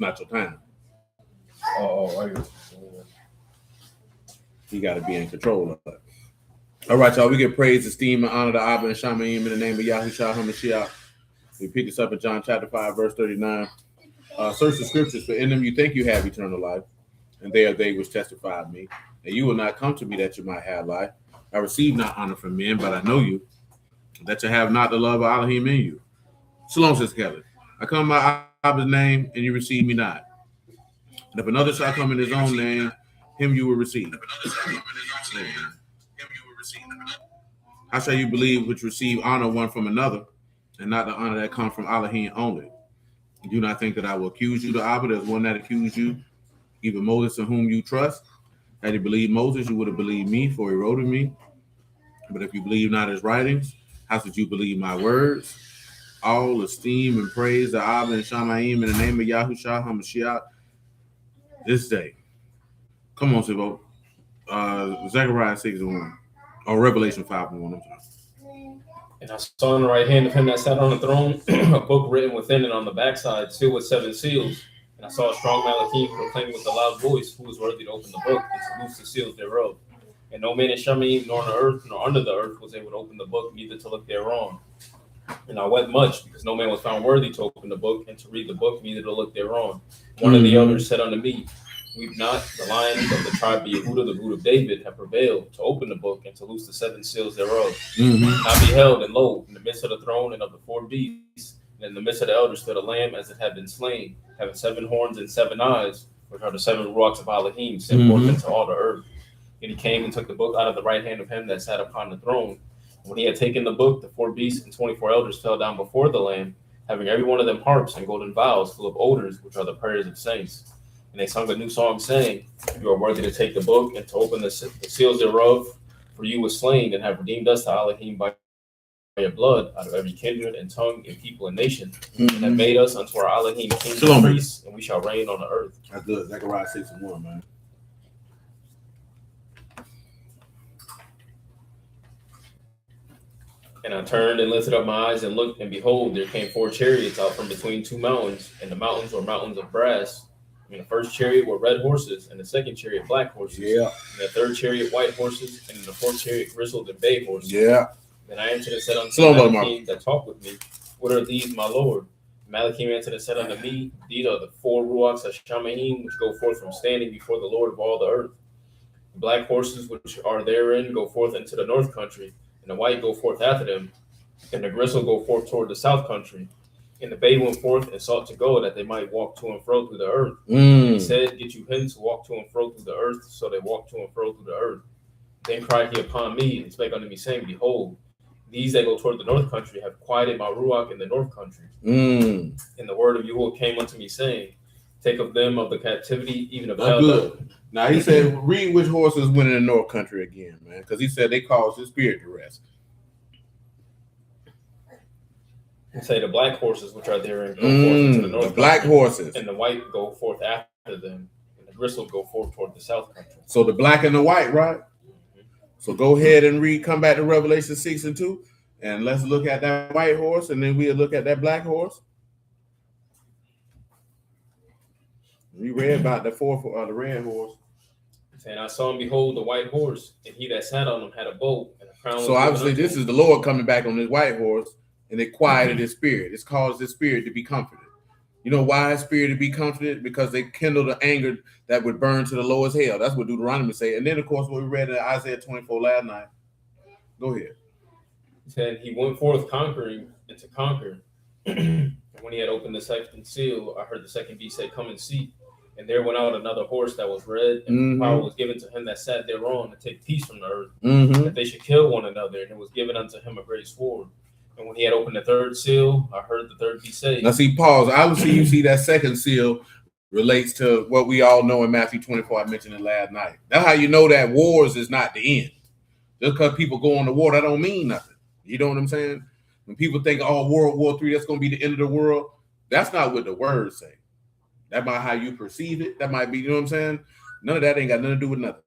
not your time. Oh, You got to be in control of it. All right, y'all. We give praise, esteem, and honor to Abba and Shamaim in the name of Yahushua HaMashiach. We pick this up in John chapter 5, verse 39. Search the scriptures, for in them you think you have eternal life, and they are they which testify of me. And you will not come to me that you might have life. I receive not honor from men, but I know you, that you have not the love of Elohim in you. Shalom, Sister Kelly. I come in my Abba's name, and you receive me not. And if another shall come in his own name, him you will receive. How shall you believe which receive honor one from another, and not the honor that comes from Elohim only? Do not think that I will accuse you to Abba. There's one that accused you, even Moses, in whom you trust. Had you believed Moses, you would have believed me, for he wrote of me. But if you believe not his writings, how should you believe my words? All esteem and praise to Abba and Shamaim in the name of Yahushua HaMashiach this day. Come on, Sibo. Zechariah 6:1. Or Revelation 5:1. I'm sorry. And I saw in the right hand of him that sat on the throne a book written within it on the backside, sealed with 7 seals. And I saw a strong Malachim proclaiming with a loud voice, who was worthy to open the book and to loose the seals thereof. And no man in Shamaim, nor on the earth, nor under the earth, was able to open the book, neither to look thereon. And I wept much, because no man was found worthy to open the book and to read the book, neither to look thereon. One of the elders said unto me, Weep not, the lion of the tribe of Yehuda, the root of David, have prevailed to open the book and to loose the 7 seals thereof. I beheld, and lo, in the midst of the throne and of the 4 beasts, and in the midst of the elders stood a lamb as it had been slain, having 7 horns and 7 eyes, which are the 7 ruachs of Elohim, sent forth into all the earth. And he came and took the book out of the right hand of him that sat upon the throne. When he had taken the book, the 4 beasts and 24 elders fell down before the Lamb, having every one of them harps and golden vials full of odors, which are the prayers of saints. And they sung a new song, saying, You are worthy to take the book and to open the seals thereof, for you were slain and have redeemed us to Elohim by your blood out of every kindred and tongue and people and nation, and have made us unto our Elohim kings and priests, and we shall reign on the earth. That's good. Zechariah 6:1, man. And I turned and lifted up my eyes and looked, and behold, there came 4 chariots out from between 2 mountains, and the mountains were mountains of brass. And the first chariot were red horses, and the second chariot black horses. Yeah. And the third chariot white horses, and the 4th chariot grizzled and bay horses. Yeah. Then I answered and said unto Malachim that talked with me, What are these, my Lord? Malachim answered and said unto me, These are the 4 ruachs of Shamaim, which go forth from standing before the Lord of all the earth. The black horses which are therein go forth into the north country, and the white go forth after them, and the grizzle go forth toward the south country. And the bay went forth and sought to go, that they might walk to and fro through the earth. And he said, Get you hence to walk to and fro through the earth. So they walked to and fro through the earth. Then cried he upon me, and spake unto me, saying, Behold, these that go toward the north country have quieted my ruach in the north country. And the word of Yahuwah came unto me, saying, Take of them of the captivity, even of hell. Now he said, read which horses went in the north country again, man, because he said they caused his spirit to rest. And say the black horses which are there and go forth into the north the black country, horses, and the white go forth after them, and the grizzle go forth toward the south country. So the black and the white, right? So go ahead and read. Come back to Revelation 6:2, and let's look at that white horse, and then we'll look at that black horse. We read about the red horse. And I saw and behold the white horse, and he that sat on him had a bow and a crown. So obviously, this is the Lord coming back on this white horse. And it quieted his spirit. It's caused his spirit to be comforted. You know why his spirit to be comforted? Because they kindled the anger that would burn to the lowest hell. That's what Deuteronomy say. And then, of course, what we read in Isaiah 24 last night. Go ahead. He said he went forth conquering and to conquer. And when he had opened the 2nd seal, I heard the 2nd beast say, Come and see. And there went out another horse that was red, and power was given to him that sat thereon to take peace from the earth, that they should kill one another. And it was given unto him a great sword. And when he had opened the 3rd seal, I heard the 3rd beast say. Now see, pause. Obviously, you see that 2nd seal relates to what we all know in Matthew 24. I mentioned it last night. That's how you know that wars is not the end. Just because people go on to war, that don't mean nothing. You know what I'm saying? When people think, oh, World War III, that's going to be the end of the world, that's not what the words say. That might how you perceive it. That might be, you know what I'm saying? None of that ain't got nothing to do with nothing.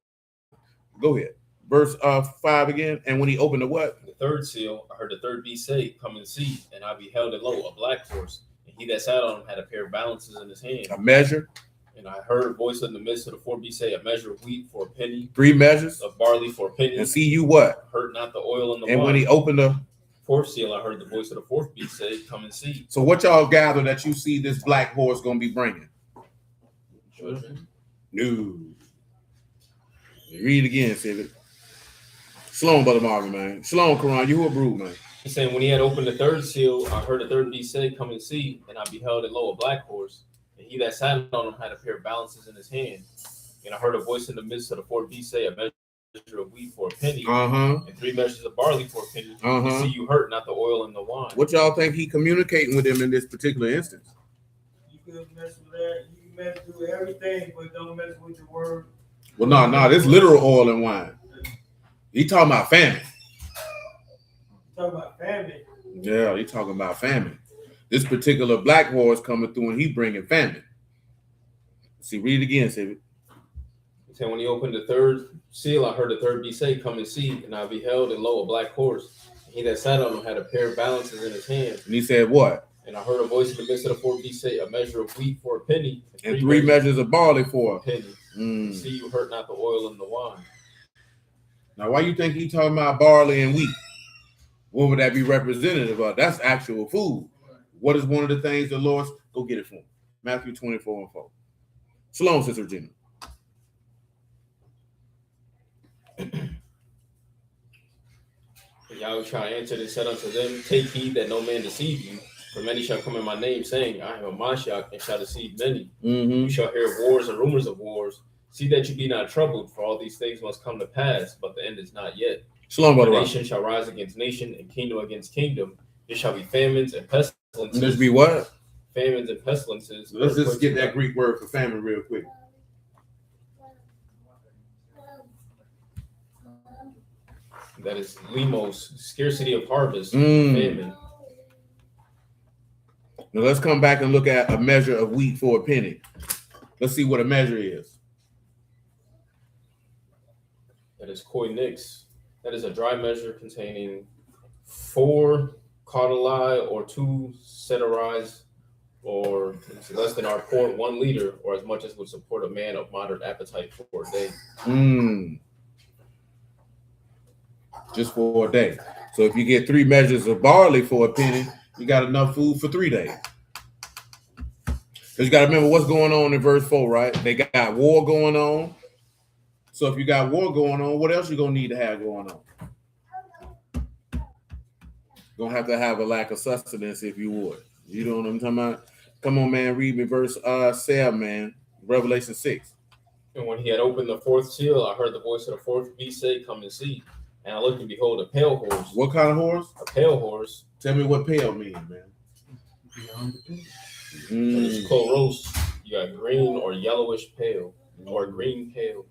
Go ahead. Verse 5 again. And when he opened the what? The 3rd seal, I heard the 3rd beast say, Come and see. And I beheld, and lo, a black horse. And He that sat on him had a pair of balances in his hand. A measure. And I heard a voice in the midst of the four beasts say, a measure of wheat for a penny, 3 measures of barley for a penny. and see you what? Hurt not the oil in the And wine. when he opened the fourth seal, I heard the voice of the fourth beast say, come and see. So what y'all gather that you see this black horse gonna be bringing? Judgment. No. Read it again, Civic. Shalom, Brother Marvin, man. Shalom, Quran. You a brood, man. He's saying, when he had opened the third seal, I heard the third beast say, come and see. And I beheld, and lo, a black horse. And he that sat on him had a pair of balances in his hand. And I heard a voice in the midst of the four beasts say, a measure of wheat for a penny, and 3 measures of barley for a penny. See you hurt not the oil and the wine. What y'all think he communicating with him in this particular instance? You can mess with that. You can mess with everything, but don't mess with the word. Well, no, this literal oil and wine. He talking about famine. Talking about famine. Yeah, he talking about famine. This particular black horse coming through and he bringing famine. See, read it again, Civic. He said, when he opened the third seal, I heard the third beast say, come and see. And I beheld, and lo, a black horse. And he that sat on him had a pair of balances in his hand. And he said, what? And I heard a voice in the midst of the four beasts say, a measure of wheat for a penny, And 3 measures of barley for a penny. See you hurt not the oil and the wine. Now, why you think he talking about barley and wheat? What would that be representative of? That's actual food. What is one of the things the Lord, go get it for him. Matthew 24:4. Shalom, Sister Virginia. Yahweh answered and said unto them, take heed that no man deceive you, for many shall come in my name, saying, I am a Mashiach, and shall deceive many. You shall hear of wars and rumors of wars. See that you be not troubled, for all these things must come to pass, but the end is not yet. Shalom, brother. Nation shall rise against nation, and kingdom against kingdom. There shall be famines and pestilences. There's be what? Famines and pestilences. Let's just get that Greek word for famine real quick. That is limos, scarcity of harvest, famine. Now let's come back and look at a measure of wheat for a penny. Let's see what a measure is. That is koinix. That is a dry measure containing 4 caudali or 2 seterais, or less than our quart, 1 liter, or as much as would support a man of moderate appetite for a day. Just for a day. So if you get 3 measures of barley for a penny, you got enough food for 3 days. Because you got to remember what's going on in verse 4, right? They got war going on. So if you got war going on, what else you going to need to have going on? You're going to have a lack of sustenance if you would. You know what I'm talking about? Come on, man. Read me verse 7, man. Revelation 6. And when he had opened the 4th seal, I heard the voice of the 4th beast say, come and see. And I looked and behold a pale horse. What kind of horse? A pale horse. Tell me what pale means, man. It's chloros. You got green or yellowish pale, or green pale.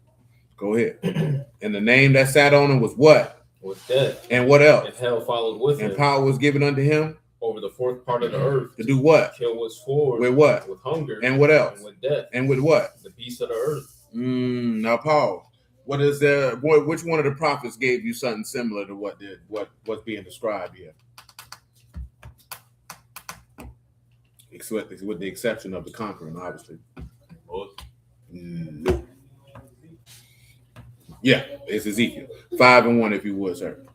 Go ahead. And the name that sat on him was what? Was death. And what else? And hell followed with him. And power was given unto him over the 4th part of the earth. To do what? Kill with sword. With what? With hunger. And what else? And with death. And with what? The beasts of the earth. Now, Paul, what is there? Which one of the prophets gave you something similar to what's being described here? With the exception of the conquering, obviously. No. Yeah, it's Ezekiel 5:1, if you would, sir.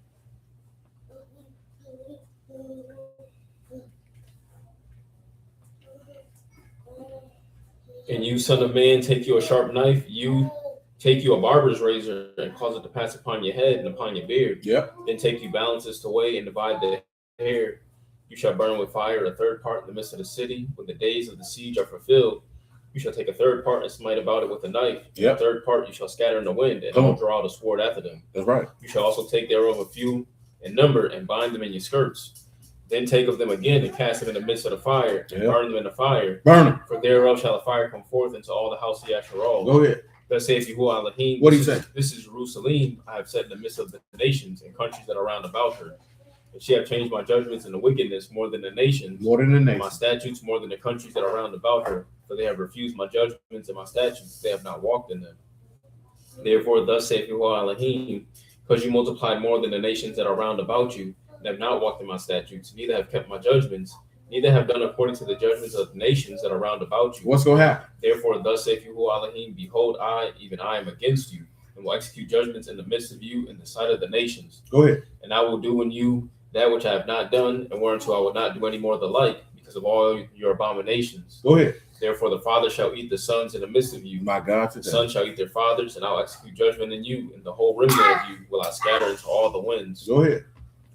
And you, son of man, take you a sharp knife. You take you a barber's razor and cause it to pass upon your head and upon your beard. Yep. Then take you balances to weigh and divide the hair. You shall burn with fire a 3rd part in the midst of the city. When the days of the siege are fulfilled, you shall take a 3rd part and smite about it with a knife. Yep. The 3rd part you shall scatter in the wind, and all draw out a sword after them. That's right. You shall also take thereof a few in number and bind them in your skirts. Then take of them again and cast them in the midst of the fire, and burn them in the fire. Burn them. For thereof shall the fire come forth into all the house of Yasharal. Go ahead. Thus saith Yahuwah Elohim. What do you say? This is Jerusalem I have set in the midst of the nations and countries that are round about her. And she have changed my judgments and the wickedness more than the nations. More than the nations. My statutes more than the countries that are round about her. For they have refused my judgments and my statutes. They have not walked in them. Therefore, thus saith Yahuwah Elohim, because you multiplied more than the nations that are round about you, and have not walked in my statutes, neither have kept my judgments, neither have done according to the judgments of the nations that are round about you. What's gonna happen? Therefore, thus saith Yahuwah Elohim, behold, I, even I, am against you, and will execute judgments in the midst of you in the sight of the nations. Go ahead. And I will do in you that which I have not done, and whereunto I will not do any more the like, because of all your abominations. Go ahead. Therefore, the fathers shall eat the sons in the midst of you. My God, The sons shall eat their fathers, and I'll execute judgment in you, and the whole remnant of you will I scatter into all the winds. Go ahead.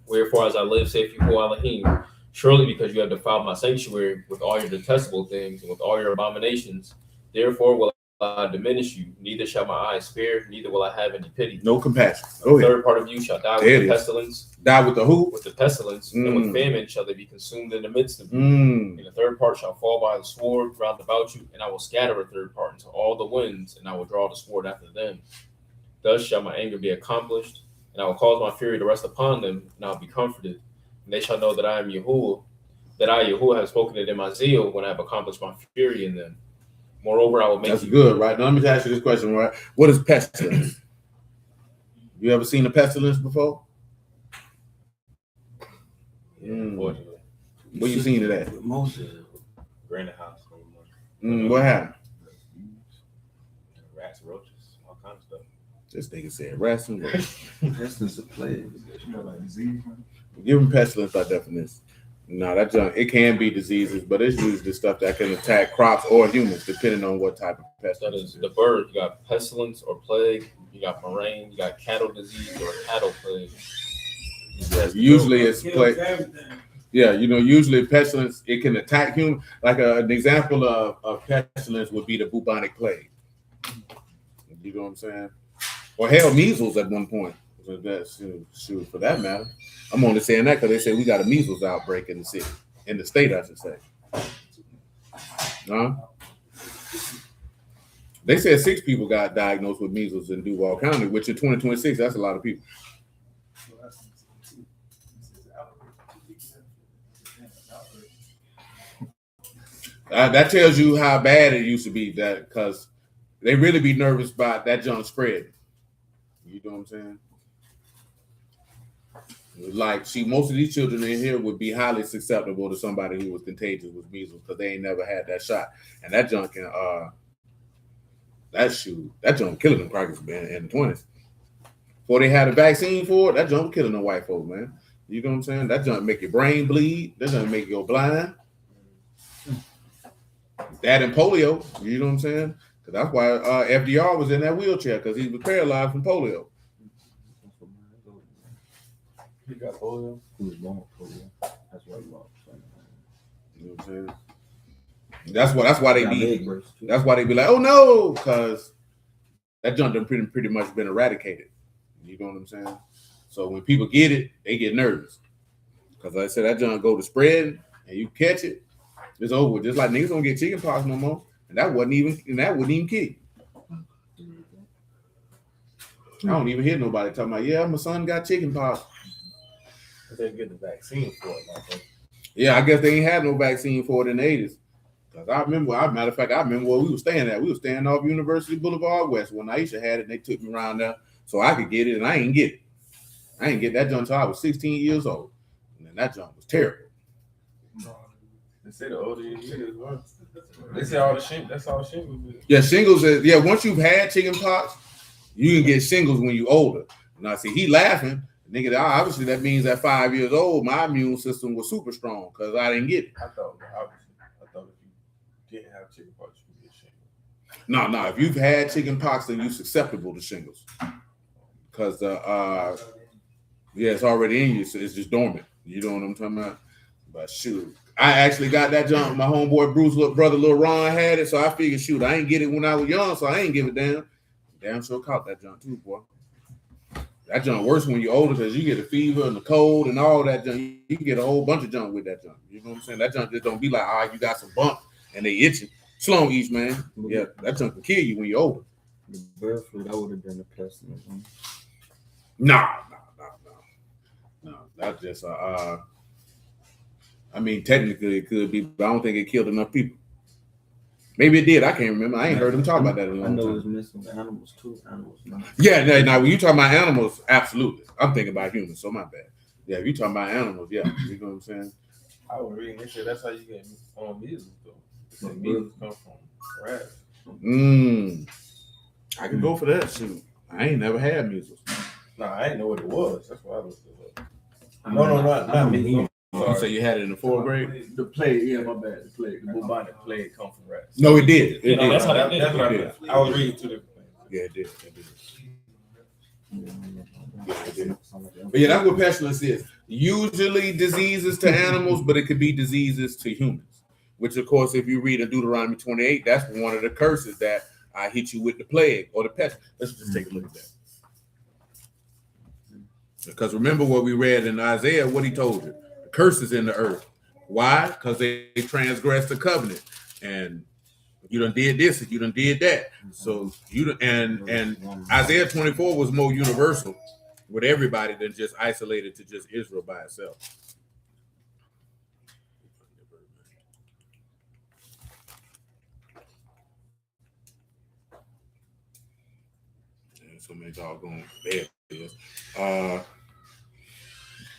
Wherefore, as I live, saith Yahuwah Elohim, surely because you have defiled my sanctuary with all your detestable things and with all your abominations, therefore will I diminish you, neither shall my eyes spare, neither will I have any pity. No compassion. The Go ahead. third part of you shall die There with it the is. pestilence. Die with the who? With the pestilence, and with famine shall they be consumed in the midst of you. And the third part shall fall by the sword round about you, and I will scatter a third part into all the winds, and I will draw the sword after them. Thus shall my anger be accomplished, and I will cause my fury to rest upon them, and I will be comforted. And they shall know that I am Yahuwah, that I, Yahuwah, have spoken it in my zeal when I have accomplished my fury in them. Moreover, I will make That's good, right? Now let me ask you this question, right? What is pestilence? You ever seen a pestilence before? Unfortunately. Where you seen it at? Moses. Granite house. What happened? Rats, roaches, all kinds of stuff. This nigga said rats and roaches. Pestilence a plague. Give him pestilence by definition. No, that junk, it can be diseases, but it's usually stuff that can attack crops or humans, depending on what type of That pestilence. is the bird. You got pestilence or plague. You got murrain. You got cattle disease or cattle plague. Yeah, usually it's Kills everything. yeah, usually pestilence, it can attack human. Like an example of pestilence would be the bubonic plague. You know what I'm saying? Or hell, measles at one point. So that's shoot, for that matter. I'm only saying that because they say we got a measles outbreak in the city, in the state, I should say. They said 6 people got diagnosed with measles in Duval County, which in 2026, that's a lot of people. That tells you how bad it used to be, that because they really be nervous about that junk spread. You know what I'm saying? Like, see, most of these children in here would be highly susceptible to somebody who was contagious with measles because they ain't never had that shot. And that junk can, that junk killing them crackers, man, in the 20s. Before they had a vaccine for it, that junk killing the white folk, man. You know what I'm saying? That junk make your brain bleed. That junk make you go blind. That and polio, you know what I'm saying? Because that's why FDR was in that wheelchair, because he was paralyzed from polio. He got polio. He was born with polio. That's why he lost. You know what I'm saying? That's why they Got be leg brace, too. that's why they be like, oh no, because that junk done pretty much been eradicated. You know what I'm saying? So when people get it, they get nervous. Because like I said, that junk go to spread and you catch it, it's over. Just like niggas don't get chicken pox no more. And that wouldn't even kill you. I don't even hear nobody talking about, yeah, my son got chicken pox. They get the vaccine for it. Like, Yeah, I guess they ain't had no vaccine for it in the 80s. Because I remember where we were staying at. We were staying off University Boulevard West when Aisha had it, and they took me around there so I could get it, and I ain't get it. I ain't get that junk until I was 16 years old. And that junk was terrible. They say the older you get, it's worse. They say all the shit. That's all shingles is. Yeah, shingles is, yeah, once you've had chicken pox, you can get shingles when you're older. Now, see, he laughing. Nigga, obviously that means at 5 years old, my immune system was super strong because I didn't get it. I thought the opposite. I thought if you didn't have chicken pox, you could get shingles. No, if you've had chicken pox, then you're susceptible to shingles. Because, it's already in you, so it's just dormant. You know what I'm talking about? But shoot, I actually got that junk. My homeboy Bruce's little brother, Lil Ron, had it, so I figured, shoot, I ain't get it when I was young, so I ain't give a damn. Damn sure caught that junk too, boy. That junk worse when you're older because you get a fever and the cold and all that junk. You can get a whole bunch of junk with that junk. You know what I'm saying? That junk just don't be like, you got some bump and they itching. Sloan eats, man. Yeah, that junk can kill you when you're older. The bird flu, that would have been a pestilence. No. That's just I mean, technically it could be, but I don't think it killed enough people. Maybe it did. I can't remember. I ain't heard them talk about that in a I long know time. it's missing animals too. Animals, no. Yeah, now when you talking about animals, absolutely. I'm thinking about humans, so my bad. Yeah, if you talking about animals, yeah, you know what I'm saying? I was reading. They said that's how you get measles though. They said measles come from rats. I can go for that. Shoot, I ain't never had measles. Nah, I didn't know what it was. That's why I looked it up. No, not measles. You say you had it in the 4th grade? The plague, yeah, my bad. The plague. The bubonic plague come from rats. No, it did. It You know, did. that's how That's what It did. I was reading 2 different things. Yeah, it did. It did. Yeah, it did. But yeah, that's what pestilence is. Usually diseases to animals, but it could be diseases to humans. Which, of course, if you read in Deuteronomy 28, that's one of the curses that I hit you with the plague or the pest. Let's just take a look at that. Because remember what we read in Isaiah, what he told you. The curses in the earth. Why? Because they transgressed the covenant. And you done did this and you done did that. So and Isaiah 24 was more universal with everybody than just isolated to just Israel by itself. And so many doggone bad is.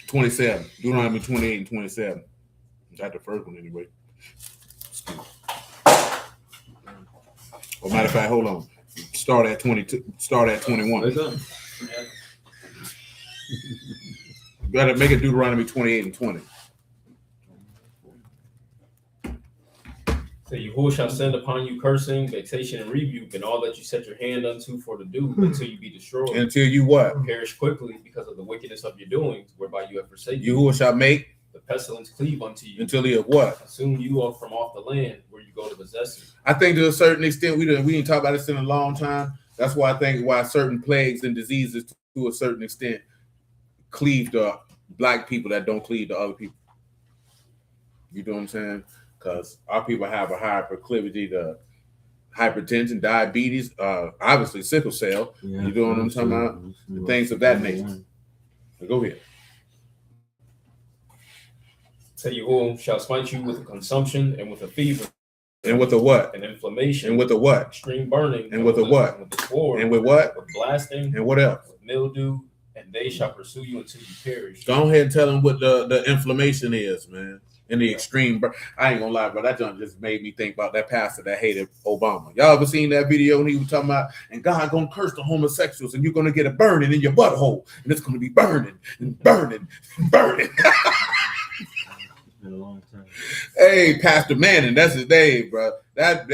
27, Deuteronomy 28 and 27. Got the first one anyway. Excuse me. Well, matter of fact, hold on. Start at 22. Start at 21. You gotta make it Deuteronomy 28 and 20. So Yahuwah shall send upon you cursing, vexation, and rebuke, and all that you set your hand unto for to do, until you be destroyed. Until you what? Perish quickly because of the wickedness of your doings, whereby you have forsaken. Yahuwah shall make the pestilence cleave unto you. Until he have what? Consume you off from off the land where you go to possess it. I think to a certain extent, we didn't talk about this in a long time. That's why I think why certain plagues and diseases to a certain extent cleave to black people that don't cleave to other people. You know what I'm saying? Because our people have a higher proclivity to hypertension, diabetes, obviously sickle cell. Yeah, you know what I'm talking about? The things of that nature. So go ahead. Say Yahuwah shall smite you with a consumption and with a fever. And with a what? And inflammation. And with a what? Extreme burning. And with a what? With the sword. And with what? With blasting. And what else? With mildew. And they shall pursue you until you perish. Go ahead and tell them what the inflammation is, man. And the extreme burn. I ain't gonna lie, but that junk just made me think about that pastor that hated Obama. Y'all ever seen that video when he was talking about, and God gonna curse the homosexuals, and you're gonna get a burning in your butthole, and it's gonna be burning and burning and burning. Been a long time. Hey, Pastor Manning, that's his name, bro. That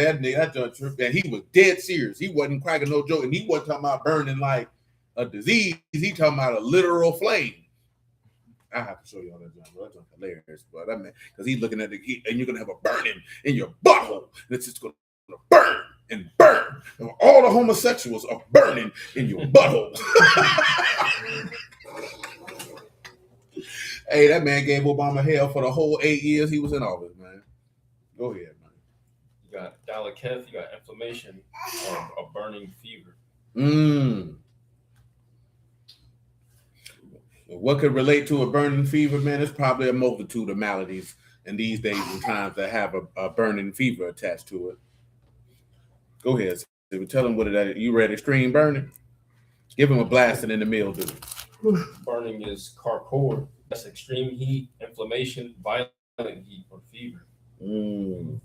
junk tripped, and he was dead serious. He wasn't cracking no joke, and he wasn't talking about burning like a disease. He talking about a literal flame. I have to show you all that junk, bro. That's hilarious, bro. That man, because he's looking at the heat, and you're gonna have a burning in your butthole, and it's just gonna burn and burn. And all the homosexuals are burning in your butthole. Hey, that man gave Obama hell for the whole 8 years he was in office, man. Go ahead, man. You got Dalaketh, you got inflammation, or a burning fever. What could relate to a burning fever, man? It's probably a multitude of maladies in these days and times that have a burning fever attached to it. Go ahead. So tell them what it is. You read extreme burning? Give him a blasting in the middle, dude. Burning is carpor. That's extreme heat, inflammation, violent heat, or fever. And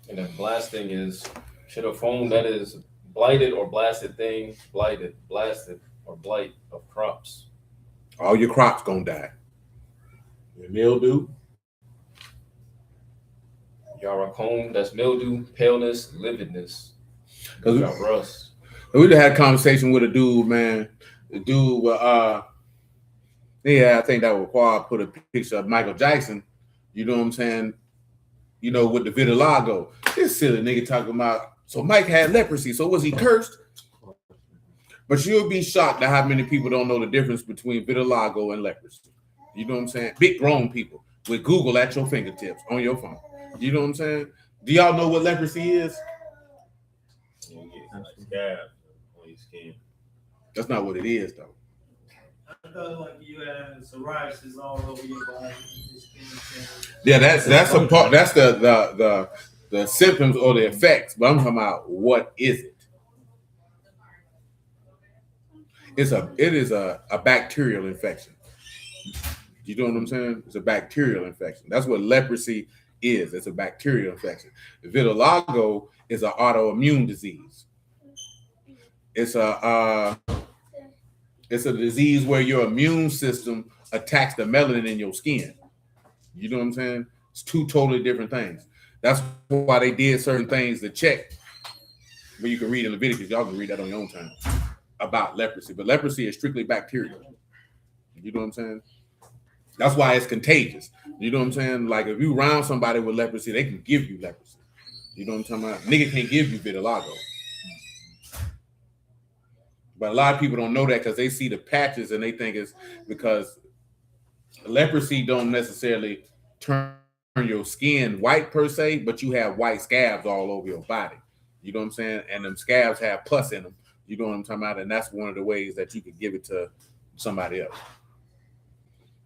then blasting is shitophone. That is blighted or blasted thing, blighted, blasted, or blight of crops. All your crops gonna die. Your mildew. Yaracone, that's mildew, paleness, lividness. You got rust. We just had a conversation with a dude, man. The dude, I think that was Quad put a picture of Michael Jackson. You know what I'm saying? You know, with the vitiligo. This silly nigga talking about, so Mike had leprosy, so was he cursed? But you'll be shocked at how many people don't know the difference between vitiligo and leprosy. You know what I'm saying? Big grown people with Google at your fingertips on your phone. You know what I'm saying? Do y'all know what leprosy is? That's not what it is, though. I thought like you had psoriasis all over your body. Yeah, that's a part. That's the symptoms or the effects. But I'm talking about what is it? It is a bacterial infection. You know what I'm saying? It's a bacterial infection. That's what leprosy is. It's a bacterial infection. Vitiligo is an autoimmune disease. It's a disease where your immune system attacks the melanin in your skin. You know what I'm saying? It's two totally different things. That's why they did certain things to check. But you can read in Leviticus, y'all can read that on your own time about leprosy. But leprosy is strictly bacterial. You know what I'm saying? That's why it's contagious. You know what I'm saying? Like if you round somebody with leprosy, they can give you leprosy. You know what I'm talking about? Nigga can't give you vitiligo. But a lot of people don't know that because they see the patches and they think it's because leprosy don't necessarily turn your skin white per se, but you have white scabs all over your body. You know what I'm saying? And them scabs have pus in them. You know what I'm talking about? And that's one of the ways that you could give it to somebody else.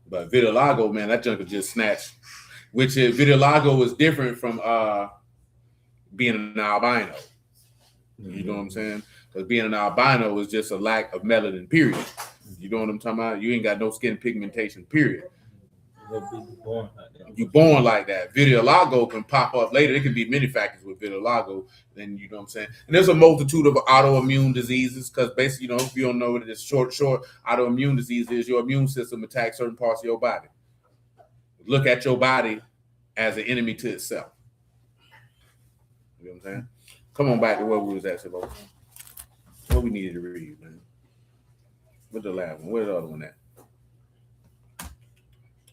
But vitiligo, man, that junk is just snatched. Which is vitiligo is different from being an albino. You know what I'm saying? Because being an albino is just a lack of melanin, period. You know what I'm talking about? You ain't got no skin pigmentation, period. You born like that. Vitiligo can pop up later. There can be many factors with vitiligo. Then you know what I'm saying. And there's a multitude of autoimmune diseases because basically, you know, if you don't know what it is, short autoimmune disease is, your immune system attacks certain parts of your body. Look at your body as an enemy to itself. You know what I'm saying? Come on back to where we was at, Sibo. What we needed to read, man. What's the last one? Where's the other one at?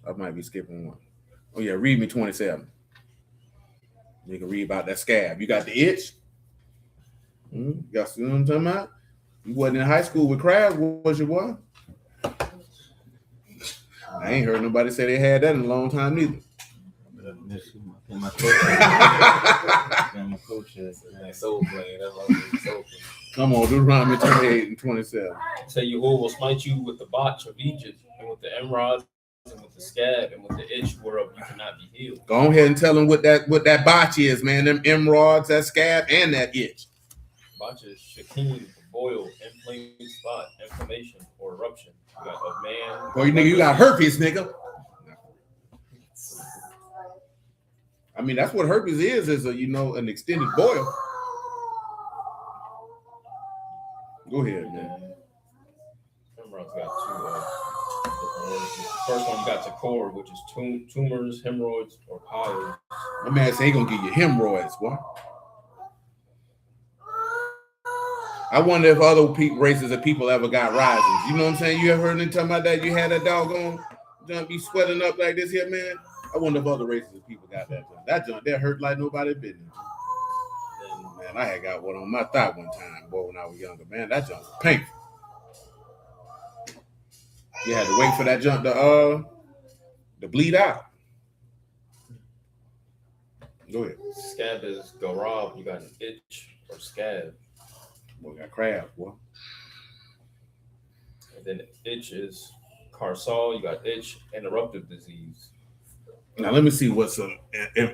I might be skipping one. Oh yeah, read me 27. You can read about that scab. You got the itch. You got, you know what I'm talking about? You wasn't in high school with crabs, was you, boy? I ain't heard nobody say they had that in a long time neither. My coach has soul playing. That's all soul playing. Come on, Deuteronomy 28 and 27. Say Yahuwah will smite you with the botch of Egypt and with the emerods and with the scab and with the itch whereof you cannot be healed. Go ahead and tell them what that botch is, man. Them emerods, that scab, and that itch. Botch is shakim, boil, inflamed spot, inflammation, or eruption. You got a man. Boy, nigga, you got herpes, nigga. I mean, that's what herpes is a, you know, an extended boil. Go ahead, man. Emerod's got two different words. First one, you got Takor, which is tumors, hemorrhoids, or piles. My man say he gonna give you hemorrhoids, boy. I wonder if other races of people ever got risings. You know what I'm saying? You ever heard them talking about that? You had that doggone junk be sweating up like this here, man. I wonder if other races of people got that junk. That junk that hurt like nobody business. Man, I had got one on my thigh one time, boy, when I was younger. Man, that junk was painful. You had to wait for that junk to bleed out. Go ahead. Scab is garab. You got an itch or scab. Boy, got crabs, boy. And then itch is carsal. You got itch and eruptive disease. Now, let me see what some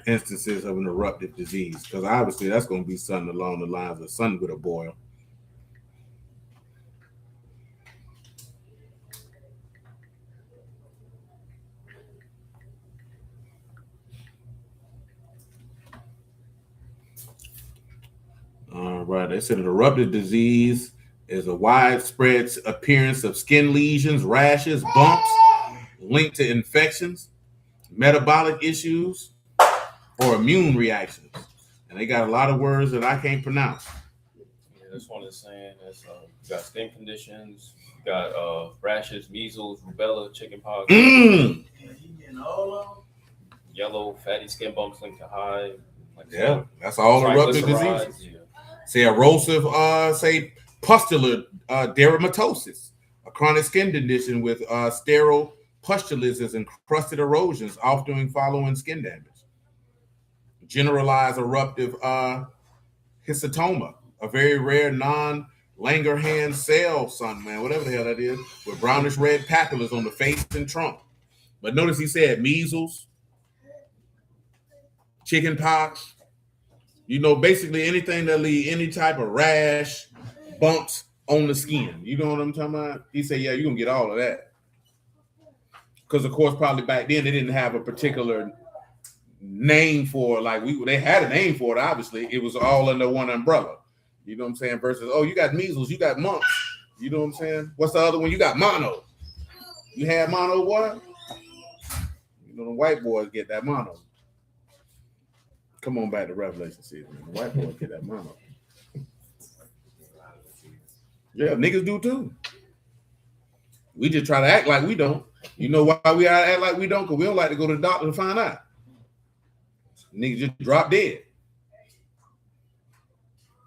instances of an eruptive disease, because obviously that's going to be something along the lines of something with a boil. All right, they said an eruptive disease is a widespread appearance of skin lesions, rashes, bumps linked to infections, metabolic issues, or immune reactions. And they got a lot of words that I can't pronounce. Yeah, this one is saying that's you got skin conditions, you got rashes, measles, rubella, chickenpox, yellow fatty skin bumps linked to hive. Like Yeah, that's all eruptive diseases. Yeah. Say erosive, say pustular dermatosis, a chronic skin condition with sterile pustules and crusted erosions, often following skin damage. Generalized eruptive histotoma, a very rare non-Langerhans cell, whatever the hell that is, with brownish red papulas on the face and trunk. But notice he said measles, chicken pox, you know, basically anything that leave any type of rash, bumps on the skin. You know what I'm talking about? He said, yeah, you're going to get all of that. Because of course, probably back then they didn't have a particular name for they had a name for it. Obviously, it was all under one umbrella. You know what I'm saying? Versus, oh, you got measles, you got mumps. You know what I'm saying? What's the other one? You got mono. You had mono, boy. You know the white boys get that mono. Come on back to Revelation season. The white boys get that mono. Yeah, niggas do too. We just try to act like we don't. You know why we act like we don't? Because we don't like to go to the doctor to find out. Niggas just drop dead.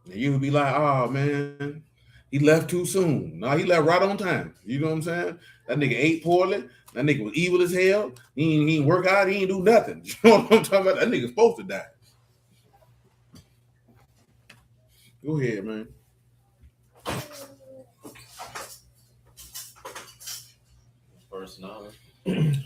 And you would be like, oh man, he left too soon. No, he left right on time. You know what I'm saying? That nigga ate poorly. That nigga was evil as hell. He ain't work out. He ain't do nothing. You know what I'm talking about? That nigga's supposed to die. Go ahead, man. Verse 9.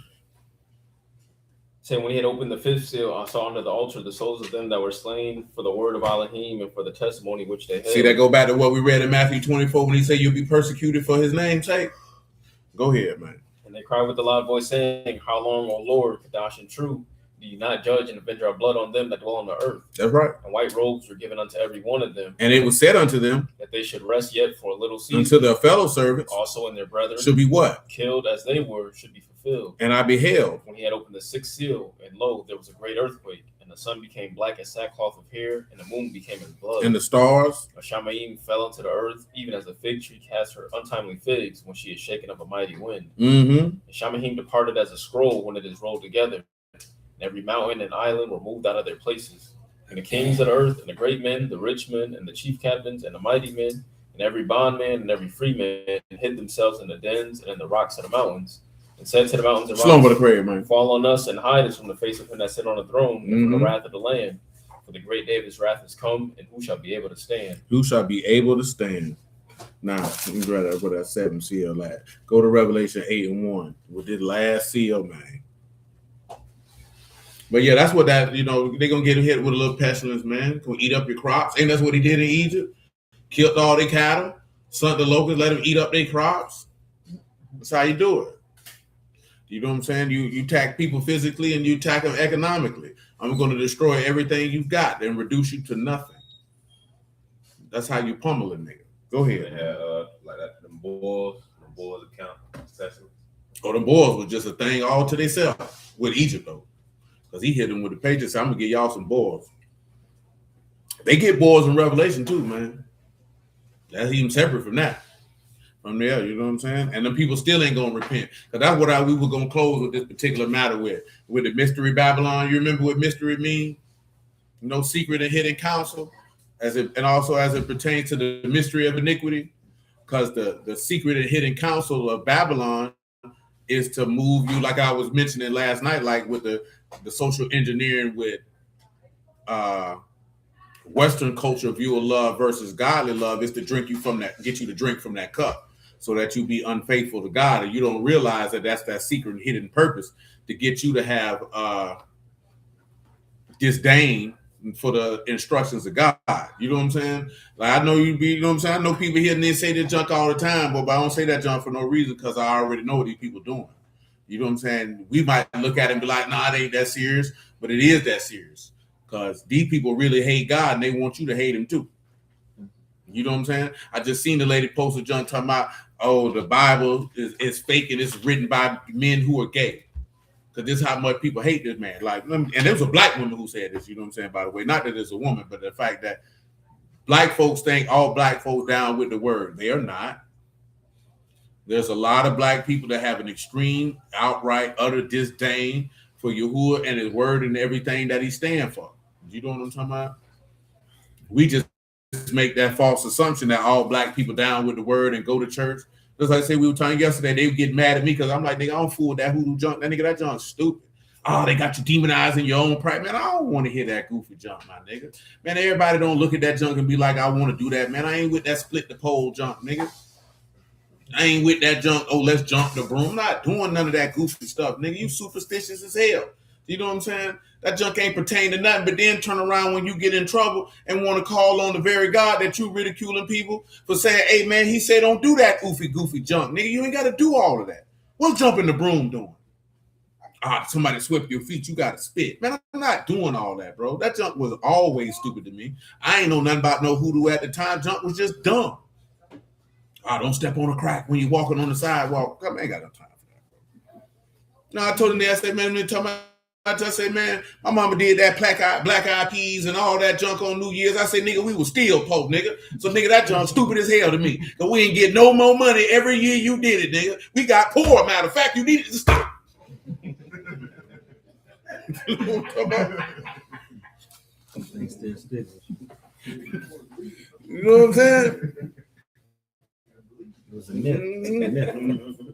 Saying, when he had opened the fifth seal, I saw under the altar the souls of them that were slain for the word of Elohim and for the testimony which they held. See, that go back to what we read in Matthew 24 when he said you'll be persecuted for his name's sake. Go ahead, man. And they cried with a loud voice, saying, how long, O Lord, Kadosh and true, do you not judge and avenge our blood on them that dwell on the earth? That's right. And white robes were given unto every one of them. And it was said unto them that they should rest yet for a little season. until their fellow servants also and their brethren should be what? Killed as they were should be fulfilled. And I beheld. When he had opened the sixth seal, and lo, there was a great earthquake, and the sun became black as sackcloth of hair, and the moon became as blood. And the stars. A Shamayim fell into the earth, even as a fig tree casts her untimely figs when she is shaken of a mighty wind. Mm-hmm. And Shamayim departed as a scroll when it is rolled together. And every mountain and island were moved out of their places. And the kings of the earth, and the great men, the rich men, and the chief captains, and the mighty men, and every bondman and every free man hid themselves in the dens and in the rocks of the mountains, and said to the mountains and rocks, fall on us and hide us from the face of him that sat on the throne, and from the wrath of the Lamb. For the great day of his wrath is come, and who shall be able to stand? Who shall be able to stand? Now, let me grab that for that 7 seal at. Go to Revelation 8:1 with this last seal, man. But yeah, that's what that, they're going to get hit with a little pestilence, man. Going to eat up your crops. And that's what he did in Egypt. Killed all their cattle, sunk the locusts, let them eat up their crops. That's how you do it. You know what I'm saying? You attack people physically and you attack them economically. I'm going to destroy everything you've got and reduce you to nothing. That's how you pummel a nigga. Go ahead. They had like that, them boils account. Oh, the boils was just a thing all to themselves with Egypt though. Because he hit them with the pages. So I'm going to give y'all some boils. They get boils in Revelation too, man. That's even separate from that. From there, you know what I'm saying? And the people still ain't going to repent. Because that's what we were going to close with this particular matter with the mystery Babylon. You remember what mystery mean? Secret and hidden counsel. And also as it pertains to the mystery of iniquity. Because the secret and hidden counsel of Babylon is to move you, like I was mentioning last night, like with the social engineering with Western culture view of love versus godly love is to get you to drink from that cup so that you be unfaithful to God. And you don't realize that that's that secret and hidden purpose to get you to have disdain for the instructions of God. You know what I'm saying? Like I know I know people here and they say that junk all the time, but I don't say that junk for no reason because I already know what these people doing. You know what I'm saying? We might look at it and be like, nah, it ain't that serious, but it is that serious because these people really hate God and they want you to hate him too. You know what I'm saying? I just seen the lady post a junk talking about, oh, the Bible is fake and it's written by men who are gay. Because this is how much people hate this man. And there was a black woman who said this, you know what I'm saying, by the way. Not that it's a woman, but the fact that black folks think all black folks down with the word. They are not. There's a lot of black people that have an extreme, outright, utter disdain for Yahuwah and his word and everything that he stands for. You know what I'm talking about? We just make that false assumption that all black people down with the word and go to church. Just like I said, we were talking yesterday, they would get mad at me because I'm like, nigga, I don't fool with that hoodoo junk. That nigga, that junk's stupid. Oh, they got you demonizing your own pride. Man, I don't want to hear that goofy junk, my nigga. Man, everybody don't look at that junk and be like, I want to do that. Man, I ain't with that split the pole junk, nigga. I ain't with that junk, oh, let's jump the broom. I'm not doing none of that goofy stuff, nigga. You superstitious as hell. You know what I'm saying? That junk ain't pertain to nothing, but then turn around when you get in trouble and want to call on the very God that you ridiculing people for saying, hey, man, he said don't do that goofy junk. Nigga, you ain't got to do all of that. What's jumping the broom doing? somebody swept your feet, you got to spit. Man, I'm not doing all that, bro. That junk was always stupid to me. I ain't know nothing about no hoodoo at the time. Junk was just dumb. Don't step on a crack when you're walking on the sidewalk. I ain't got no time for that, bro. No, I told him that. I said, man, I just say, man, my mama did that black eyed peas and all that junk on New Year's. I said, nigga, we was still poor, nigga. So, nigga, that junk stupid as hell to me. Because we ain't get no more money every year you did it, nigga. We got poor. Matter of fact, you needed to stop. You know what I'm saying? It was a myth. Mm-hmm.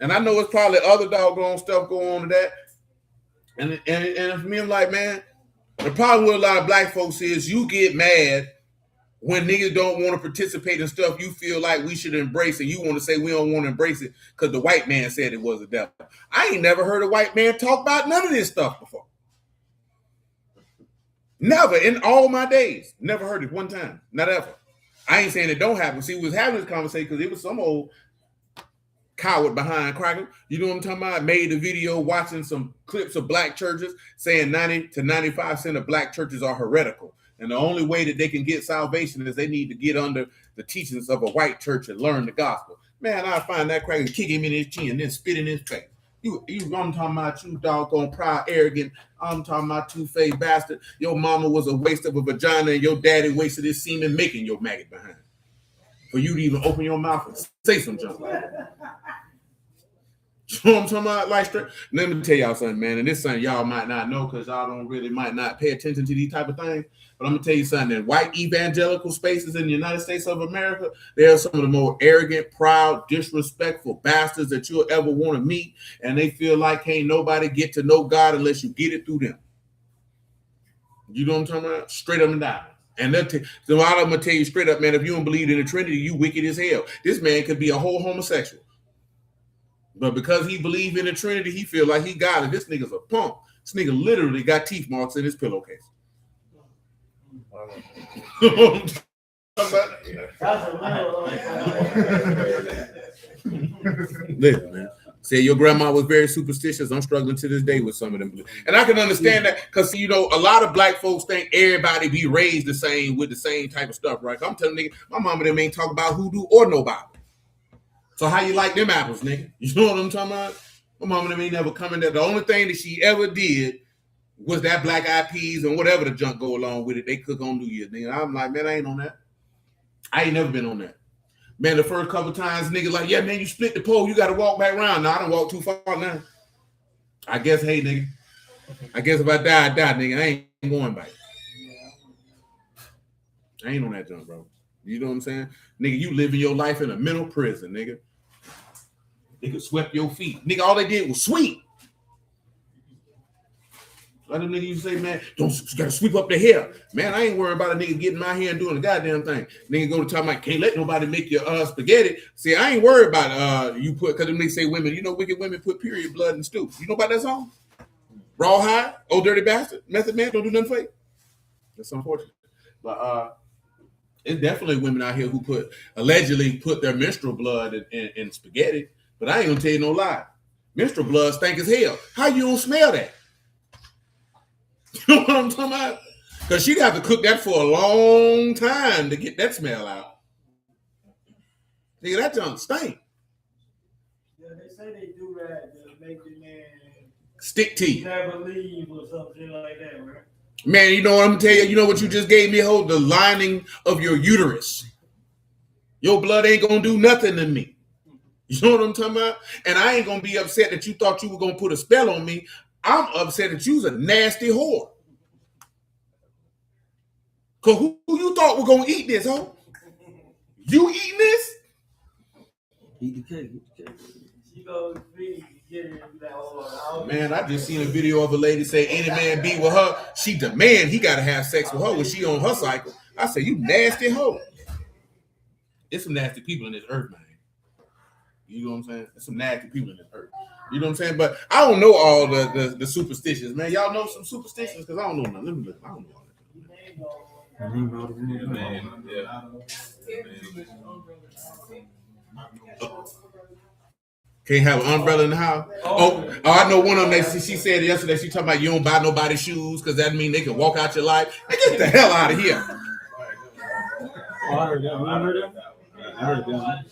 And I know it's probably other doggone stuff going on to that. And for me, I'm like, man, the problem with a lot of black folks is you get mad when niggas don't want to participate in stuff you feel like we should embrace, and you want to say we don't want to embrace it because the white man said it was a devil. I ain't never heard a white man talk about none of this stuff before. Never in all my days. Never heard it one time. Not ever. I ain't saying it don't happen. See, we was having this conversation because it was some old coward behind Cracker. You know what I'm talking about? Made a video watching some clips of black churches saying 90 to 95% of black churches are heretical. And the only way that they can get salvation is they need to get under the teachings of a white church and learn the gospel. Man, I find that Cracker, kick him in his chin and then spit in his face. I'm talking about you doggone proud, arrogant. I'm talking about two-faced bastard. Your mama was a waste of a vagina and your daddy wasted his semen making your maggot behind. For you to even open your mouth and say some junk like that. You know what I'm talking about? Like, straight. Let me tell y'all something, man. And this something y'all might not know because y'all don't really might not pay attention to these type of things. But I'm gonna tell you something. In white evangelical spaces in the United States of America, they are some of the more arrogant, proud, disrespectful bastards that you'll ever want to meet. And they feel like can't nobody get to know God unless you get it through them. You know what I'm talking about? Straight up and down. And so I'm gonna tell you straight up, man. If you don't believe in the Trinity, you wicked as hell. This man could be a whole homosexual. But because he believe in the Trinity, he feel like he got it. This nigga's a punk. This nigga literally got teeth marks in his pillowcase. Listen, man. Say your grandma was very superstitious. I'm struggling to this day with some of them. And I can understand that because, you know, a lot of black folks think everybody be raised the same with the same type of stuff, right? I'm telling niggas, my mama them ain't talk about hoodoo or nobody. So how you like them apples, nigga? You know what I'm talking about? My mama them ain't never coming there. The only thing that she ever did was that black eyed peas and whatever the junk go along with it. They cook on New Year's, nigga. I'm like, man, I ain't on that. I ain't never been on that. Man, the first couple times, nigga, like, yeah, man, you split the pole. You got to walk back around. Now, I don't walk too far now. I guess, hey, nigga. I guess if I die, I die, nigga. I ain't going back. I ain't on that junk, bro. You know what I'm saying? Nigga, you living your life in a mental prison, nigga. Nigga swept your feet. Nigga, all they did was sweep. Like them niggas used to say, man, you gotta sweep up the hair. Man, I ain't worried about a nigga getting my hair and doing the goddamn thing. Nigga go to talk about, can't let nobody make your spaghetti. See, I ain't worried about you put, because them niggas say women, you know, wicked women put period blood in stew. You know about that song? Rawhide, old dirty bastard, Method Man, don't do nothing for you. That's unfortunate. But it's definitely women out here who allegedly put their menstrual blood in spaghetti. But I ain't gonna tell you no lie. Menstrual blood stink as hell. How you don't smell that? You know what I'm talking about? Because she'd have to cook that for a long time to get that smell out. Nigga, that junk stink. Yeah, they say they do that to make the man stick to you. Never leave or something like that, right? Man, you know what I'm gonna tell you? You know what you just gave me? Hold the lining of your uterus. Your blood ain't gonna do nothing to me. You know what I'm talking about? And I ain't gonna be upset that you thought you were gonna put a spell on me. I'm upset that you was a nasty whore. Cause who you thought were gonna eat this, huh? You eating this? Eat the cake. She goes feed, get it that whole. Man, I just seen a video of a lady say any man be with her, she demand he gotta have sex with her when she on her cycle. I say, you nasty hoe. It's some nasty people in this earth, man. You know what I'm saying? There's some nasty people in this earth. You know what I'm saying? But I don't know all the superstitions, man. Y'all know some superstitions? Because I don't know nothing. Let me look. I don't know all that. Can't have an umbrella in the house. Oh, I know one of them. She said yesterday. She talking about you don't buy nobody shoes because that mean they can walk out your life. Hey, get the hell out of here. Oh, I heard that. I heard that. I heard that.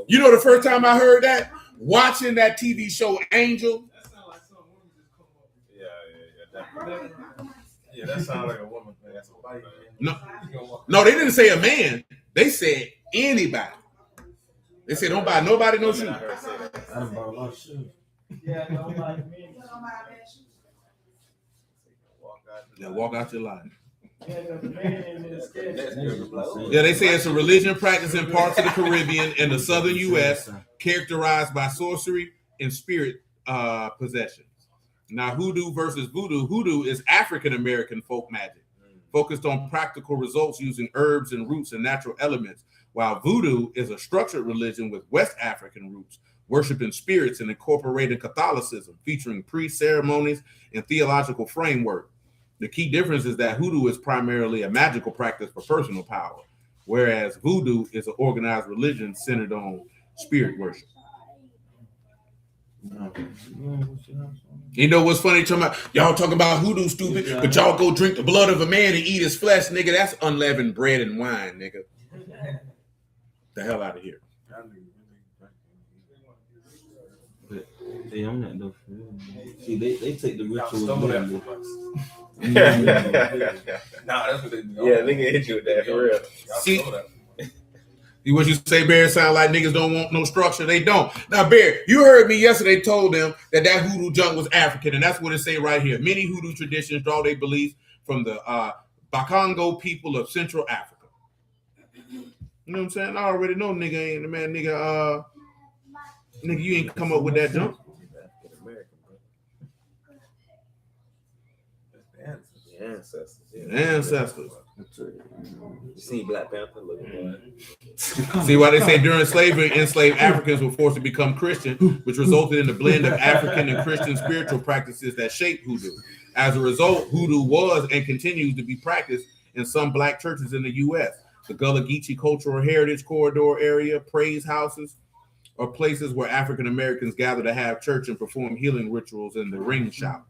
You know the first time I heard that, watching that TV show Angel. Yeah, that sounds like a woman thing. That's a No, they didn't say a man. They said anybody. They said don't buy nobody no shoes. I done bought a lot of shoes. Yeah, don't like me. Yeah, walk out your life. Yeah, the man in this sketch. Yeah, they say it's a religion practiced in parts of the Caribbean and the southern U.S. characterized by sorcery and spirit possessions. Now, hoodoo versus voodoo. Hoodoo is African American folk magic, focused on practical results using herbs and roots and natural elements, while voodoo is a structured religion with West African roots, worshiping spirits and incorporating Catholicism, featuring pre-ceremonies and theological framework. The key difference is that hoodoo is primarily a magical practice for personal power, whereas voodoo is an organized religion centered on spirit worship. You know what's funny? Y'all talking about hoodoo, stupid, but y'all go drink the blood of a man and eat his flesh, nigga. That's unleavened bread and wine, nigga. The hell out of here. But they on that though. For real. See, they take the ritual. Nah, that's what they do. Yeah, nigga hit you with that for real. See, what you say, Bear, sound like niggas don't want no structure. They don't. Now, Bear, you heard me yesterday told them that hoodoo junk was African, and that's what it say right here. Many hoodoo traditions draw their beliefs from the Bakongo people of Central Africa. You know what I'm saying? I already know nigga ain't the man, nigga, you ain't come up with that junk. Ancestors. You see Black Panther looking See why they say during slavery, enslaved Africans were forced to become Christian, which resulted in a blend of African and Christian spiritual practices that shaped hoodoo. As a result, hoodoo was and continues to be practiced in some black churches in the U.S. The Gullah Geechee Cultural Heritage Corridor area, praise houses, or places where African Americans gather to have church and perform healing rituals in the ring shop.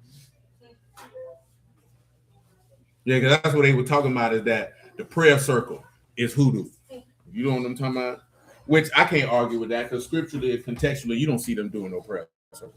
Yeah, because that's what they were talking about, is that the prayer circle is hoodoo. You know what I'm talking about? Which I can't argue with that, because scripturally, contextually, you don't see them doing no prayer circle.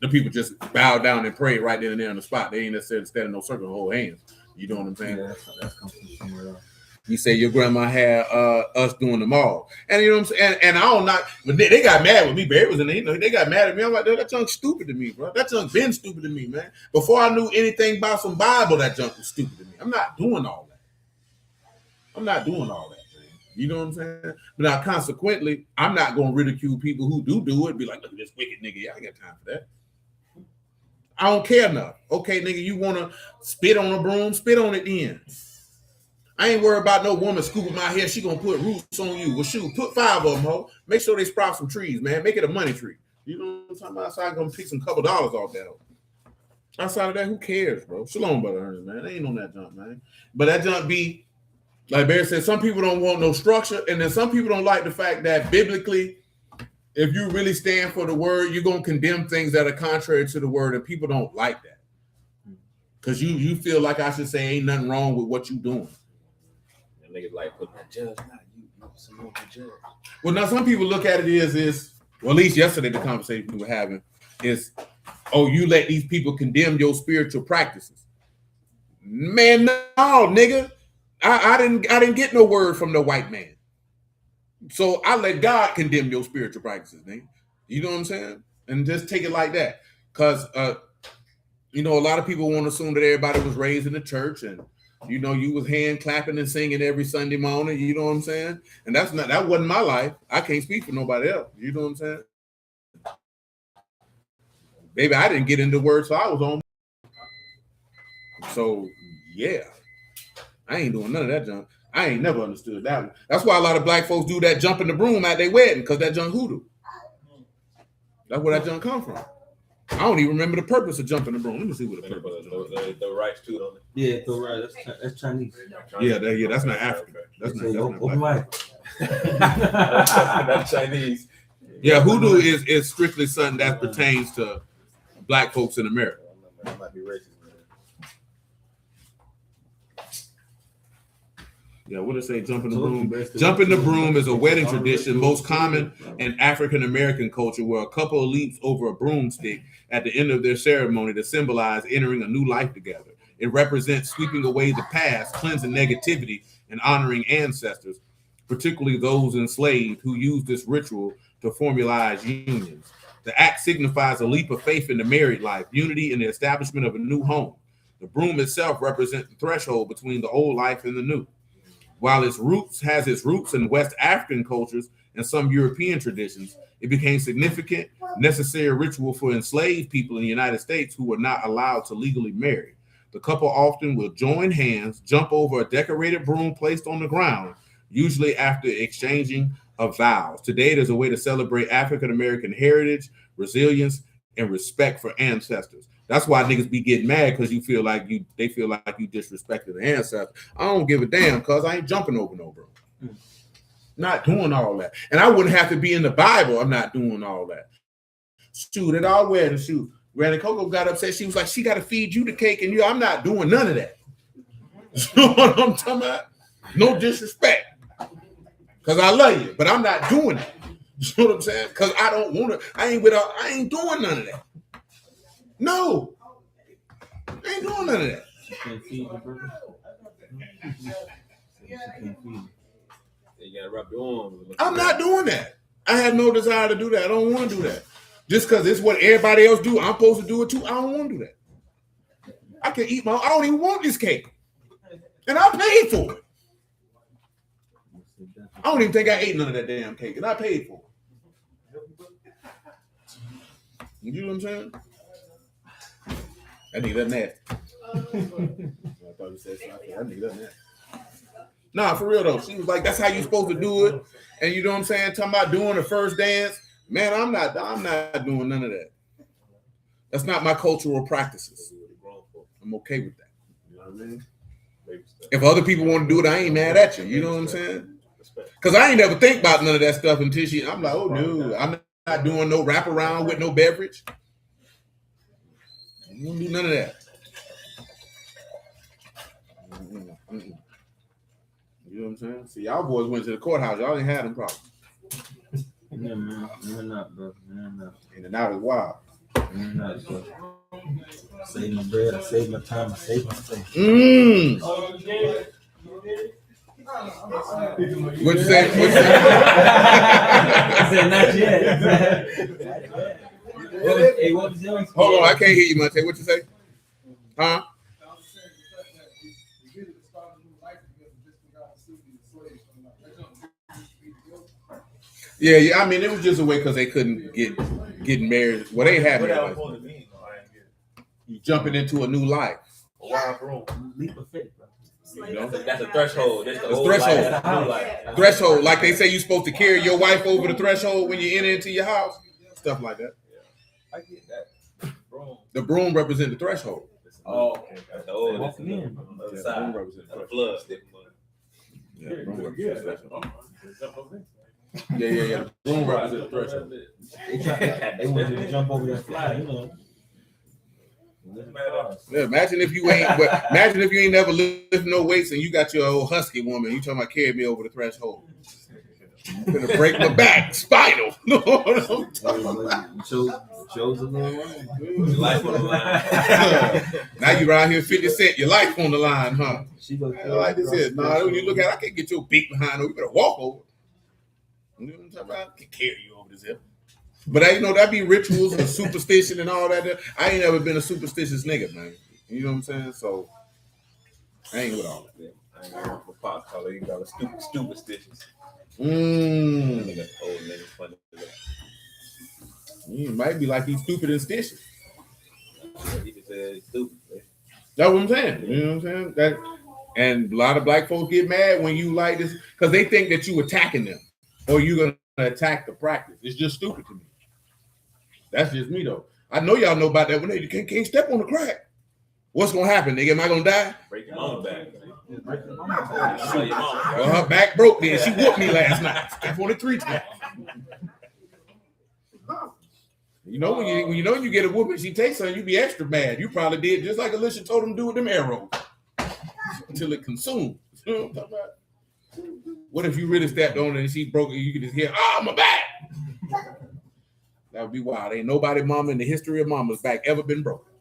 The people just bow down and pray right then and there on the spot. They ain't necessarily standing no circle and hold hands. You know what I'm saying? Yeah, that's comes from somewhere else. You say your grandma had us doing them all. And you know what I'm saying? And I don't not, but they got mad with me. Barry was in there, you know, they got mad at me. I'm like, that junk stupid to me, bro. That junk been stupid to me, man. Before I knew anything about some Bible, that junk was stupid to me. I'm not doing all that. Man. You know what I'm saying? But now, consequently, I'm not going to ridicule people who do it. Be like, look at this wicked nigga. Yeah, I ain't got time for that. I don't care enough. Okay, nigga, you want to spit on a broom? Spit on it then. I ain't worried about no woman scooping my hair. She gonna put roots on you. Well, shoot, put 5 of them, ho. Make sure they sprout some trees, man. Make it a money tree. You know what I'm talking about? So I'm gonna pick some couple dollars off that. Outside of that, who cares, bro? Shalom, brother Ernest, man. They ain't on that junk, man. But that junk be, like Barry said, some people don't want no structure, and then some people don't like the fact that biblically, if you really stand for the word, you're gonna condemn things that are contrary to the word, and people don't like that. Because you feel like I should say ain't nothing wrong with what you doing. Niggas like put that judge, not you. Some more judge. Well, now some people look at it is well, at least yesterday the conversation we were having is, oh, you let these people condemn your spiritual practices. Man, no, nigga. I didn't get no word from the white man. So I let God condemn your spiritual practices, nigga. You know what I'm saying? And just take it like that. Because you know, a lot of people want to assume that everybody was raised in the church and you know, you was hand clapping and singing every Sunday morning. You know what I'm saying? And that wasn't my life. I can't speak for nobody else. You know what I'm saying? Baby, I didn't get into words, so I was on. So yeah, I ain't doing none of that junk. I ain't never understood that one. That's why a lot of black folks do that jump in the broom at their wedding, because that junk hoodoo. That's where that junk come from. I don't even remember the purpose of jumping the broom. Let me see what the purpose is. The rights too, don't Yeah, so right. That's Chinese. Yeah, that's not African. That's not open black. mic. Not Chinese. Yeah, hoodoo is strictly something that pertains to black folks in America. That might be racist. Yeah, what did it say? Jump in the broom. Jump in the broom is a wedding tradition most common in African American culture, where a couple leaps over a broomstick at the end of their ceremony to symbolize entering a new life together. It represents sweeping away the past, cleansing negativity, and honoring ancestors, particularly those enslaved who use this ritual to formalize unions. The act signifies a leap of faith in the married life, unity, and the establishment of a new home. The broom itself represents the threshold between the old life and the new. While its roots in West African cultures and some European traditions, it became significant, necessary ritual for enslaved people in the United States who were not allowed to legally marry. The couple often will join hands, jump over a decorated broom placed on the ground, usually after exchanging of vows. Today, it is a way to celebrate African American heritage, resilience, and respect for ancestors. That's why niggas be getting mad, because they feel like you disrespected the ancestors. I don't give a damn, cause I ain't jumping over no bro. Not doing all that. And I wouldn't have to be in the Bible. I'm not doing all that. Shoot, at our wedding, shoot. Granny Coco got upset. She was like, she got to feed you the cake, and I'm not doing none of that. You know what I'm talking about? No disrespect, because I love you, but I'm not doing it. You know what I'm saying? Because I don't want to. I ain't doing none of that. No, I ain't doing none of that. She can't feed you, brother. She can't feed you. You gotta rub your arm. I'm not doing that. I have no desire to do that. I don't want to do that. Just because it's what everybody else do, I'm supposed to do it too. I don't want to do that. I can eat I don't even want this cake, and I paid for it. I don't even think I ate none of that damn cake, and I paid for it. You know what I'm saying? I need that nasty. I thought you said something. I need that nasty. Nah, for real though. She was like, "That's how you supposed to do it." And you know what I'm saying? Talking about doing the first dance. Man, I'm not doing none of that. That's not my cultural practices. I'm okay with that. You know what I mean? If other people want to do it, I ain't mad at you. You know what I'm saying? Because I ain't never think about none of that stuff until I'm like, oh no, I'm not doing no wraparound with no beverage. I don't do none of that. You know what I'm saying? See, y'all boys went to the courthouse. Y'all ain't had them problems. Yeah, man. You're not, bro. You're not. In and out is wild. You're not, bro. Save my bread. I save my time. I save my space. What you say? I said not yet. Hey, what was yours? Hold on, I can't hear you, Monte. What you say? Huh? Yeah. I mean, it was just a way because they couldn't get married. Well, they had married. You jumping into a new life. A wild room. Leap of faith, bro. You know? That's a threshold. That's the It's old threshold. life. That's the new life. Threshold, like they say, you're supposed to carry your wife over the threshold when you enter into your house. Stuff like that. I get that. Broom. The broom represents the threshold. Oh, okay. That's the old. That's the Yeah. new. On the other Yeah, side. broom represents That's the threshold. flood. Yeah, broom represents the threshold. Yeah. Broom represents the threshold. They wanted you to jump over that fly, you know. Yeah, imagine if you ain't never lifted no weights and you got your old husky woman. You talking about carry me over the threshold? I'm gonna break my back, spinal. No, You chose a little wrong. Your life on the line. now you around here 50 Cent, your life on the line, huh? She goes, Like this is when you look at it, I can't get your beat behind her. You better walk over. You know what I'm talking about? I can carry you over this hill. But that be rituals and superstition and all that. I ain't never been a superstitious nigga, man. You know what I'm saying? So I ain't with all that. Yeah, I ain't got my pops call it. You got a stupid stitches. Old nigga funny. You might be like he's stupid and stitches. He just said he's stupid. Man. That's what I'm saying. You know what I'm saying? And a lot of black folks get mad when you like this because they think that you attacking them or you're gonna attack the practice. It's just stupid to me. That's just me though. I know y'all know about that when they can't step on the crack. What's gonna happen, nigga? Am I gonna die? Break your own back. Well, her back broke then. She whooped me last night. Step on it 3 times. You know when you get a whooping, she takes her, you be extra mad. You probably did just like Alicia told him to do with them arrows until it consumed. You know what I'm talking about? What if you really stepped on it and she broke it? You could just hear, "Oh, my back." That would be wild. Ain't nobody mama in the history of mama's back ever been broken.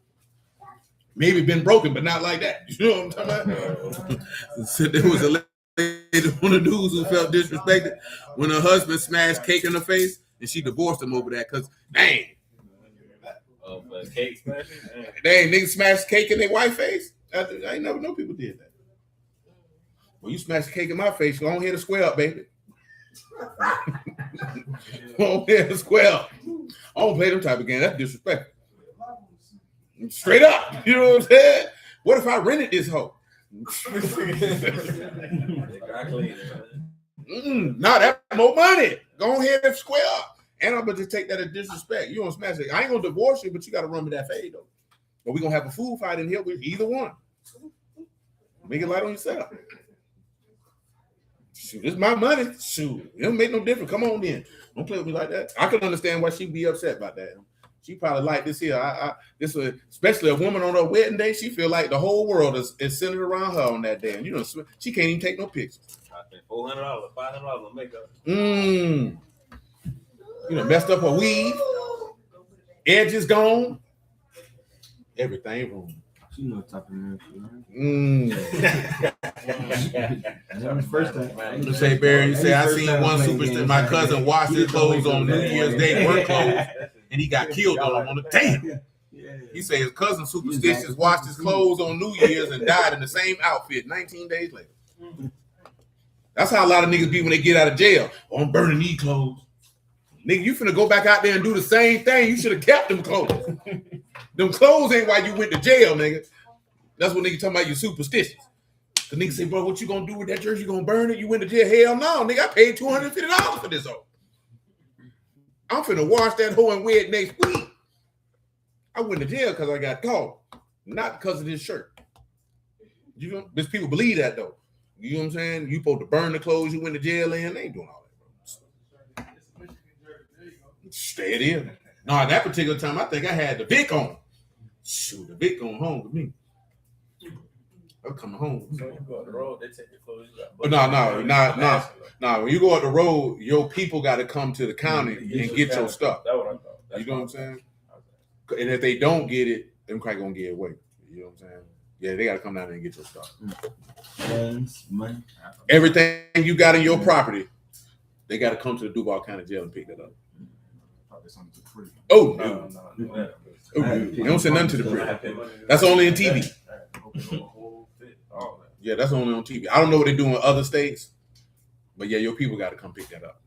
Maybe been broken, but not like that. You know what I'm talking about? So there was a lady, one of the dudes who felt disrespected when her husband smashed cake in her face, and she divorced him over that because, dang. Cake smashing? Dang, niggas smashed cake in their wife's face? I ain't never know people did that. Well, you smashed cake in my face, go on here to square up, baby. Go on here to square up. I don't play them type of game. That's disrespectful. Straight up. You know what I'm saying? What if I rented this hoe? Nah, that's more money. Go ahead and square up. And I'm gonna just take that as disrespect. You don't smash it. I ain't gonna divorce you, but you gotta run me that fade though. But we're gonna have a food fight in here with either one. Make it light on yourself. Shoot, this is my money. Shoot, it don't make no difference. Come on then. Don't play with me like that. I can understand why she'd be upset about that. She probably like this here. Especially a woman on her wedding day, she feel like the whole world is centered around her on that day. And you know, she can't even take no pictures. I spent $400, $500 on makeup. You know, messed up her weave, edges gone, everything wrong. She know what type of man First time. You say, Barry, you say, I seen one superstar, my cousin washed his clothes on New Year's Day, work clothes, and he got killed on the damn. He said his cousin superstitious washed his clothes on New Year's and died in the same outfit 19 days later. That's how a lot of niggas be when they get out of jail. Oh, I'm burning these clothes. Nigga, you finna go back out there and do the same thing. You should have kept them clothes. Them clothes ain't why you went to jail, nigga. That's what nigga talking about, you superstitious. The nigga say, bro, what you gonna do with that jersey? You gonna burn it? You went to jail? Hell no, nigga. I paid $250 for this hoe. I'm finna wash that hoe and wear it next week. I went to jail because I got caught, not because of this shirt. You know, there's people believe that though. You know what I'm saying? You supposed to burn the clothes you went to jail in. They ain't doing all that, bro. Stay it in. No, at that particular time, I think I had the Vic on. Shoot, the Vic going home with me. I'm coming home. So you go on the road, they take your clothes. But no. When you go on the road, your people got to come to the county and get your stuff. That's what I thought. You know what I'm saying? And if they don't get it, them crack gonna get away. You know what I'm saying? Yeah, they got to come down there and get your stuff. money. Everything you got in your property, they got to come to the Duval County Jail and pick that up. Oh, no. They don't send nothing to the prison. That's only in TV. Yeah, that's only on TV. I don't know what they do in other states, but yeah, your people got to come pick that up.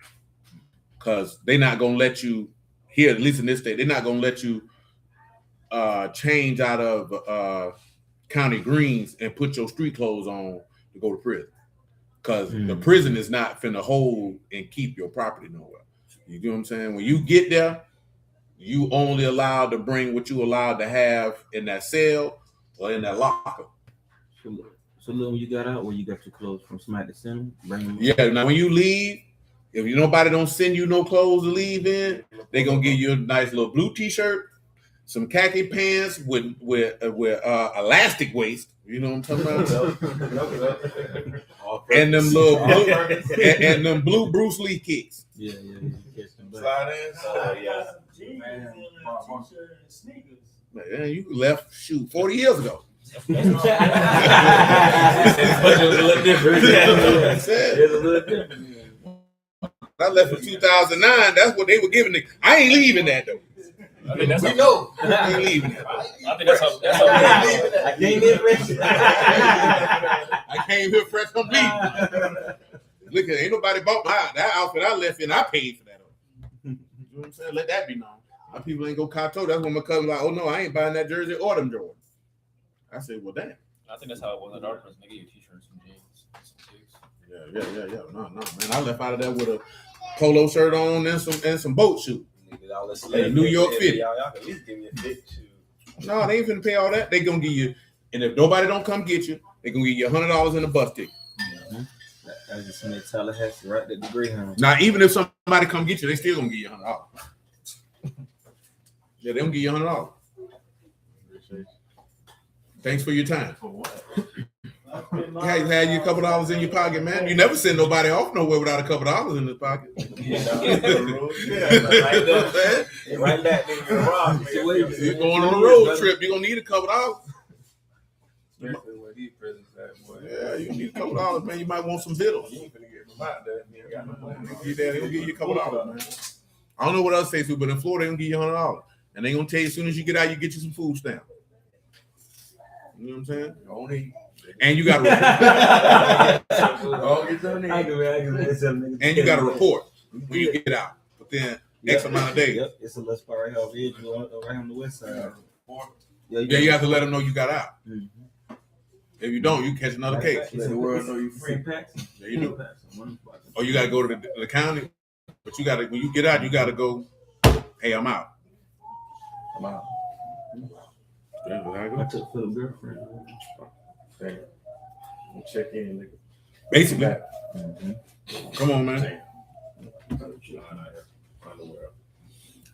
Because they're not going to let you, here, at least in this state, they're not going to let you change out of county greens and put your street clothes on to go to prison. Because the prison is not finna hold and keep your property nowhere. You get what I'm saying? When you get there, you only allowed to bring what you allowed to have in that cell or in that locker. So when you got out, where you got your clothes from Smack the Center, bring them. Yeah. Now when you leave, if nobody don't send you no clothes to leave in, they gonna give you a nice little blue T-shirt, some khaki pants with elastic waist. You know what I'm talking about? And them little blue, and them blue Bruce Lee kicks. Yeah. Slide in. Man, you left 40 years ago. It was a little different. I left in 2009. That's what they were giving me. I ain't leaving that though. I mean, that's we know. I ain't leaving that. I think that's how I came in fresh. I came here fresh. I'm leaving. Look at, ain't nobody bought that outfit I left in. I paid for that. You know what I'm saying? Let that be known. My people ain't go Kato. That's when my cousin like, oh no, I ain't buying that jersey or them Jordan. I said, well, damn. I think that's how it was at our prison. They gave you t-shirts and jeans. Yeah. No, man. I left out of there with a polo shirt on and some boat shoes. New York fit. Y'all can at least give me a fit shoe. No, they ain't finna pay all that. They gonna give you, and if nobody don't come get you, They're gonna give you $100 in a bus ticket. I just seen that Tallahassee right at the Greyhound. Now, even if somebody come get you, they still gonna give you $100. Yeah, they gonna give you $100. Thanks for your time. For what? Had you a couple dollars in your pocket, man. You never send nobody off nowhere without a couple dollars in his pocket. Right back there, you're wrong. You're going on a road trip. You're gonna need a couple dollars. Especially when he presents that boy. Yeah, you need a couple dollars, man. You might want some vittles. You ain't finna get them out there. You ain't got no money. They'll give you a couple dollars, man. I don't know what else states do, but in Florida, they're gonna give you $100. And they gonna tell you as soon as you get out, you get you some food stamps. You know what I'm saying? Only. And you got and you got to report when you get out within X amount of days. Yep, it's a little spot right here over here, right on the west side. Yeah, you have to let them know you got out. Mm-hmm. If you don't, you catch another case. Let the world know you free. There you do. Or you got to go to the county, but you got to when you get out, you got to go. Hey, I'm out. I'm out. I took for the girlfriend. Check in, nigga. Basically. Mm-hmm. Come on, man.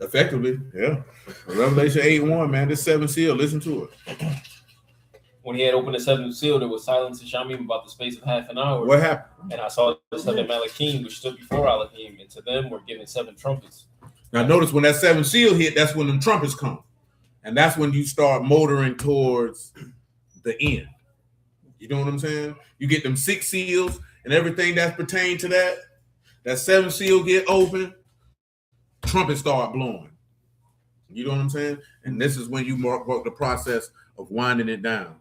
Effectively, yeah. Revelation 8:1, man. This 7th seal. Listen to it. When he had opened the 7th seal, there was silence in Shamim about the space of half an hour. What happened? And I saw the 7 Malachim, which stood before Elohim, and to them were given 7 trumpets. Now, notice when that 7th seal hit, that's when them trumpets come. And that's when you start motoring towards the end. You know what I'm saying? You get them 6 seals and everything that's pertained to that. That 7th seal get open, trumpets start blowing. You know what I'm saying? And this is when you mark the process of winding it down.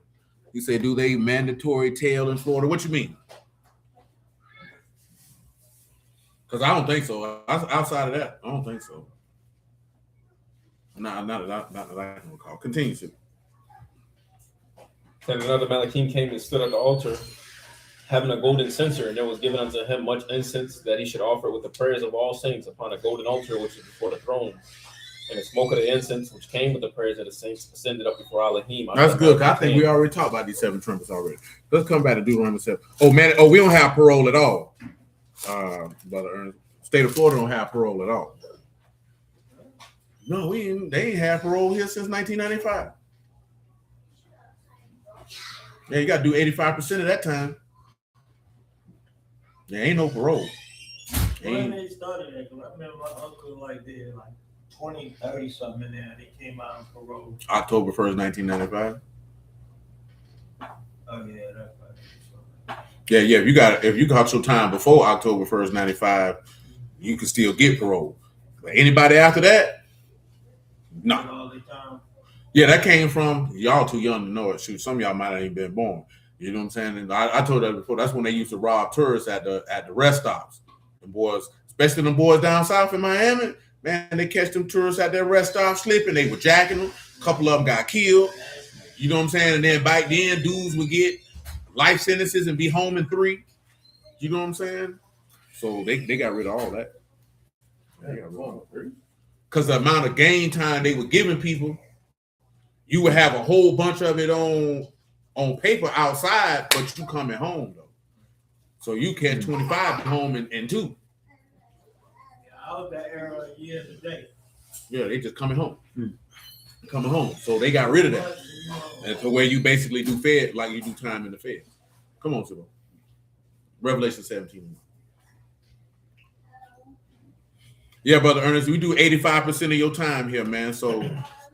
You say, do they mandatory tail in Florida? What you mean? Because I don't think so. Outside of that, I don't think so. Not that I can recall. Continue, sir. Then another Malachim came and stood at the altar, having a golden censer, and there was given unto him much incense that he should offer with the prayers of all saints upon a golden altar which is before the throne. And the smoke of the incense which came with the prayers of the saints ascended up before Elohim. That's good. I think we already talked about these 7 trumpets already. Let's come back to Deuteronomy 7. Oh, man. Oh, we don't have parole at all. Brother Ernest. State of Florida don't have parole at all. No, they ain't had parole here since 1995. Yeah, you got to do 85% of that time. There ain't no parole. When they started that, I remember my uncle did 20, 30 something in there. They came out on parole. October 1st, 1995. Oh yeah, that's right. Yeah. If you got your time before October 1st, 95, you can still get parole. But anybody after that, no. All the time. Yeah, that came from y'all too young to know it. Shoot, some of y'all might not even been born. You know what I'm saying? And I told that before. That's when they used to rob tourists at the rest stops. The boys, especially the boys down south in Miami, man, they catch them tourists at their rest stop slipping. They were jacking them. A couple of them got killed. You know what I'm saying? And then back then, dudes would get life sentences and be home in 3. You know what I'm saying? So they got rid of all that. They got rid of all that. Because the amount of game time they were giving people, you would have a whole bunch of it on paper outside, but you coming home though. So you catch 25 home in 2. Yeah, I was that era years a day. Yeah, they just coming home. Coming home. So they got rid of that. And to where you basically do Fed like you do time in the Fed. Come on, Sibo. Revelation 17. Yeah, Brother Ernest, we do 85% of your time here, man. So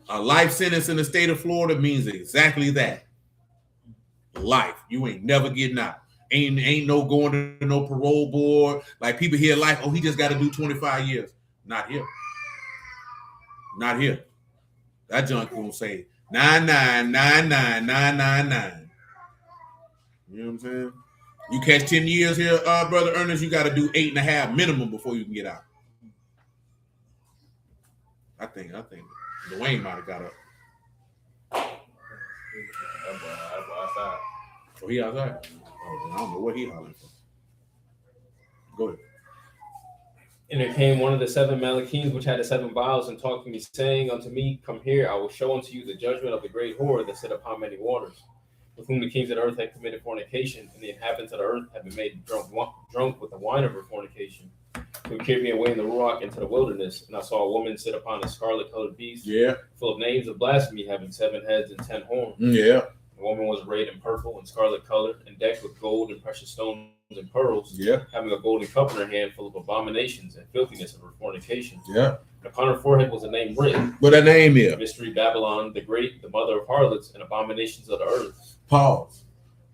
a life sentence in the state of Florida means exactly that. Life. You ain't never getting out. Ain't no going to no parole board. Like people here like, oh, he just got to do 25 years. Not here. Not here. That junk gonna say 9999999. You know what I'm saying? You catch 10 years here, Brother Ernest, you got to do 8.5 minimum before you can get out. I think Dwayne might have got up. That boy outside. Oh, he outside? Oh, I don't know what he hollering for. Go ahead. And there came one of the 7 Malachims, which had the 7 vials, and talked to me, saying unto me, Come here, I will show unto you the judgment of the great whore that sat upon many waters. with whom the kings of the earth had committed fornication, and the inhabitants of the earth had been made drunk with the wine of her fornication. Who carried me away in the ruach into the wilderness, and I saw a woman sit upon a scarlet-colored beast, Yeah. full of names of blasphemy, having 7 heads and 10 horns. Yeah. The woman was arrayed in purple and scarlet color, and decked with gold and precious stones and pearls, Yeah. having a golden cup in her hand full of abominations and filthiness of her fornication. Yeah. And upon her forehead was a name written, What that name is? Mystery Babylon the Great, the mother of harlots and abominations of the earth. Pause.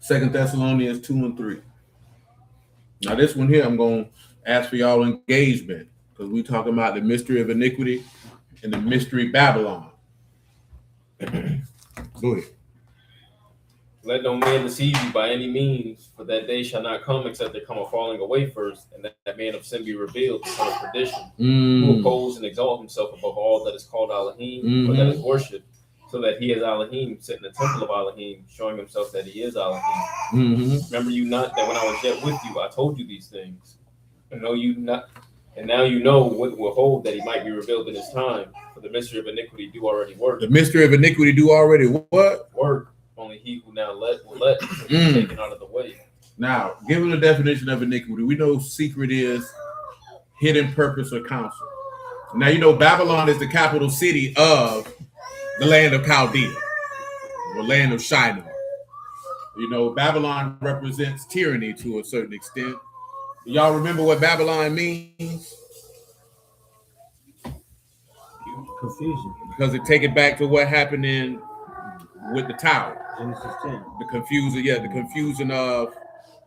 2 Thessalonians 2 and 3. Now this one here, I'm going to ask for y'all engagement because we talking about the mystery of iniquity and the mystery Babylon. Go ahead. Let no man deceive you by any means, for that day shall not come except there come a falling away first, and that man of sin be revealed, the son of perdition, who oppose and exalt himself above all that is called Elohim, or that is worshipped, so that he is Elohim, sit in the temple of Elohim, showing himself that he is Elohim. Remember you not that when I was yet with you, I told you these things, and know you not, and now you know what will hold that he might be revealed in his time. For the mystery of iniquity do already work. The mystery of iniquity do already what? Work. Only he who now will let be taken out of the way. Now, given the definition of iniquity, we know secret is hidden purpose or counsel. Now, you know, Babylon is the capital city of the land of Chaldea, the land of Shinar. You know, Babylon represents tyranny to a certain extent. Y'all remember what Babylon means? Confusion. Because it take it back to what happened in with the tower. Genesis 10. The confusion of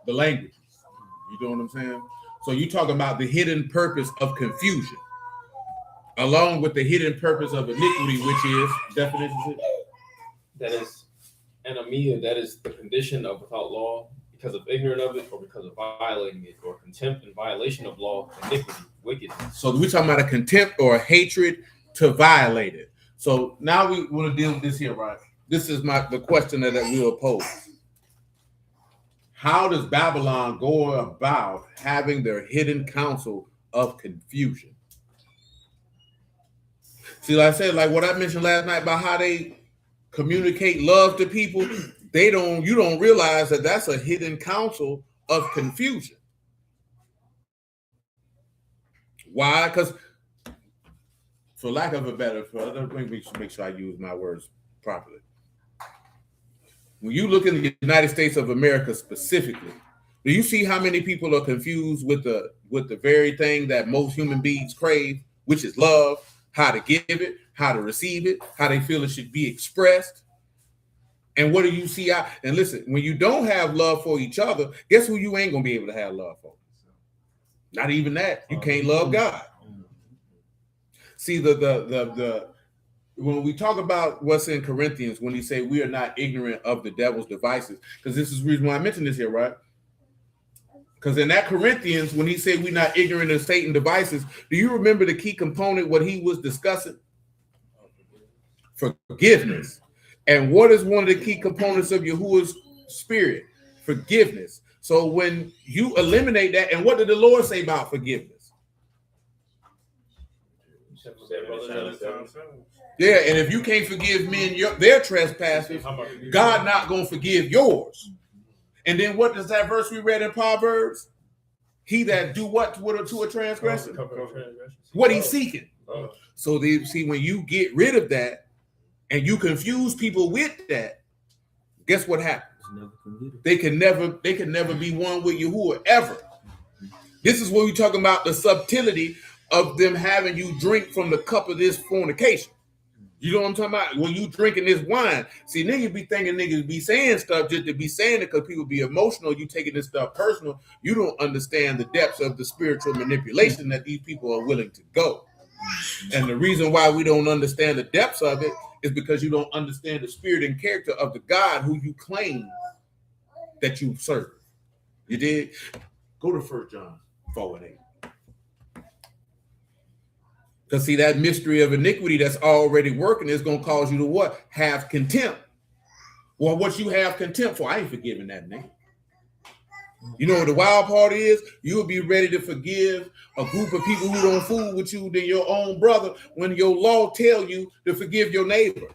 the languages. You know what I'm saying? So you talking about the hidden purpose of confusion, along with the hidden purpose of iniquity, which is definition. That is anomia, that is the condition of without law, because of ignorance of it, or because of violating it, or contempt and violation of law, iniquity, wickedness. So we're talking about a contempt or a hatred to violate it. So now we want to deal with this here, right? This is the question that we'll pose. How does Babylon go about having their hidden counsel of confusion? See, like I said, like what I mentioned last night about how they communicate love to people, you don't realize that that's a hidden counsel of confusion. Why? Because, for lack of a better, let me make sure I use my words properly. When you look in the United States of America specifically, do you see how many people are confused with the very thing that most human beings crave, which is love, how to give it, how to receive it, how they feel it should be expressed? And what do you see out? And listen, when you don't have love for each other, guess who you ain't gonna be able to have love for? Not even that. You can't love God. See, the when we talk about what's in Corinthians, when he say we are not ignorant of the devil's devices, because this is the reason why I mentioned this here, right? Because in that Corinthians, when he said we're not ignorant of Satan's devices, do you remember the key component, what he was discussing? Forgiveness. And what is one of the key components of Yahuwah's spirit? Forgiveness. So when you eliminate that, and what did the Lord say about forgiveness? Yeah, and if you can't forgive men their trespasses, God not going to forgive yours. And then what does that verse we read in Proverbs? He that do what to a transgression? What he's seeking. So see, when you get rid of that and you confuse people with that, guess what happens? They can never be one with Yahuwah ever. This is what we're talking about, the subtlety of them having you drink from the cup of this fornication. You know what I'm talking about? When you drinking this wine, see, niggas be thinking niggas be saying stuff just to be saying it because people be emotional. You taking this stuff personal. You don't understand the depths of the spiritual manipulation that these people are willing to go. And the reason why we don't understand the depths of it is because you don't understand the spirit and character of the God who you claim that you serve. You did? Go to 1 John 4 and 8. Because see, that mystery of iniquity that's already working is going to cause you to what? Have contempt. Well, what you have contempt for, I ain't forgiving that name. You know what the wild part is? You'll be ready to forgive a group of people who don't fool with you than your own brother when your law tell you to forgive your neighbor.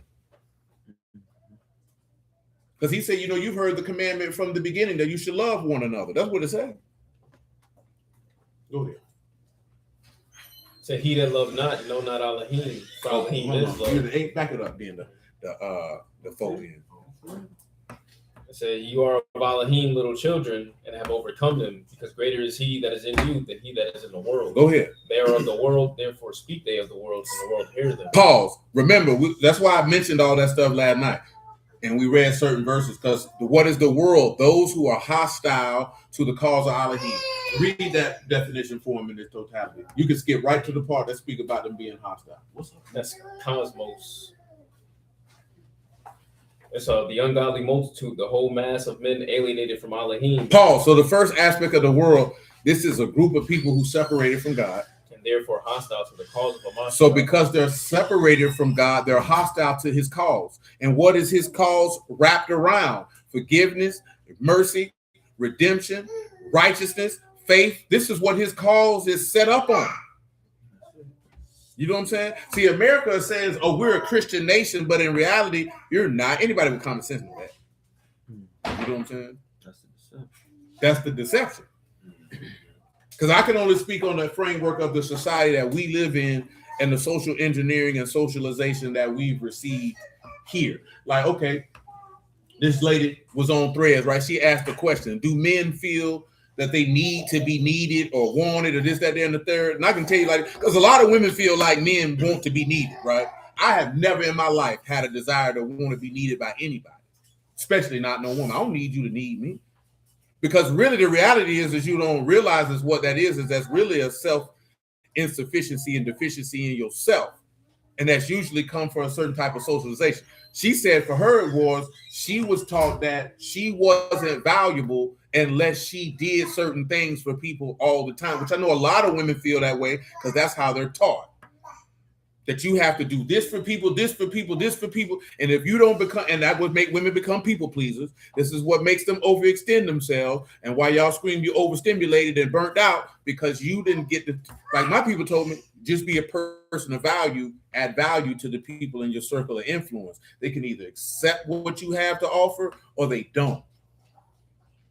Because he said, you've heard the commandment from the beginning that you should love one another. That's what it said. Go ahead. So he that love not, know not Elohim. For Elohim is love. Back it up then, the folk end. It said, you are of Elohim, little children, and have overcome them, because greater is he that is in you than he that is in the world. Go ahead. They are of the world, therefore speak they of the world, and the world hear them. Pause. Remember, that's why I mentioned all that stuff last night. And we read certain verses, because what is the world? Those who are hostile to the cause of Elohim. Read that definition for them in its totality. You can skip right to the part that speak about them being hostile. What's up? That's cosmos. It's the ungodly multitude, the whole mass of men alienated from Elohim. Pause. So the first aspect of the world, this is a group of people who separated from God. And therefore hostile to the cause of Hamas. So because they're separated from God, they're hostile to his cause. And what is his cause wrapped around? Forgiveness, mercy, redemption, righteousness, faith. This is what his cause is set up on. You know what I'm saying? See, America says, oh, we're a Christian nation, but in reality, you're not. Anybody with common sense know that. You know what I'm saying? That's the deception. Because I can only speak on the framework of the society that we live in and the social engineering and socialization that we've received here. Like, okay, this lady was on Threads, right? She asked the question, do men feel that they need to be needed or wanted or this, that, and the third? And I can tell you, like, because a lot of women feel like men want to be needed, right? I have never in my life had a desire to want to be needed by anybody, especially not no woman. I don't need you to need me. Because really the reality is you don't realize is what that is that's really a self-insufficiency and deficiency in yourself. And that's usually come from a certain type of socialization. She said for her she was taught that she wasn't valuable unless she did certain things for people all the time, which I know a lot of women feel that way because that's how they're taught. That you have to do this for people, this for people, this for people. And if you don't become, and that would make women become people pleasers. This is what makes them overextend themselves. And why y'all scream you overstimulated and burnt out because you didn't get the, like my people told me, just be a person of value, add value to the people in your circle of influence. They can either accept what you have to offer or they don't.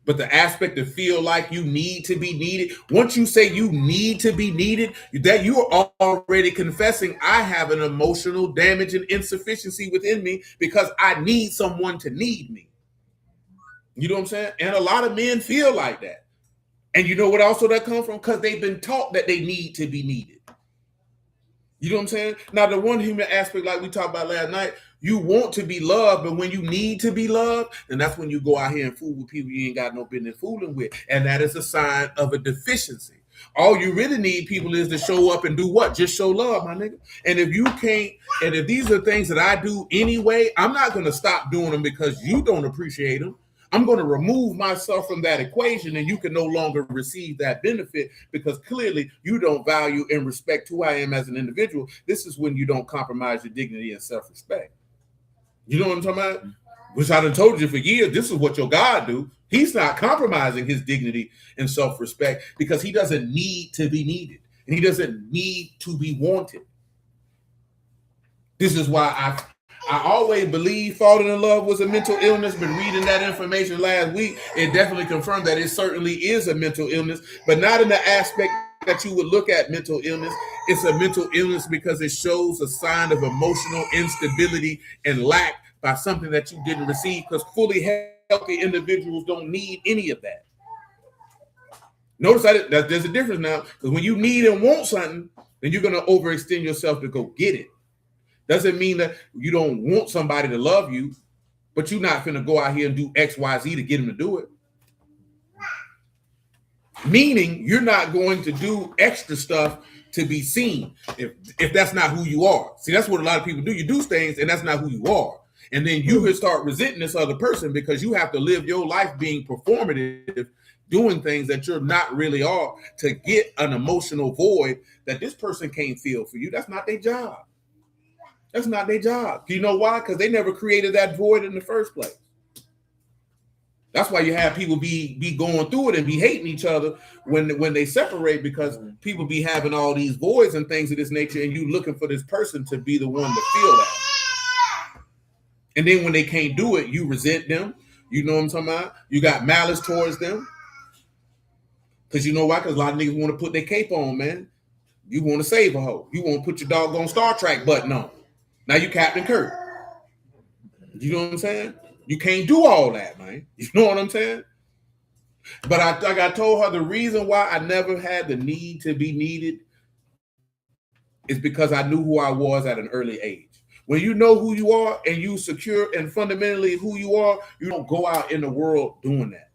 But the aspect to feel like you need to be needed, once you say you need to be needed, that you are already confessing, I have an emotional damage and insufficiency within me because I need someone to need me. You know what I'm saying? And a lot of men feel like that. And you know what also that comes from? Because they've been taught that they need to be needed. You know what I'm saying? Now, the one human aspect, like we talked about last night, you want to be loved, but when you need to be loved, then that's when you go out here and fool with people you ain't got no business fooling with. And that is a sign of a deficiency. All you really need people is to show up and do what? Just show love, my nigga. And if you can't, and if these are things that I do anyway, I'm not going to stop doing them because you don't appreciate them. I'm going to remove myself from that equation and you can no longer receive that benefit because clearly you don't value and respect who I am as an individual. This is when you don't compromise your dignity and self-respect. You know what I'm talking about? Which I done told you for years, this is what your God do. He's not compromising his dignity and self-respect because he doesn't need to be needed and he doesn't need to be wanted. This is why I always believe falling in love was a mental illness, but reading that information last week, it definitely confirmed that it certainly is a mental illness, but not in the aspect that you would look at mental illness. It's a mental illness because it shows a sign of emotional instability and lack by something that you didn't receive because fully healthy individuals don't need any of that. Notice that there's a difference now because when you need and want something, then you're going to overextend yourself to go get it. Doesn't mean that you don't want somebody to love you, but you're not going to go out here and do X, Y, Z to get them to do it. Meaning you're not going to do extra stuff to be seen if that's not who you are. See, that's what a lot of people do. You do things and that's not who you are. And then you will start resenting this other person because you have to live your life being performative, doing things that you're not really are to get an emotional void that this person can't feel for you. That's not their job. That's not their job. Do you know why? Because they never created that void in the first place. That's why you have people be going through it and be hating each other when they separate because people be having all these voids and things of this nature and you looking for this person to be the one to feel that. And then when they can't do it, you resent them. You know what I'm talking about? You got malice towards them. Because you know why? Because a lot of niggas want to put their cape on, man. You want to save a hoe. You want to put your doggone Star Trek button on. Now you Captain Kirk. You know what I'm saying? You can't do all that, man. You know what I'm saying? But I told her the reason why I never had the need to be needed is because I knew who I was at an early age. When you know who you are and you secure and fundamentally who you are, you don't go out in the world doing that.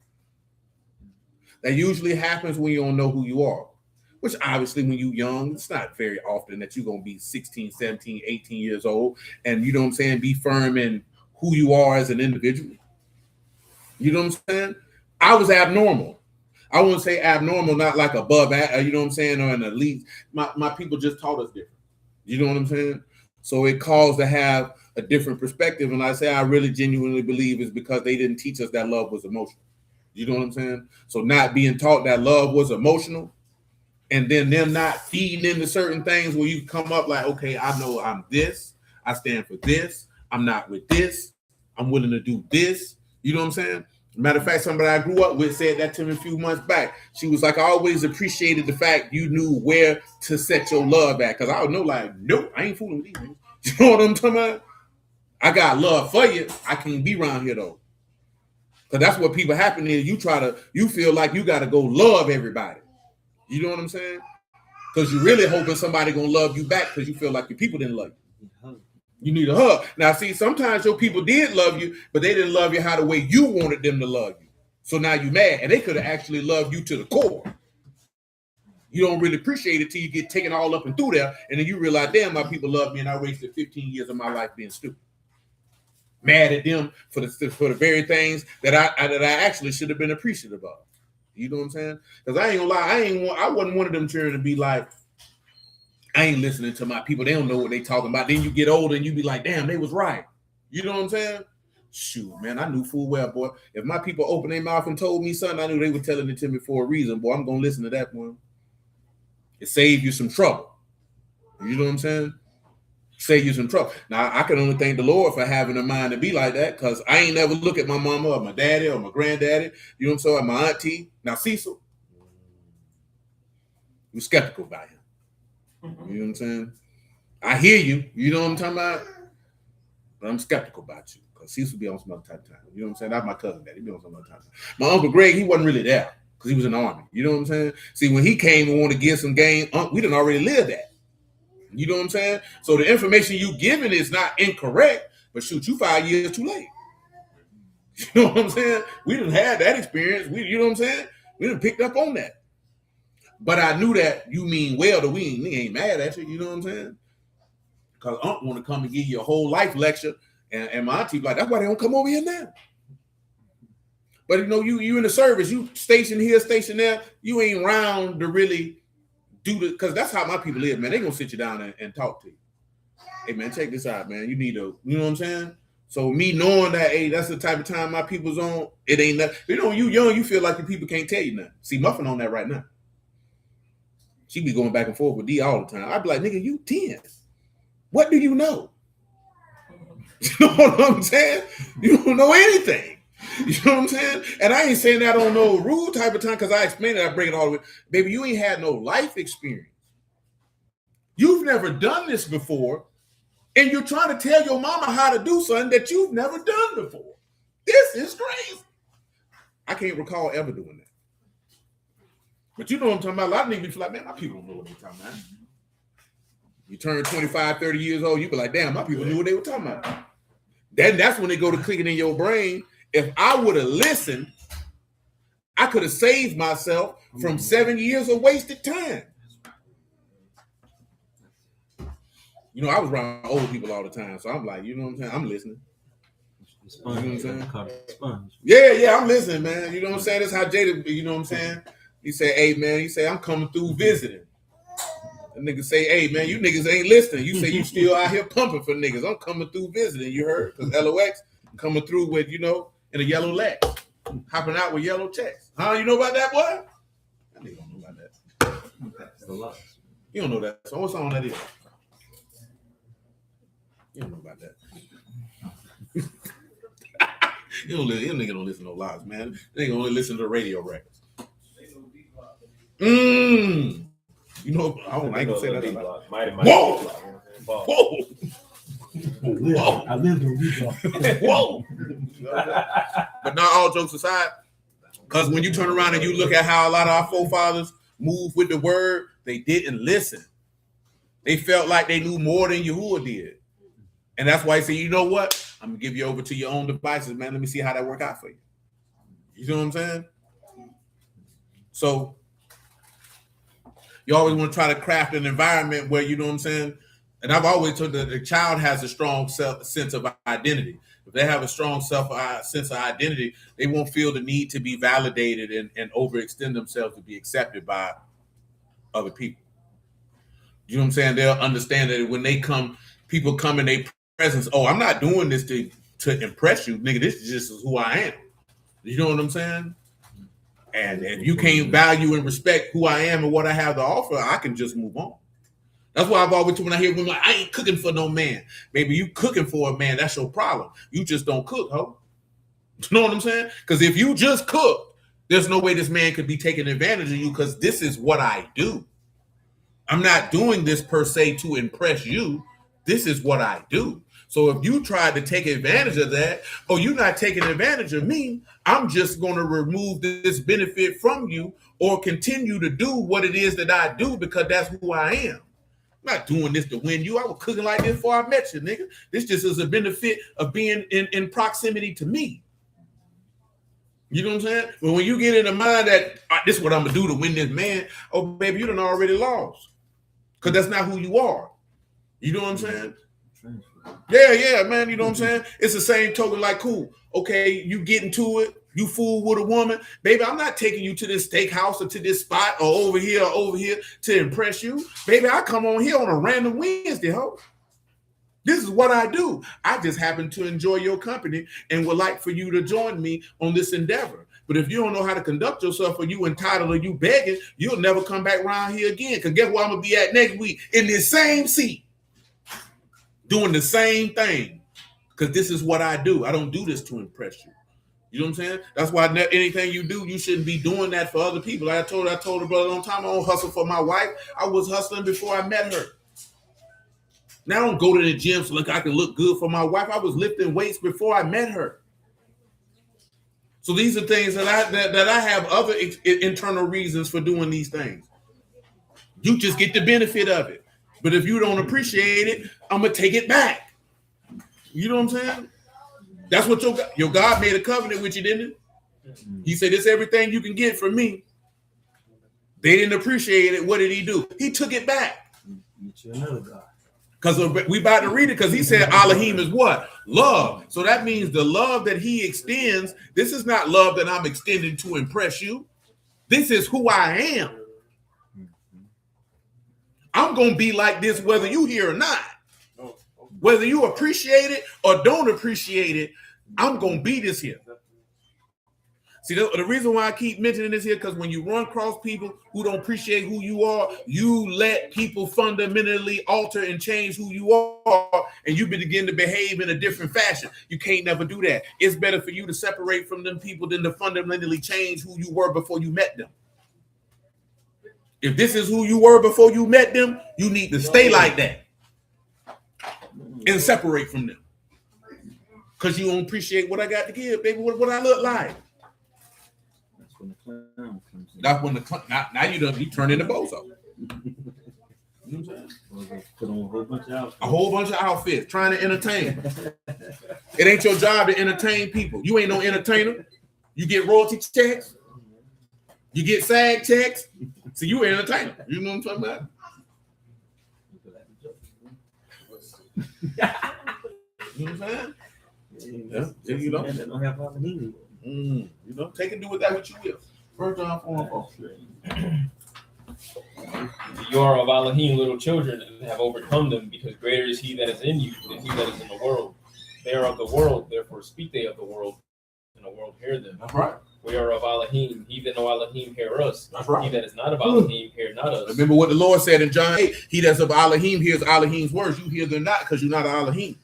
That usually happens when you don't know who you are. Which obviously when you're young, it's not very often that you're going to be 16, 17, 18 years old and, you know what I'm saying, be firm in who you are as an individual. You know what I'm saying? I was abnormal. I wouldn't say abnormal, not like above, you know what I'm saying, or an elite. My people just taught us different. You know what I'm saying? So it caused to have a different perspective. And I say I really genuinely believe it's because they didn't teach us that love was emotional. You know what I'm saying? So not being taught that love was emotional, and then them not feeding into certain things where you come up like, okay, I know I'm this. I stand for this. I'm not with this. I'm willing to do this. You know what I'm saying? Matter of fact, somebody I grew up with said that to me a few months back. She was like, I always appreciated the fact you knew where to set your love at. Because I would know, like, nope, I ain't fooling with these niggas. You know what I'm talking about? I got love for you. I can't be around here, though. Because that's what people happen is you feel like you got to go love everybody. You know what I'm saying? Because you're really hoping somebody going to love you back because you feel like your people didn't love you. You need a hug. Now, see, sometimes your people did love you, but they didn't love you how the way you wanted them to love you. So now you're mad, and they could have actually loved you to the core. You don't really appreciate it till you get taken all up and through there, and then you realize, damn, my people love me, and I wasted 15 years of my life being stupid. Mad at them for the very things that I actually should have been appreciative of. You know what I'm saying? Because I ain't gonna lie, I wasn't one of them children to be like, I ain't listening to my people. They don't know what they talking about. Then you get older and you be like, damn, they was right. You know what I'm saying? Shoot, man, I knew full well, boy. If my people opened their mouth and told me something, I knew they were telling it to me for a reason, boy. I'm gonna listen to that one. It saved you some trouble. You know what I'm saying? Save you some trouble. Now, I can only thank the Lord for having a mind to be like that, because I ain't never look at my mama or my daddy or my granddaddy, you know what I'm saying, or my auntie. Now, Cecil, you skeptical about him. You know what I'm saying? I hear you. You know what I'm talking about? But I'm skeptical about you because Cecil be on some other type of time. You know what I'm saying? That's my cousin daddy. He be on some other type of time. My Uncle Greg, he wasn't really there because he was in the Army. You know what I'm saying? See, when he came and wanted to give some game, we didn't already live that. You know what I'm saying? So the information you giving is not incorrect, but shoot, you 5 years too late. You know what I'm saying? We didn't have that experience. You know what I'm saying? We didn't picked up on that. But I knew that you mean well that we ain't mad at you. You know what I'm saying? Because Unc want to come and give you a whole life lecture, and my auntie like, that's why they don't come over here now. But you know, you in the service, you station here, station there, you ain't round to really do the, because that's how my people live, man. They gonna sit you down and talk to you. Hey man, check this out, man. You need to, you know what I'm saying? So me knowing that, hey, that's the type of time my people's on, it ain't nothing. You know, you young, you feel like your people can't tell you nothing. See, Muffin on that right now. She be going back and forth with D all the time. I'd be like, nigga, you 10. What do you know? You know what I'm saying? You don't know anything. You know what I'm saying? And I ain't saying that on no rude type of time because I explain it, I bring it all the way. Baby, you ain't had no life experience. You've never done this before, and you're trying to tell your mama how to do something that you've never done before. This is crazy. I can't recall ever doing that. But you know what I'm talking about. A lot of niggas be like, man, my people don't know what they're talking about. You turn 25, 30 years old, you be like, damn, my people knew what they were talking about. Then that's when they go to clicking in your brain. If I would have listened, I could have saved myself from 7 years of wasted time. You know, I was around old people all the time, so I'm like, you know what I'm saying? I'm listening. You know what I'm saying? Yeah, I'm listening, man. You know what I'm saying? That's how Jada, you know what I'm saying? He said, hey, man, he said, I'm coming through visiting. The nigga say, hey, man, you niggas ain't listening. You say you still out here pumping for niggas. I'm coming through visiting, you heard? Because LOX coming through with, you know, in a yellow Lex. Hopping out with yellow checks. Huh? You know about that, boy? That nigga don't know about that. That's a lot. You don't know that. So what song that is? You don't know about that. Nigga don't listen to no lies, man. They only listen to the radio records. You know, I ain't gonna say that. Whoa! Whoa! Whoa! I lived in Utah. Whoa! But not all jokes aside, because when you turn around and you look at how a lot of our forefathers moved with the word, they didn't listen. They felt like they knew more than Yahuwah did. And that's why he said, you know what? I'm going to give you over to your own devices, man. Let me see how that work out for you. You know what I'm saying? So you always want to try to craft an environment where, you know what I'm saying? And I've always told that the child has a strong sense of identity. If they have a strong sense of identity, they won't feel the need to be validated and overextend themselves to be accepted by other people. You know what I'm saying? They'll understand that when they come, people come in their presence. Oh, I'm not doing this to impress you, nigga. This is just who I am. You know what I'm saying? And if you can't value and respect who I am and what I have to offer, I can just move on. That's why I've always told when I hear women like, I ain't cooking for no man. Maybe you cooking for a man. That's your problem. You just don't cook, ho. You know what I'm saying? Because if you just cook, there's no way this man could be taking advantage of you because this is what I do. I'm not doing this per se to impress you. This is what I do. So if you try to take advantage of that, or you're not taking advantage of me, I'm just going to remove this benefit from you or continue to do what it is that I do because that's who I am. I'm not doing this to win you. I was cooking like this before I met you, nigga. This just is a benefit of being in proximity to me. You know what I'm saying? But when you get in the mind that this is what I'm going to do to win this man, oh, baby, you done already lost. Because that's not who you are. You know what I'm saying? Yeah, man. You know what I'm saying? It's the same token like, cool. Okay, you get into it. You fool with a woman. Baby, I'm not taking you to this steakhouse or to this spot or over here to impress you. Baby, I come on here on a random Wednesday, ho. This is what I do. I just happen to enjoy your company and would like for you to join me on this endeavor. But if you don't know how to conduct yourself or you entitled or you begging, you'll never come back around here again. Because guess where I'm going to be at next week? In this same seat. Doing the same thing. Because this is what I do. I don't do this to impress you. You know what I'm saying? That's why anything you do, you shouldn't be doing that for other people. Like I told the brother a long time, I don't hustle for my wife. I was hustling before I met her. Now I don't go to the gym so I can look good for my wife. I was lifting weights before I met her. So these are things that I have other internal reasons for doing these things. You just get the benefit of it. But if you don't appreciate it, I'm going to take it back. You know what I'm saying? That's what your God made a covenant with you, didn't it? He said, it's everything you can get from me. They didn't appreciate it. What did he do? He took it back. Because we about to read it because he said Elohim is what? Love. So that means the love that he extends, this is not love that I'm extending to impress you. This is who I am. I'm going to be like this whether you here or not. Whether you appreciate it or don't appreciate it, I'm going to be this here. See, the reason why I keep mentioning this here, because when you run across people who don't appreciate who you are, you let people fundamentally alter and change who you are, and you begin to behave in a different fashion. You can't never do that. It's better for you to separate from them people than to fundamentally change who you were before you met them. If this is who you were before you met them, you need to stay like that and separate from them. Because you don't appreciate what I got to give, baby, what I look like. That's when the clown now you turn into bozo. You know what I'm saying? Put on a whole bunch of outfits, trying to entertain. It ain't your job to entertain people. You ain't no entertainer. You get royalty checks. You get SAG checks. So you an entertainer. You know what I'm talking about? You know what I'm saying? Yeah. You know. Don't have Elohim. You know, take and do with that what you will. First John 4:4. You are of Elohim, little children, and have overcome them, because greater is he that is in you than he that is in the world. They are of the world, therefore speak they of the world, and the world hear them. That's right. We are of Elohim. He that know Elohim hear us. That's right. He that is not of Elohim hear not us. Remember what the Lord said in John 8. He that's of Elohim hears Elohim's words. You hear them not because you're not of Elohim.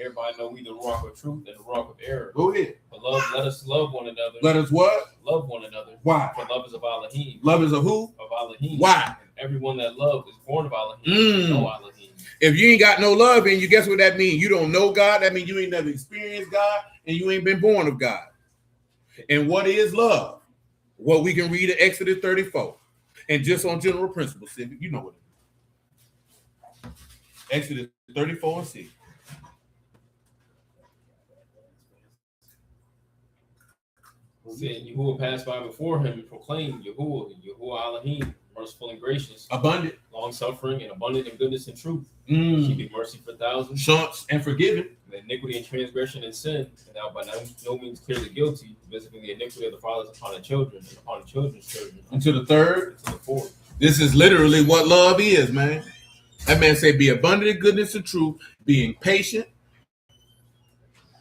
Hereby know we the rock of truth and the rock of error. Go ahead. Beloved, let us love one another. Let us what? Love one another. Why? For love is of Elohim. Love is a who? Of Elohim. Why? And everyone that loves is born of Elohim. Know Elohim. If you ain't got no love in you, guess what that means? You don't know God. That means you ain't never experienced God and you ain't been born of God. And what is love? What we can read in Exodus 34. And just on general principles, you know what it is. Exodus 34 and 6. Saying Yahuwah passed by before him and proclaimed Yahuwah Elohim, merciful and gracious, Abundant, long suffering, and abundant in goodness and truth. Keeping mercy for thousands, shunts and forgiving, the iniquity and transgression and sin, and thou by no means clearly guilty, visiting the iniquity of the fathers upon the children and upon the children's children. Until the third. Until the fourth. This is literally what love is, man. That man said, be abundant in goodness and truth, being patient.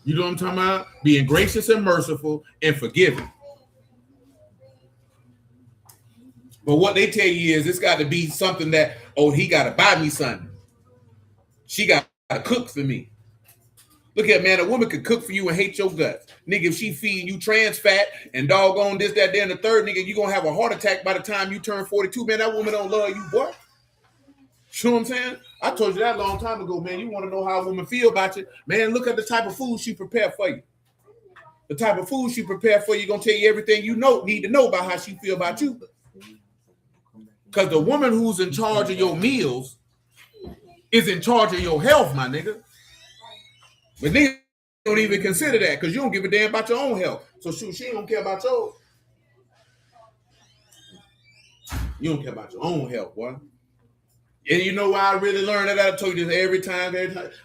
You know what I'm talking about? Being gracious and merciful and forgiving. But what they tell you is it's got to be something that, oh, he got to buy me something. She got to cook for me. Look at, man, a woman could cook for you and hate your guts. Nigga, if she feeding you trans fat and doggone this, that, then the third, nigga, you going to have a heart attack by the time you turn 42. Man, that woman don't love you, boy. You know what I'm saying? I told you that a long time ago, man. You want to know how a woman feel about you? Man, look at the type of food she prepared for you. The type of food she prepared for you going to tell you everything you need to know about how she feel about you. Because the woman who's in charge of your meals is in charge of your health, my nigga. But niggas don't even consider that because you don't give a damn about your own health. So shoot, she don't care about yours. You don't care about your own health, boy. And you know why I really learned that? I told you this every time.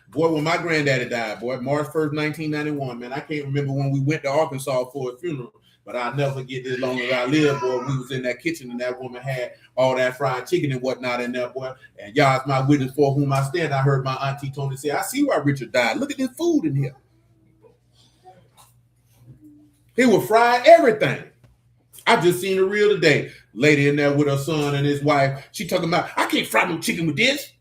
Boy, when my granddaddy died, boy, March 1st, 1991, man, I can't remember when we went to Arkansas for a funeral, but I'll never forget this long as I live, boy. We was in that kitchen and that woman had all that fried chicken and whatnot in there, boy. And y'all is my witness for whom I stand. I heard my auntie Tony say, I see why Richard died. Look at this food in here. He would fry everything. I just seen a reel today. Lady in there with her son and his wife. She talking about, I can't fry no chicken with this.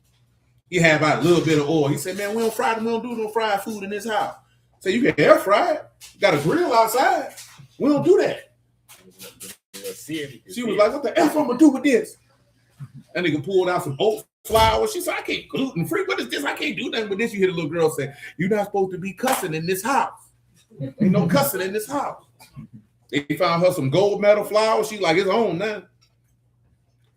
He had about a little bit of oil. He said, man, we don't do no fried food in this house. So you can air fry it. You got a grill outside. We don't do that. She was like, what the F I'm gonna do with this? And nigga pulled out some oat flour. She said, I can't gluten free. What is this? I can't do nothing with this. You hear the little girl say, you're not supposed to be cussing in this house. Ain't no cussing in this house. They found her some gold medal flour. She like, it's on now.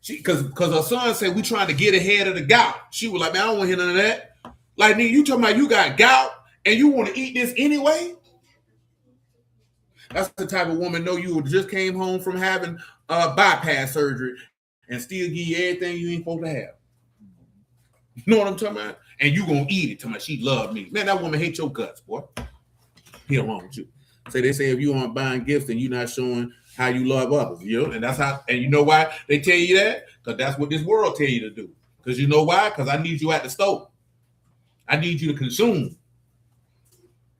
She cause her son said we trying to get ahead of the gout. She was like, man, I don't want to hear none of that. Like, nigga, you talking about you got gout and you want to eat this anyway? That's the type of woman know you just came home from having bypass surgery and still give you everything you ain't supposed to have. You know what I'm talking about? And you gonna eat it. Talking about she love me. Man, that woman hates your guts, boy. He wrong with you. So they say if you aren't buying gifts, then you're not showing how you love others, you know? And that's how, and you know why they tell you that? Because that's what this world tell you to do. Because you know why? Because I need you at the stove. I need you to consume.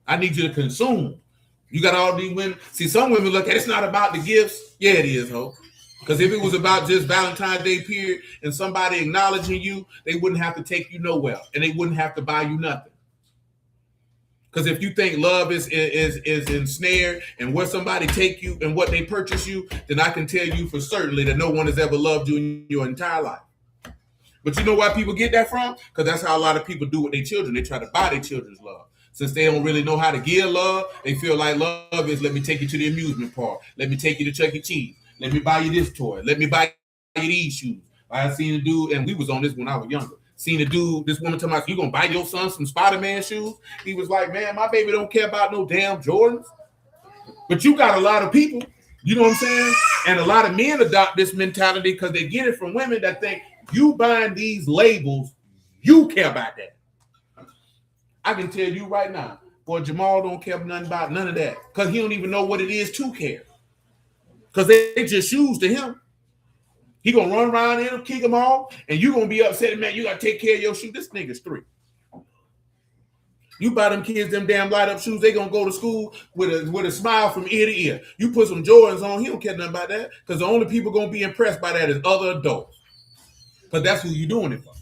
I need you to consume. You got all these women. See, some women look at it's not about the gifts. Yeah, it is, ho. Because if it was about just Valentine's Day period and somebody acknowledging you, they wouldn't have to take you nowhere and they wouldn't have to buy you nothing. Because if you think love is ensnared and where somebody take you and what they purchase you, then I can tell you for certainly that no one has ever loved you in your entire life. But you know why people get that from? Because that's how a lot of people do with their children. They try to buy their children's love. Since they don't really know how to give love, they feel like love is let me take you to the amusement park. Let me take you to Chuck E. Cheese. Let me buy you this toy. Let me buy you these shoes. I seen a dude, and we was on this when I was younger. Seen a dude, this woman talking about, you gonna buy your son some Spider-Man shoes? He was like, man, my baby don't care about no damn Jordans. But you got a lot of people, you know what I'm saying? And a lot of men adopt this mentality because they get it from women that think you buying these labels, you care about that. I can tell you right now, boy, Jamal don't care nothing about none of that because he don't even know what it is to care. Because they just shoes to him. He gonna run around in them, kick them off, and you gonna be upset, man. You gotta take care of your shoes. This nigga's 3. You buy them kids them damn light up shoes, they gonna go to school with a smile from ear to ear. You put some Jordans on, he don't care nothing about that. Because the only people gonna be impressed by that is other adults. Because that's who you doing it for.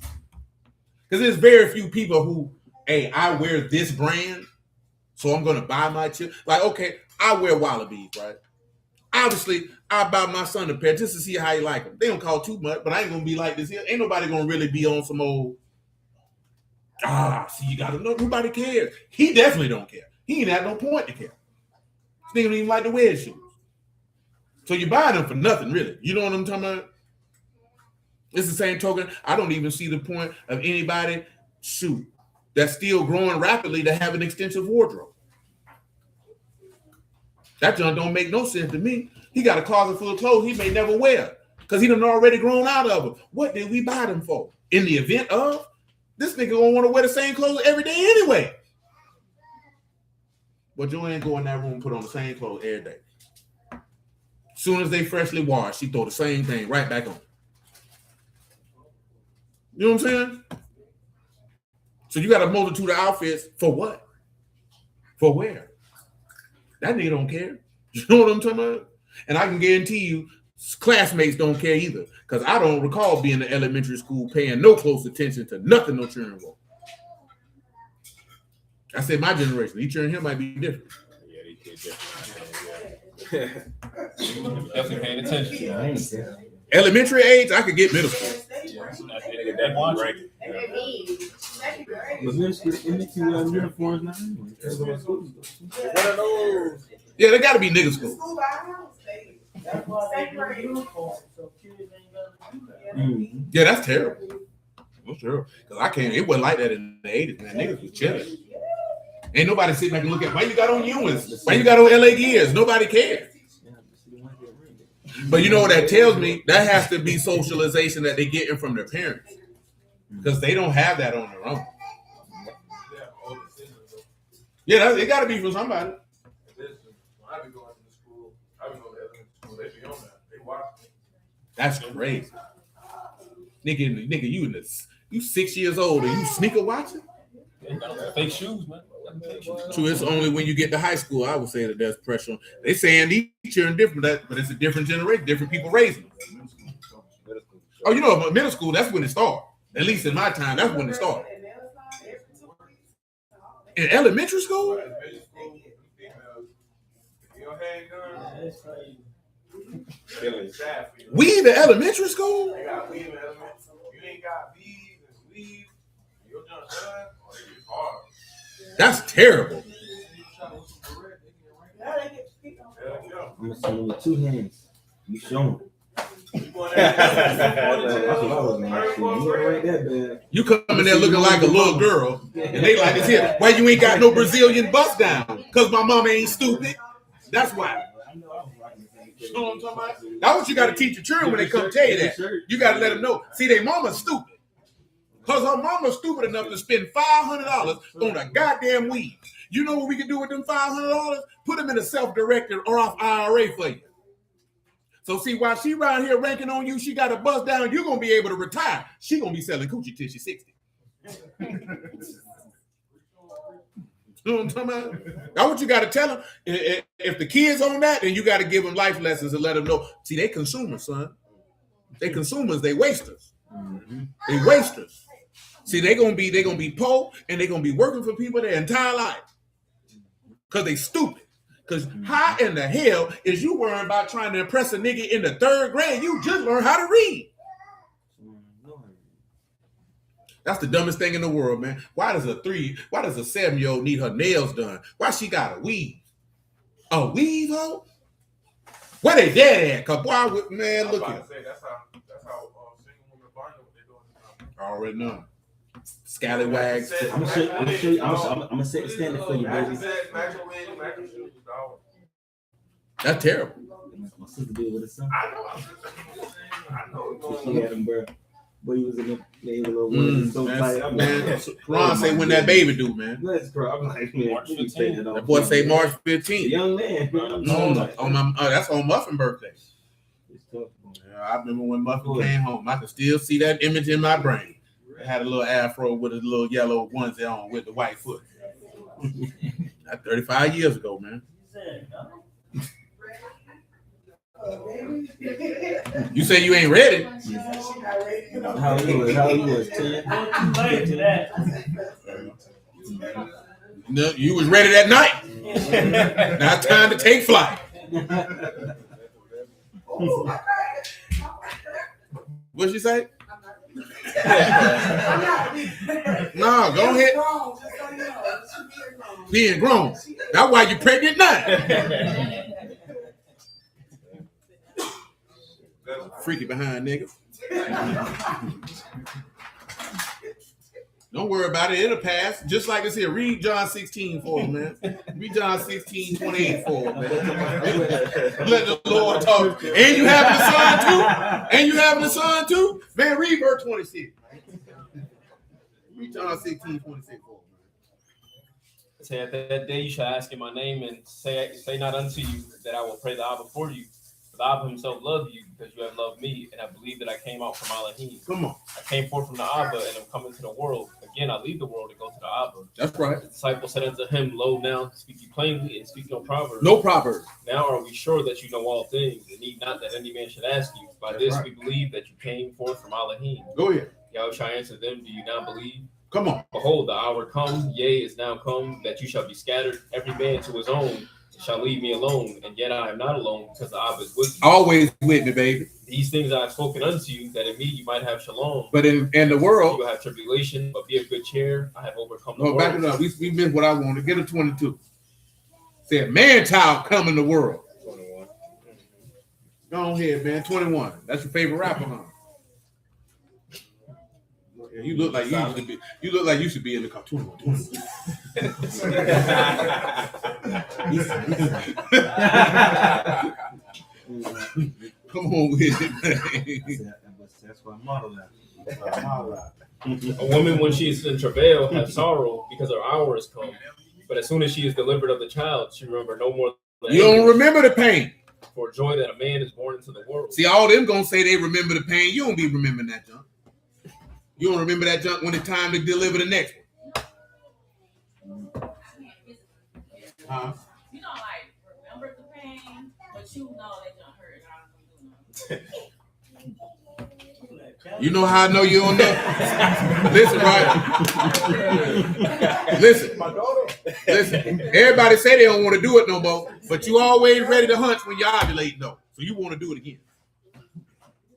Because there's very few people who hey, I wear this brand, so I'm gonna buy my children. Like, okay, I wear Wallabies, right? Obviously, I buy my son a pair just to see how he like them. They don't cost too much, but I ain't gonna be like this here. Ain't nobody gonna really be on some old. See, you gotta know. Nobody cares. He definitely don't care. He ain't had no point to care. This nigga don't even like to wear shoes. So you buy them for nothing, really. You know what I'm talking about? It's the same token. I don't even see the point of anybody that's still growing rapidly to have an extensive wardrobe. That junk don't make no sense to me. He got a closet full of clothes he may never wear because he done already grown out of them. What did we buy them for? In the event of this nigga gonna want to wear the same clothes every day anyway. But Joanne go in that room and put on the same clothes every day. As soon as they freshly washed, she throw the same thing right back on. You know what I'm saying? So you got a multitude of outfits for what? For where? That nigga don't care. You know what I'm talking about? And I can guarantee you, classmates don't care either. Because I don't recall being in elementary school paying no close attention to nothing no children wrote. I said my generation. Each children here might be different. Yeah, they kid Definitely paying attention. Elementary age, I could get middle school. Uniforms now. Yeah, they got to be nigga school. That's why they do uniforms, so kids ain't gotta do that. Yeah, that's terrible. That's terrible. Because I can't. It wasn't like that in the 80s, man. Niggas was chilling. Ain't nobody sitting back and look at why you got on Ewins, why you got on LA Gears. Nobody cares. But you know what that tells me? That has to be socialization that they getting from their parents. Because they don't have that on their own. Yeah, it got to be from somebody. When I be going to school, I be going to elementary school. They be on that. They watch me. That's crazy. Nigga, you 6 years old and you sneaker watching? Fake shoes, man. True, it's only when you get to high school, I would say that there's pressure on. They saying these children different, but it's a different generation, different people raising them. Oh, you know, middle school, that's when it started. At least in my time, that's when it started. In elementary school? That's crazy. Weed in elementary school? They got weed in elementary. You ain't got bees and weed. You're done, or it's hard. That's terrible. I'm gonna send you with 2 hands. You show them. You going That's what I was gonna ask you. You ain't right that bad. You come in there looking like a little girl, and they like this here. Why you ain't got no Brazilian bust down? Because my mama ain't stupid. That's why. You know what I'm talking about? That's what you got to teach your children when they come tell you that. You got to let them know. See, their mama's stupid. Because her mama's stupid enough to spend $500 on a goddamn weed. You know what we can do with them $500? Put them in a self-directed or off IRA for you. So see, while she around here ranking on you, she got a bust down, you're going to be able to retire. She going to be selling coochie till she's 60. You know what I'm talking about? That's what you got to tell them. If the kids on that, then you got to give them life lessons and let them know. See, they consumers, son. They consumers. They wasters. They wasters. See, they're gonna be poor and they're gonna be working for people their entire life because they stupid. Because how in the hell is you worrying about trying to impress a nigga in the 3rd grade? You just learned how to read. That's the dumbest thing in the world, man. Why does a 7-year-old need her nails done? Why she got a weave? A weave, ho? Where they dead at? Cause boy, man, look at it. That's how single women find what they're doing. I already know. Scallywags. I'm gonna set the standard for you, baby. That's terrible. My sister did with her son. I know. She had him, bro. Boy, he was in the little so tight. I'm Man, like, Ron say when that baby do, man. let's bro. I'm like, man, March you take it 15th. off. That boy say March The 15th. young man, bro. On my that's on Muffin birthday. It's tough, man. Yeah, I remember when Muffin came home. I could still see that image in my brain. It had a little afro with a little yellow onesie on with the white foot. That's 35 years ago, man. You say you ain't ready? How old you was? 10? Too late to that. No, you was ready that night. Now it's time to take flight. What'd she say? No, go ahead. Being grown. That's why you pregnant now. Freaky behind niggas. Don't worry about it. It'll pass. Just like this here. Read John 16 for him, man. Read John 16:28 for him, man. Let the Lord talk. And you having a son too? And you having a son too? Man, read verse 26. Read John 16:26 for him. Say at that day you shall ask in my name, and say not unto you that I will pray the Abba for you. For the Abba himself loved you, because you have loved me, and I believe that I came out from Elohim. Come on. I came forth from the Abba, and am coming to the world. Again, I leave the world and go to the Abba. That's right. The disciples said unto him, Lo, now speak you plainly, and speak no proverbs. No proverbs. Now are we sure that you know all things, and need not that any man should ask you. By That's this right. we believe that you came forth from Elohim. Go ahead. Yahushua answered them, Do you not believe? Come on. Behold, the hour come, yea, is now come, that you shall be scattered, every man to his own, and shall leave me alone. And yet I am not alone, because the Abba is with you. Always with me, baby. These things I have spoken unto you, that in me you might have shalom. But in the You world, will have tribulation, but be of good cheer. I have overcome the no, back world. it up. We missed what I wanted. Get a 22. Said, man child come in the world. 21. Go ahead, man. 21. That's your favorite rapper, huh? Yeah, you look like you used to be. You look like you should be in the car. 21. Come on with it, man. That's why I model that. A woman, when she is in travail, has sorrow, because her hour is come. But as soon as she is delivered of the child, she remember no more. You don't remember the pain. For joy that a man is born into the world. See, all them gonna say they remember the pain. You don't be remembering that junk. You don't remember that junk when it's time to deliver the next one. Huh? You don't like remember the pain, but you know they don't hurt. I don't do nothing. You know how I know you don't know? Listen, right? Listen. Everybody say they don't want to do it no more, but you always ready to hunch when you ovulate, though. So you want to do it again.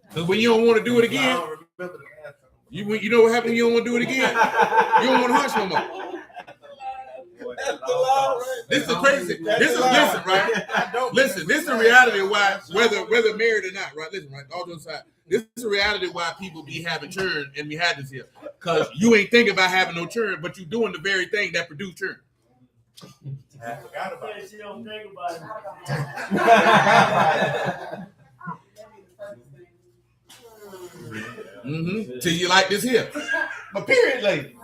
Because when you don't want to do it again, you know what happens when you don't want to do it again? You don't want to hunch no more. This is crazy. This is listen, right? Listen, this is the reality of why, whether married or not, right? Listen, right? All those sides. This is the reality of why people be having churn and be having this here. Because you ain't thinking about having no churn, but you doing the very thing that produce churn. I forgot about it. She don't think about it. Till you like this here. A period lady.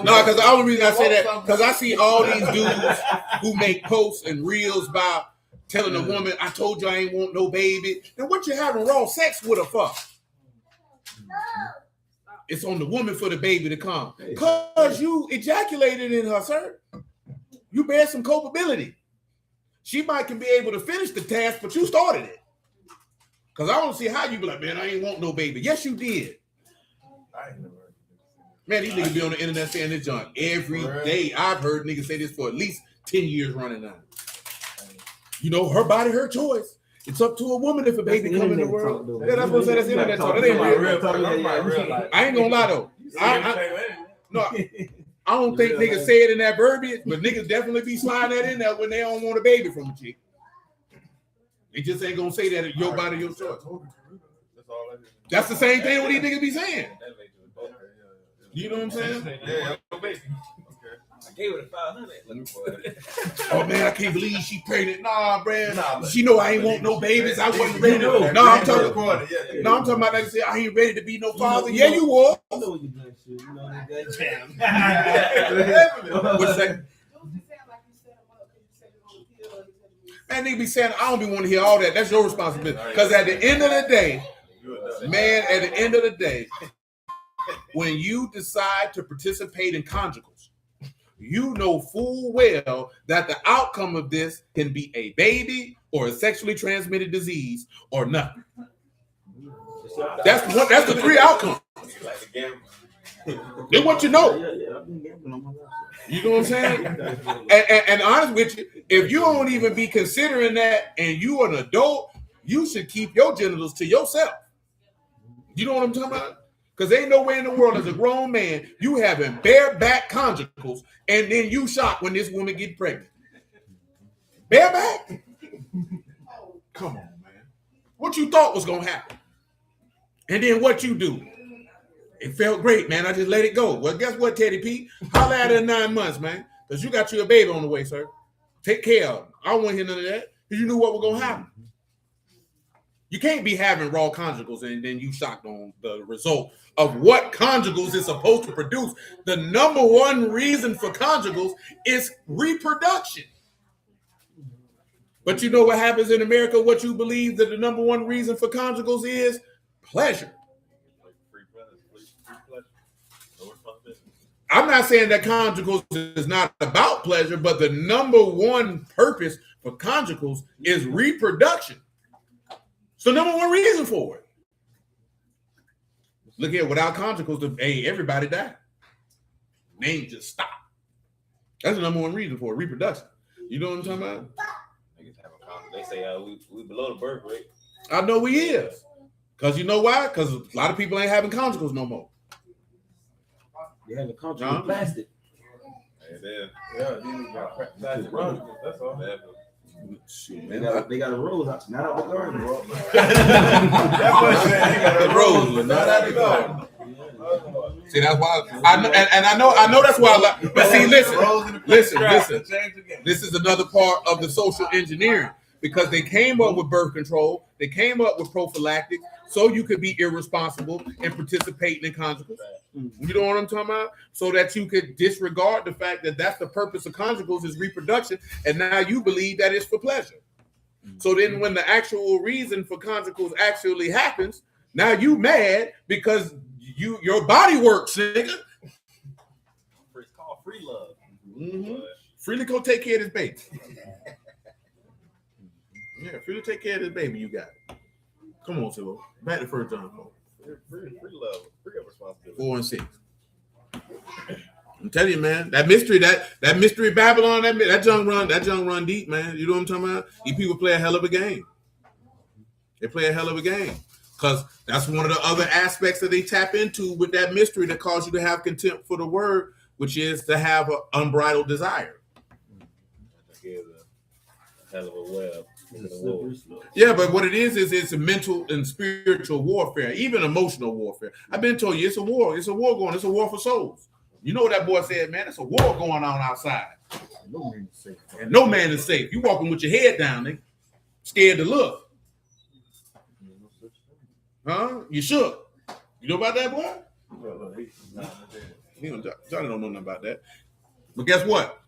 No, because the only reason I say that, because I see all these dudes who make posts and reels about telling a woman, I told you I ain't want no baby. Then what you having raw sex with her for? It's on the woman for the baby to come. Because you ejaculated in her, sir. You bear some culpability. She might can be able to finish the task, but you started it. Because I don't see how you be like, man, I ain't want no baby. Yes, you did. Man, these niggas be on the internet saying this junk every day. I've heard niggas say this for at least 10 years running now. You know, her body, her choice. It's up to a woman if a baby come in the world. Yeah, that's what I'm saying. That's internet talk. That ain't real talk. I ain't gonna lie though. I don't think niggas say it in that verbiage, but niggas definitely be sliding that in there when they don't want a baby from a chick. They just ain't gonna say that your body, your choice. That's the same thing what these niggas be saying. You know what I'm saying? Yeah. I gave it a 500. Oh man, I can't believe she pregnant. Nah, man. She know I ain't want no babies. I wasn't ready to. No, I'm talking about like I said, I ain't ready to be no father. Yeah, you was. I know you done shit. You know that jam. What's that? Man, nigga be saying I don't be want to hear all that. That's your responsibility. Because at the end of the day, man, at the end of the day, when you decide to participate in conjugals, you know full well that the outcome of this can be a baby or a sexually transmitted disease or nothing. That's the three outcomes. Like the game. They want you to know. Yeah, I've been gambling on my life. You know what I'm saying? And honest with you, if you don't even be considering that and you are an adult, you should keep your genitals to yourself. You know what I'm talking about? Because ain't nowhere in the world as a grown man you having bareback conjugals and then you shocked when this woman get pregnant. Bareback? Come on, man. What you thought was gonna happen? And then what you do? It felt great, man. I just let it go. Well, guess what, Teddy P? Holla at her in 9 months, man. Because you got you a baby on the way, sir. Take care of him. I don't want to hear none of that. Because you knew what was going to happen. You can't be having raw conjugals and then you shocked on the result of what conjugals is supposed to produce. The number one reason for conjugals is reproduction. But you know what happens in America? What you believe that the number one reason for conjugals is? Pleasure. I'm not saying that conjugals is not about pleasure, but the number one purpose for conjugals is reproduction. It's the number one reason for it. Look here, without conjugals, everybody died. Names just stop. That's the number one reason for it, reproduction. You know what I'm talking about? They say we below the birth rate. I know we is. Because you know why? Because a lot of people ain't having conjugals no more. They have a conjugal with plastic. Yeah, you got plastic conjugals. That's all. Shoot, They man. got a rose out, not out the garden, bro. That's what I'm saying. They got The a rose, not out the garden. See, that's why I know that's why. But see, listen. This is another part of the social engineering because they came up with birth control, they came up with prophylactics, so you could be irresponsible and participating in conjugals. You know what I'm talking about? So that you could disregard the fact that that's the purpose of conjugals is reproduction, and now you believe that it's for pleasure. So then, when the actual reason for conjugals actually happens, now you mad because your body works, nigga. It's called free love. Mm-hmm. Freely go take care of this baby. Yeah, freely take care of this baby. You got it. Come on, Silo. Back to 1 John 4. Free love, free of responsibility. 4 and 6. I'm telling you, man, that mystery Babylon, that junk run deep, man. You know what I'm talking about? These people play a hell of a game. They play a hell of a game. Because that's one of the other aspects that they tap into with that mystery that causes you to have contempt for the word, which is to have an unbridled desire. A hell of a web. Yeah, but what it is it's a mental and spiritual warfare, even emotional warfare. I've been told you it's a war. It's a war going. It's a war for souls. You know what that boy said, man? It's a war going on outside. No man is safe. And no man is safe. You walking with your head down, nigga. Scared to look. Huh? You shook. You know about that, boy? Johnny don't know nothing about that. But guess what?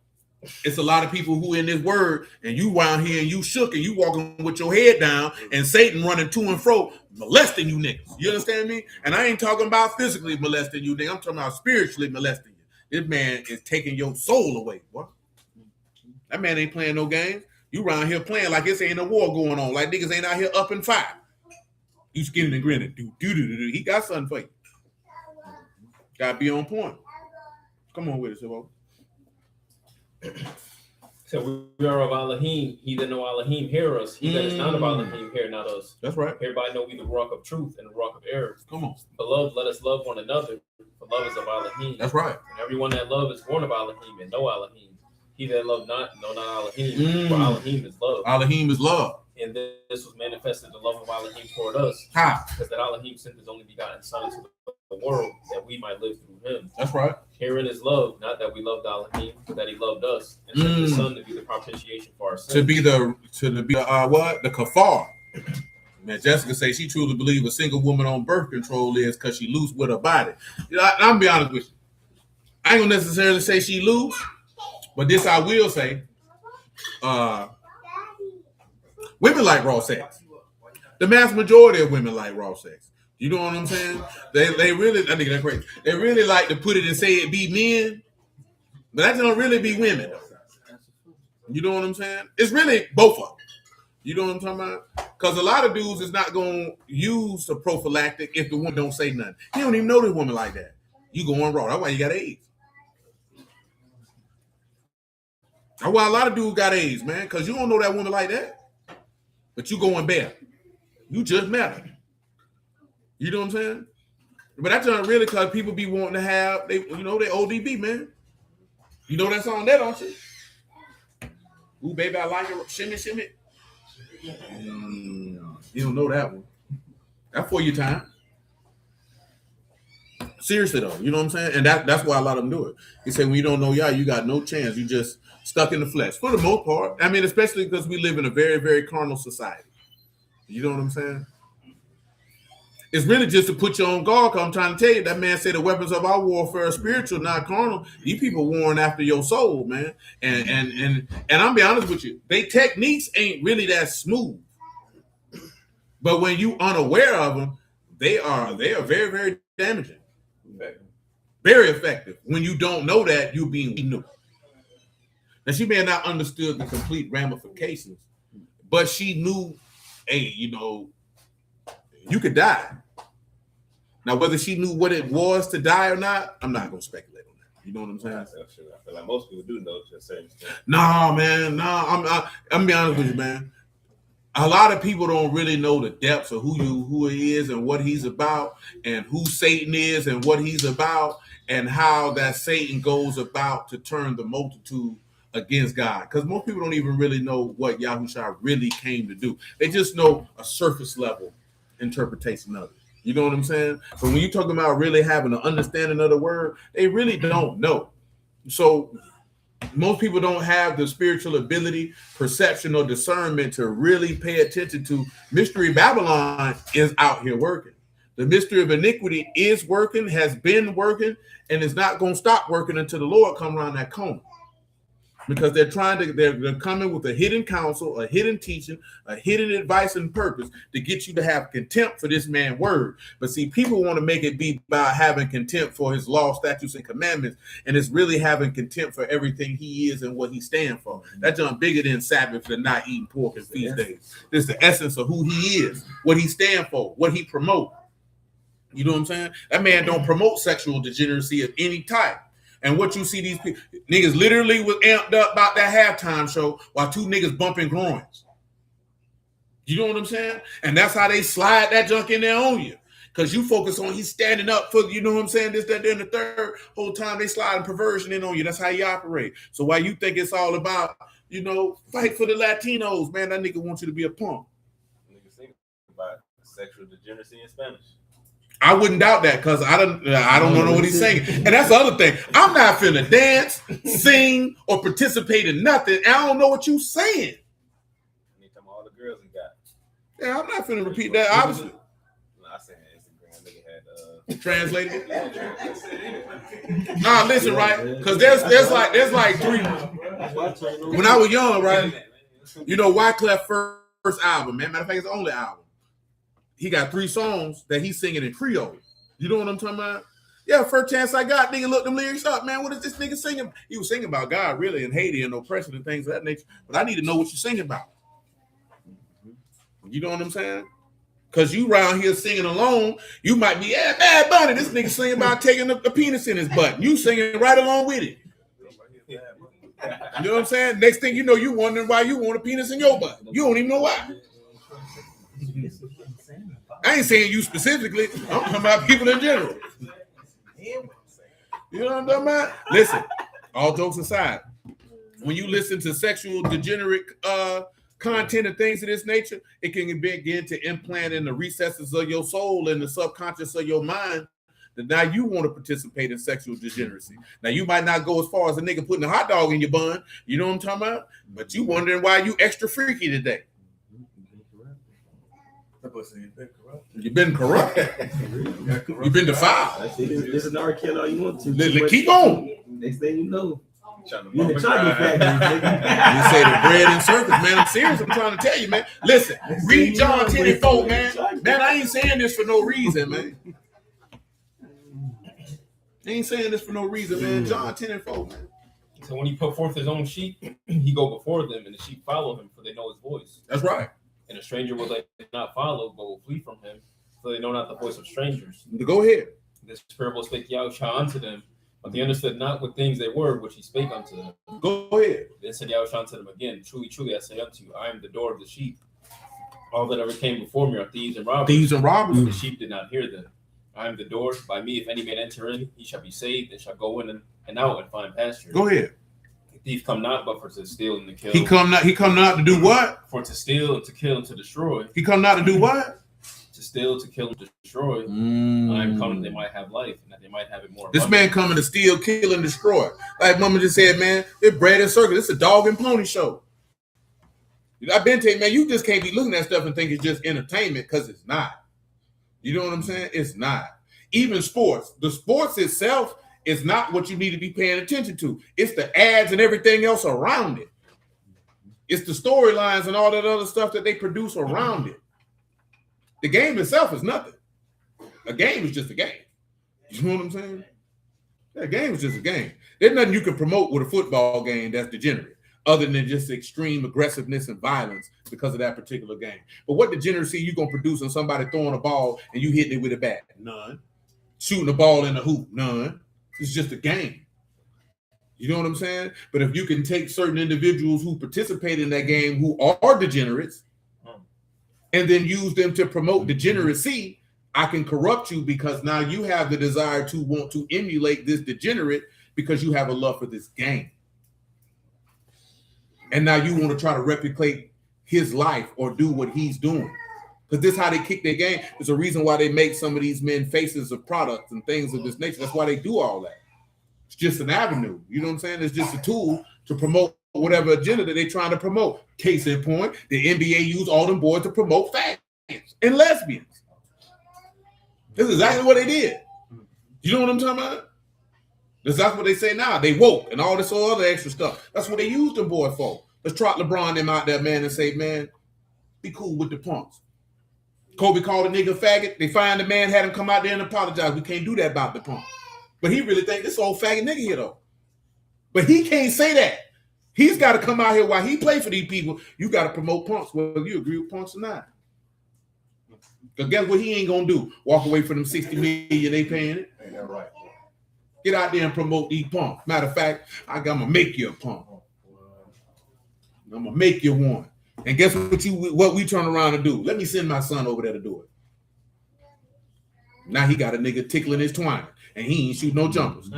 It's a lot of people who in this word, and you around here and you shook and you walking with your head down and Satan running to and fro, molesting you niggas. You understand me? And I ain't talking about physically molesting you, nigga. I'm talking about spiritually molesting you. This man is taking your soul away, boy. That man ain't playing no games. You around here playing like this ain't a war going on, like niggas ain't out here up and fire. You skinning and grinning. He got something for you. Gotta be on point. Come on with it, Sabo. So we are of Elohim. He that know Elohim hear us. He that is not of Elohim hear not us. That's right. Everybody know we the rock of truth and the rock of error. Come on. Beloved, let us love one another. For love is of Elohim. That's right. And everyone that love is born of Elohim and know Elohim. He that love not, know not Elohim. For Elohim is love. Elohim is love. And this was manifested the love of Elohim toward us. How? Because that Elohim sent his only begotten Son into the world that we might live through him. That's right. Herein is love, not that we loved Elohim, but that he loved us and sent his Son to be the propitiation for our sins. To be the kafar. Man, Jessica say she truly believes a single woman on birth control is because she loose with her body. You know, I'm be honest with you. I ain't gonna necessarily say she loose, but this I will say. Women like raw sex. The mass majority of women like raw sex. You know what I'm saying? They really, I think that's crazy. They really like to put it and say it be men. But that don't really be women, though. You know what I'm saying? It's really both of them. You know what I'm talking about? Because a lot of dudes is not going to use the prophylactic if the woman don't say nothing. He don't even know this woman like that. You going raw. That's why you got AIDS. That's why a lot of dudes got AIDS, man, because you don't know that woman like that. But you going bare. You just met her. You know what I'm saying? But that's not really because people be wanting to have, they ODB, man. You know that song there, don't you? Ooh, baby, I like it. Shimmy, shimmy. You don't know that one. That's for your time. Seriously, though. You know what I'm saying? And that's why a lot of them do it. He said, when you don't know y'all, you got no chance. You just stuck in the flesh. For the most part. I mean, especially because we live in a very, very carnal society. You know what I'm saying? It's really just to put you on guard, because I'm trying to tell you, that man said the weapons of our warfare are spiritual, not carnal. These people warring after your soul, man. And I'm be honest with you, they techniques ain't really that smooth. But when you unaware of them, they are very, very damaging. Very effective. When you don't know that, you're being new. Now, she may have not understood the complete ramifications, but she knew, hey, you could die. Now, whether she knew what it was to die or not, I'm not going to speculate on that. You know what I'm saying? I feel like most people do know to a certain extent. No, man. No, I'm be honest with you, man. A lot of people don't really know the depths of who he is and what he's about, and who Satan is and what he's about, and how that Satan goes about to turn the multitude against God. Because most people don't even really know what Yahushua really came to do. They just know a surface level interpretation of it. You know what I'm saying? But when you're talking about really having an understanding of the word, they really don't know. So most people don't have the spiritual ability, perception, or discernment to really pay attention to. Mystery Babylon is out here working. The mystery of iniquity is working, has been working, and is not going to stop working until the Lord comes around that corner. Because they're coming with a hidden counsel, a hidden teaching, a hidden advice and purpose to get you to have contempt for this man's word. But see, people want to make it be about having contempt for his law, statutes, and commandments, and it's really having contempt for everything he is and what he stands for. That's bigger than Sabbath and not eating pork and feast days. This is the essence of who he is, what he stands for, what he promotes. You know what I'm saying? That man don't promote sexual degeneracy of any type. And what you see these people, niggas literally was amped up about that halftime show while two niggas bumping groins. You know what I'm saying? And that's how they slide that junk in there on you. Because you focus on he's standing up for, you know what I'm saying, this, that, and the third. Whole time they sliding perversion in on you. That's how you operate. So while you think it's all about, fight for the Latinos, man, that nigga wants you to be a punk. Niggas think about sexual degeneracy in Spanish. I wouldn't doubt that, because I don't know what he's saying. And that's the other thing. I'm not finna dance, sing, or participate in nothing. And I don't know what you saying. Anytime all the girls he got. Yeah, I'm not finna repeat that, obviously. No, I said Instagram. Nigga had translated. Nah, listen, right? Because there's like three. When I was young, right? Wyclef first album, man. Matter of fact, it's the only album. He got 3 songs that he's singing in Creole. You know what I'm talking about? Yeah, first chance I got, nigga, look them lyrics up, man. What is this nigga singing? He was singing about God, really, and Haiti and oppression and things of that nature. But I need to know what you're singing about. You know what I'm saying? Because you around here singing alone, you might be, Bad Bunny. This nigga singing about taking the penis in his butt. You singing right along with it. You know what I'm saying? Next thing you know, you wondering why you want a penis in your butt. You don't even know why. I ain't saying you specifically. I'm talking about people in general. You know what I'm talking about? Listen, all jokes aside, when you listen to sexual degenerate content and things of this nature, it can begin to implant in the recesses of your soul and the subconscious of your mind that now you want to participate in sexual degeneracy. Now, you might not go as far as a nigga putting a hot dog in your bun, you know what I'm talking about? But you wondering why you extra freaky today. You've been corrupt. You've been defiled. This is an R. Kelly all you want to. Keep on. Next thing you know, you in the chocolate factory. You say the bread and circus, man. I'm serious. I'm trying to tell you, man. Listen, read John 10 and 4, man. Man, I ain't saying this for no reason, man. I ain't saying this for no reason, man. John 10 and 4, man. So when he put forth his own sheep, he go before them, and the sheep follow him, for they know his voice. That's right. And a stranger will they not follow, but will flee from him, for they know not the voice of strangers. Go ahead. This parable spake Yahushua unto them, but they understood not what things they were which he spake unto them. Go ahead. Then said Yahushua unto them again, Truly, truly, I say unto you, I am the door of the sheep. All that ever came before me are thieves and robbers. Thieves and robbers. The sheep did not hear them. I am the door. By me, if any man enter in, he shall be saved, and shall go in and out and find pasture. Go ahead. The thief come not, but for to steal and to kill. He come not to do what? For to steal and to kill and to destroy. He come not to do what? To steal, to kill, and to destroy. I am come that they might have life, and that they might have it more. This man coming to steal, kill, and destroy. Like Mama just said, man, it's bread and circus. It's a dog and pony show. I've been telling you, man, you just can't be looking at stuff and think it's just entertainment, because it's not. You know what I'm saying? It's not. Even sports. The sports itself is not what you need to be paying attention to. It's the ads and everything else around it. It's the storylines and all that other stuff that they produce around it. The game itself is nothing. A game is just a game. You know what I'm saying? That game is just a game. There's nothing you can promote with a football game that's degenerate, other than just extreme aggressiveness and violence because of that particular game. But what degeneracy you gonna produce on somebody throwing a ball and you hitting it with a bat? None. Shooting a ball in the hoop? None. It's just a game. You know what I'm saying? But if you can take certain individuals who participate in that game who are degenerates and then use them to promote degeneracy, I can corrupt you, because now you have the desire to want to emulate this degenerate because you have a love for this game. And now you want to try to replicate his life or do what he's doing. Because this is how they kick their game. There's a reason why they make some of these men faces of products and things of this nature. That's why they do all that. It's just an avenue. You know what I'm saying? It's just a tool to promote whatever agenda that they're trying to promote. Case in point, the NBA used all them boys to promote faggots and lesbians. This is exactly what they did. You know what I'm talking about? That's what they say now. They woke and all this other extra stuff. That's what they used them boys for. Let's trot LeBron them out there, man, and say, man, be cool with the punks. Kobe called a nigga faggot. They find the man, had him come out there and apologize. We can't do that about the punk. But he really think this old faggot nigga here, though. But he can't say that. He's got to come out here while he play for these people. You got to promote punks, whether you agree with punks or not. Because guess what he ain't going to do? Walk away from them $60 million they paying it. Ain't that right? Get out there and promote these punks. Matter of fact, I'm going to make you a punk. I'm going to make you one. And guess what we turn around and do? Let me send my son over there to do it. Now he got a nigga tickling his twine, and he ain't shoot no jumpers.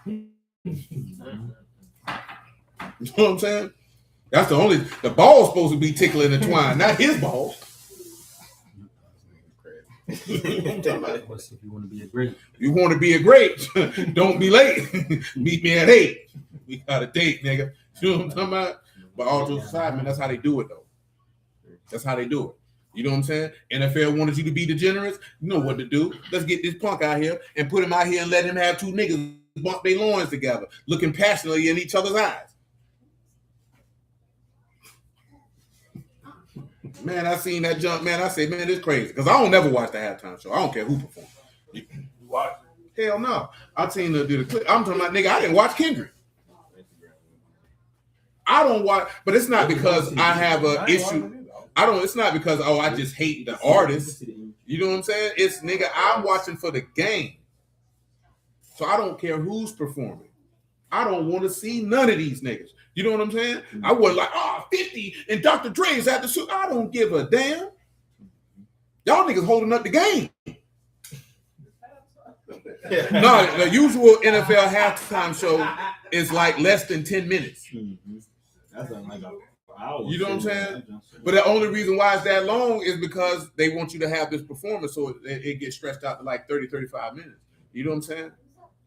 You know what I'm saying? That's the ball's supposed to be tickling the twine, not his ball. What's if you want to be a great? You want to be a great, don't be late. Meet me at 8. We got a date, nigga. You know what I'm talking about? But all jokes aside, man, that's how they do it, though. That's how they do it. You know what I'm saying? NFL wanted you to be degenerates. You know what to do. Let's get this punk out here and put him out here and let him have two niggas bump their loins together, looking passionately in each other's eyes. Man, I seen that jump, man. I say, man, this crazy. Because I don't never watch the halftime show. I don't care who performs. You watch it? Hell no. I seen the clip. I'm talking about, nigga, I didn't watch Kendrick. I don't watch, but it's not because I have an issue. It's not because, I just hate the artist. You know what I'm saying? It's, nigga, I'm watching for the game. So I don't care who's performing. I don't want to see none of these niggas. You know what I'm saying? I wasn't like, 50 and Dr. Dre's at the shoot. I don't give a damn. Y'all niggas holding up the game. No, the usual NFL halftime show is like less than 10 minutes. That's like an hour. You know what I'm saying? But the only reason why it's that long is because they want you to have this performance, so it gets stretched out to like 30, 35 minutes. You know what I'm saying?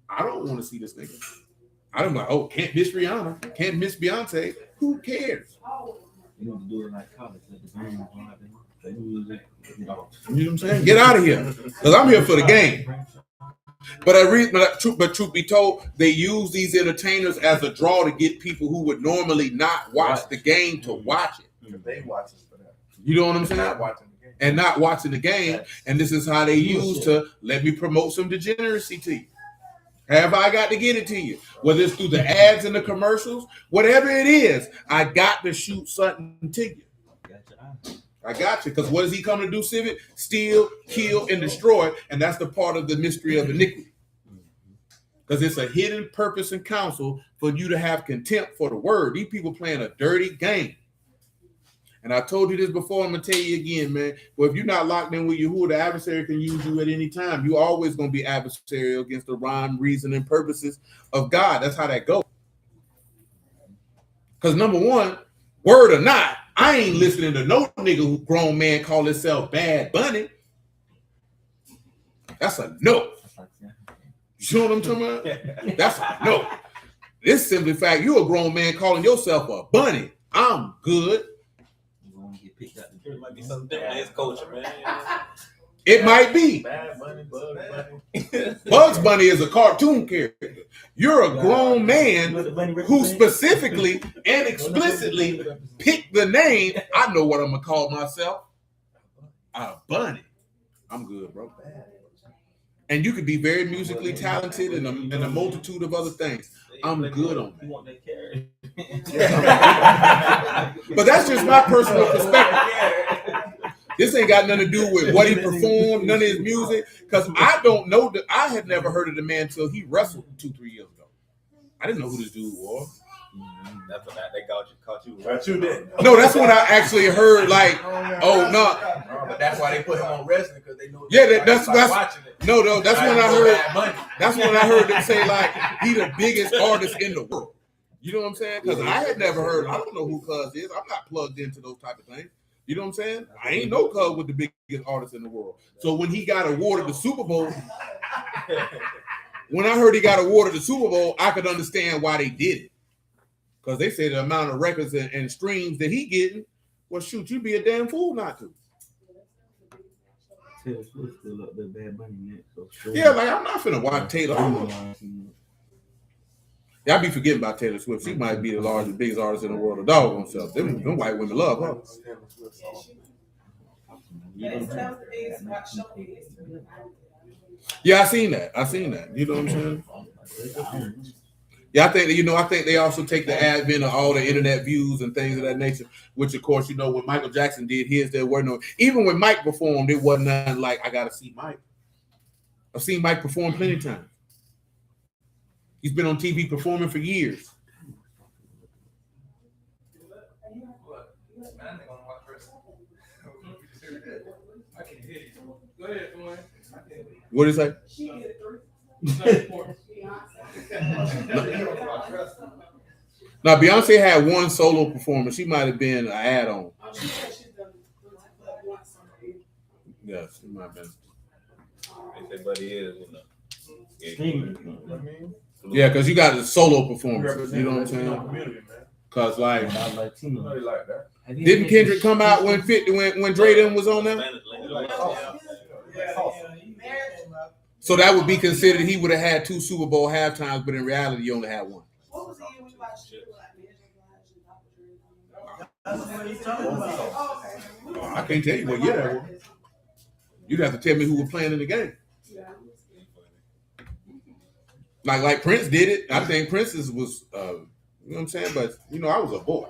I don't want to see this nigga. I'm like, can't miss Rihanna, can't miss Beyonce. Who cares? You need to do it like college. Like the game, You know what I'm saying? Get out of here, because I'm here for the game. But truth be told, they use these entertainers as a draw to get people who would normally not watch the game to watch it. They watch it for that. You know what I'm saying? Not watching the game. And not watching the game. And this is how they use to let me promote some degeneracy to you. Have I got to get it to you? Whether it's through the ads and the commercials, whatever it is, I got to shoot something to you. I got you. Because what does he come to do, Civic? Steal, kill, and destroy. And that's the part of the mystery of iniquity. Because it's a hidden purpose and counsel for you to have contempt for the word. These people playing a dirty game. And I told you this before, I'm going to tell you again, man. Well, if you're not locked in with Yahuwah, the adversary can use you at any time. You're always going to be adversarial against the rhyme, reason, and purposes of God. That's how that goes. Because number one, word or not, I ain't listening to no nigga who grown man call himself Bad Bunny. That's a no. You know what I'm talking about? That's a no. It's simply fact, you're a grown man calling yourself a bunny. I'm good. It might be something different in his culture, man. It might be. Bad Bunny, Bugs Bunny. Bugs Bunny is a cartoon character. You're a grown man who specifically and explicitly picked the name. I know what I'm going to call myself. A bunny. I'm good, bro. And you could be very musically talented and a multitude of other things. I'm good on that. But that's just my personal perspective. This ain't got nothing to do with what he performed, none of his music, because I don't know that I had never heard of the man until he wrestled 2-3 years ago. I didn't know who this dude was. That's what they caught you. But you did. No, that's when I actually heard like, oh no. But that's why they put him on wrestling because they know. Yeah, that's watching it. no. That's when I heard. That's when I heard them say like he the biggest artist in the world. You know what I'm saying? Because I had never heard. I don't know who Cuz is. I'm not plugged into those type of things. You know what I'm saying? I ain't no Cuz with the biggest artist in the world. So when he got awarded the Super Bowl, when I heard he got awarded the Super Bowl, I could understand why they did it. Because they say the amount of records and streams that he getting, well, shoot, you'd be a damn fool not to. Taylor Swift still up there, Bad Bunny next. So Yeah, like I'm not finna watch Taylor. Yeah, I be forgetting about Taylor Swift. She might be the largest, biggest artist in the world. A dog on herself. Them white women love her. Yeah, I seen that. You know what I'm saying? Yeah, I think they also take the advent of all the internet views and things of that nature, which of course, when Michael Jackson did his, there were no, even when Mike performed, it wasn't nothing like, I gotta see Mike. I've seen Mike perform plenty of times. He's been on TV performing for years. What did he say? Now, Beyonce had one solo performance. She might have been an add-on. Yeah, she might have been. Everybody is, Yeah, because you got the solo performance. You know what I'm saying? Because like that. didn't Kendrick come out when Dre them was on there? So that would be considered he would have had 2 Super Bowl halftimes, but in reality, he only had one. What was the year when you watched I can't tell you what year that was. You'd have to tell me who was playing in the game. Like Prince did it. I think Prince's was, you know what I'm saying? But, I was a boy.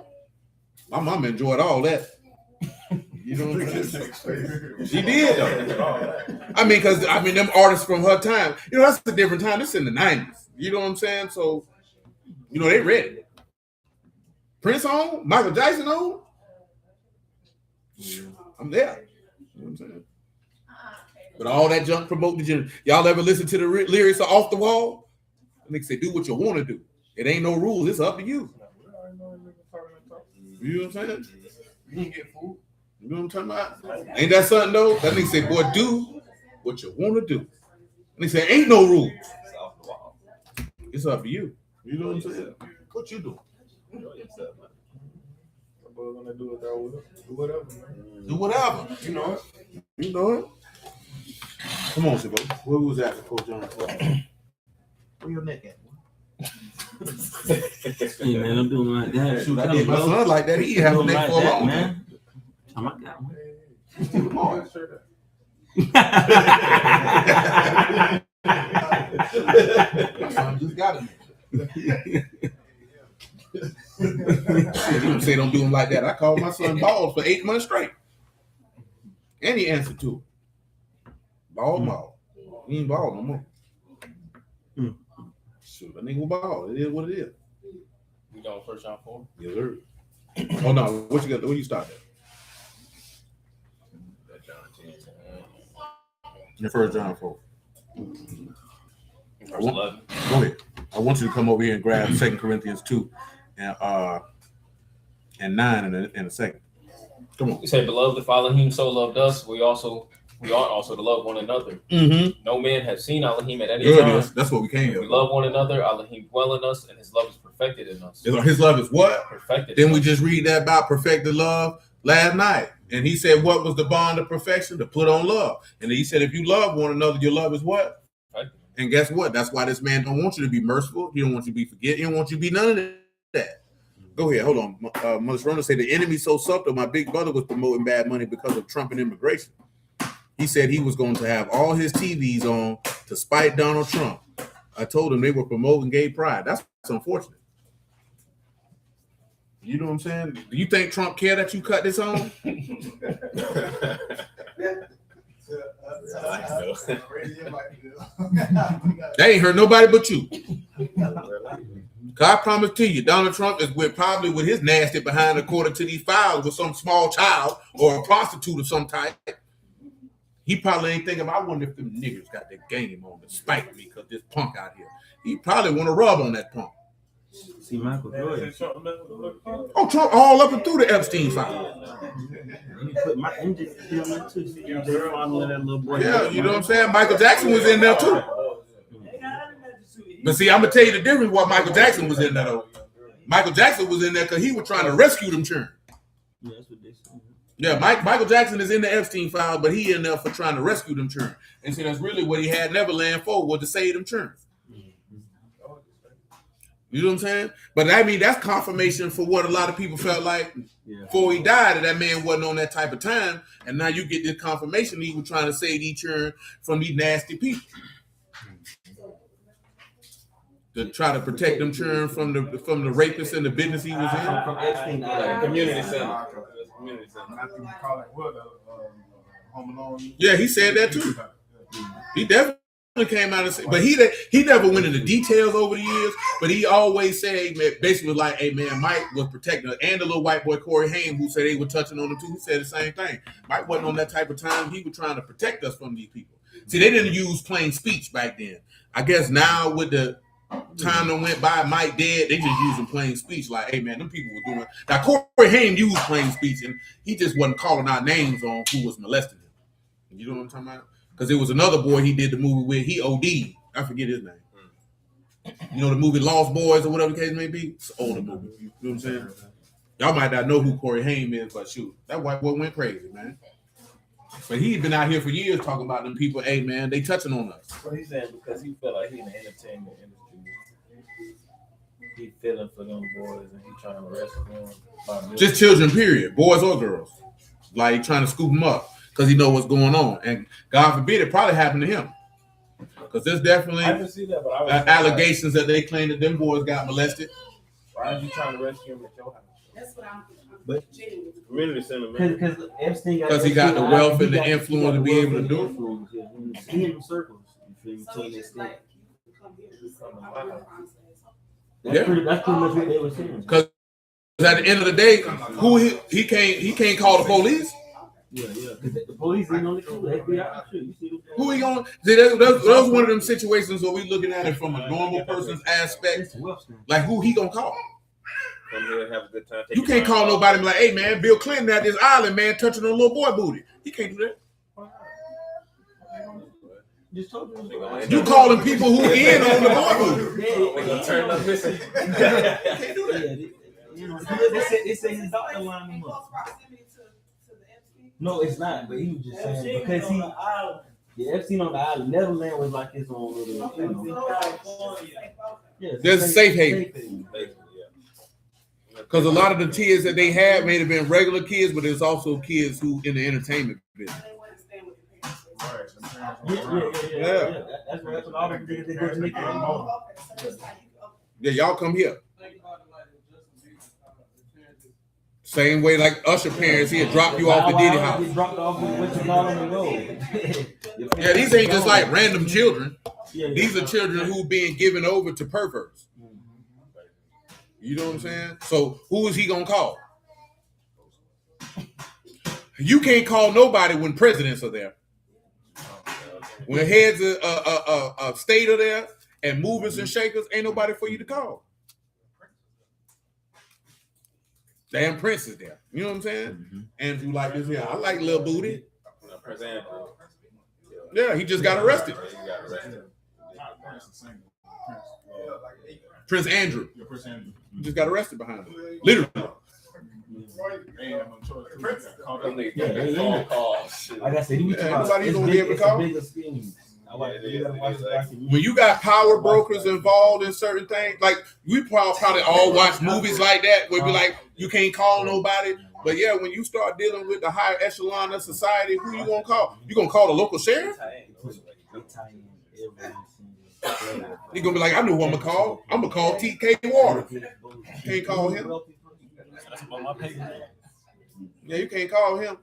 My mom enjoyed all that. You know what I'm saying? She did, though. Because them artists from her time, that's a different time. This is in the 90s. You know what I'm saying? So, they ready. Prince on? Michael Jackson on? I'm there. You know what I'm saying? But all that junk promoting the gender. Y'all ever listen to the lyrics of Off the Wall? Niggas say, do what you want to do. It ain't no rules. It's up to you. You know what I'm saying? You can get food. You know what I'm talking about? Ain't that something though? That nigga say, boy, do what you want to do. And they say, ain't no rules. It's up to you. You know what I'm saying? What you doing? Do whatever, man. Do whatever. You know it. You know it. Come on, Sibo. Where was that before John? Where your neck at? Hey man, I'm doing like that. Shoot, I did my son like that. He have a neck for a long man. I got one. something. Just got it. You don't say don't do him like that. I called my son balls for 8 months straight. And he answered to it. Ball. He ain't ball no more. Shoot, that nigga will ball. It is what it is. We going first round 4? Yes, sir. Oh no, what you got? Where you start at? Your first John 4. Verse 11. Go ahead. I want you to come over here and grab 2 Corinthians 2 and 9 in a second. Come on. We say, beloved, if Elohim so loved us, we ought also to love one another. Mm-hmm. No man has seen Elohim at any Good. time. That's what we came If here. we love one another, Elohim dwell in us, and his love is perfected in us. His love is what? Perfected. Then we just read that about perfected love last night. And he said, what was the bond of perfection? To put on love. And he said, if you love one another, your love is what? Perfected. And guess what? That's why this man don't want you to be merciful. He don't want you to be forgetting. He don't want you to be none of that. Go ahead. Hold on. Mother Rona said, the enemy so subtle. My big brother was promoting bad money because of Trump and immigration. He said he was going to have all his TVs on to spite Donald Trump. I told him they were promoting gay pride. That's unfortunate. You know what I'm saying? Do you think Trump care that you cut this on? They ain't hurt nobody but you. I promise to you, Donald Trump is probably with his nasty behind, according to these files, with some small child or a prostitute of some type. He probably ain't thinking, I wonder if them niggas got their game on to spite me because this punk out here. He probably want to rub on that punk. See Michael Jordan. Oh, Trump all up and through the Epstein file. You put my engine film in too. See they following that little boy. Yeah, you know what I'm saying? Michael Jackson was in there too. But see, I'm gonna tell you the difference why Michael Jackson was in there though. Michael Jackson was in there because he was trying to rescue them children. Yeah, that's what they said. Yeah, Michael Jackson is in the Epstein file, but he in there for trying to rescue them children. And see, that's really what he had Neverland for, was to save them children. You know what I'm saying? But I mean, that's confirmation for what a lot of people felt like before he died, that man wasn't on that type of time. And now you get this confirmation he was trying to save these children from these nasty people. To try to protect them children from the rapists and the business he was in. From Epstein Island. Community center. Yeah, he said that too. He definitely came out and said, but he never went into details over the years, but he always said, basically like, hey man, Mike was protecting her, and the little white boy Corey Haim, who said they were touching on him too, he said the same thing. Mike wasn't on that type of time. He was trying to protect us from these people. See, they didn't use plain speech back then. I guess now with the time that went by, Mike dead, they just using plain speech. Like, hey man, them people were doing. Now Corey Haim used plain speech, and he just wasn't calling out names on who was molesting him. You know what I'm talking about? Because there was another boy he did the movie with. He OD'd. I forget his name. You know the movie Lost Boys or whatever the case may be. It's an older movie. You know what I'm saying? Y'all might not know who Corey Haim is, but shoot, that white boy went crazy, man. But he'd been out here for years talking about them people. Hey man, they touching on us. What he's saying, because he felt like he in the entertainment industry. He feeling for them boys and he trying to rescue them. Just children, period. Boys or girls. Like trying to scoop them up because he know what's going on. And God forbid it probably happened to him. Because there's definitely I didn't see that, but I was allegations that they claim that them boys got molested. Why are you trying to rescue him at your house? That's what I'm But Community center, man. because Epstein got, Because he got the wealth and the influence to be wealth able to and do the it. influence, yeah. He in them circles. You feel me? So To it's an just extent. like you come here and say, I'm a real process. That's pretty much what they were saying. Because at the end of the day, who he can't call the police. Yeah. Because the police ain't on the crew. The FBI, shit. You see them? Who he gonna see? That's one of them situations where we looking at it from a normal person's aspect. It's wealth stand. Like who he gonna call? Come here and have a good time. You can't call nobody and be like, hey man, Bill Clinton at this island, man, touching on a little boy booty. He can't do that. Just told you. You calling people who in on the boy booty. They gonna turn up missing. Can't do that. You know, they say his doctor lined him up. No, it's not. But he was just saying because Epstein on the island. Neverland was like his own little. You know. Yeah, There's a safe haven. Because a lot of the kids that they had may have been regular kids, but there's also kids who in the entertainment business. Yeah. That's what happened. All the niggas they go to Nicky anymore. Yeah, y'all come here. Same way like Usher parents here drop you off the Diddy house. Get dropped off with what you call on the road. Yeah, these ain't just like random children. Yeah. These are children who being given over to perverts. You know what I'm saying? So who is he gonna call? You can't call nobody when presidents are there. When heads of state are there and movers and shakers, ain't nobody for you to call. Damn Prince is there. You know what I'm saying? Andrew like this here. I like Lil Booty. Yeah, he just got arrested. Prince Andrew. He just got arrested behind him. Literally. Like I said, nobody gonna be able to call. When you got power brokers involved in certain things, like we probably all watch movies like that where we like, you can't call nobody. But yeah, when you start dealing with the higher echelon of society, who you gonna call? You gonna call the local sheriff? You're gonna be like, I know who I'm gonna call. I'm gonna call TK Water. Can't call him. Yeah, you can't call him.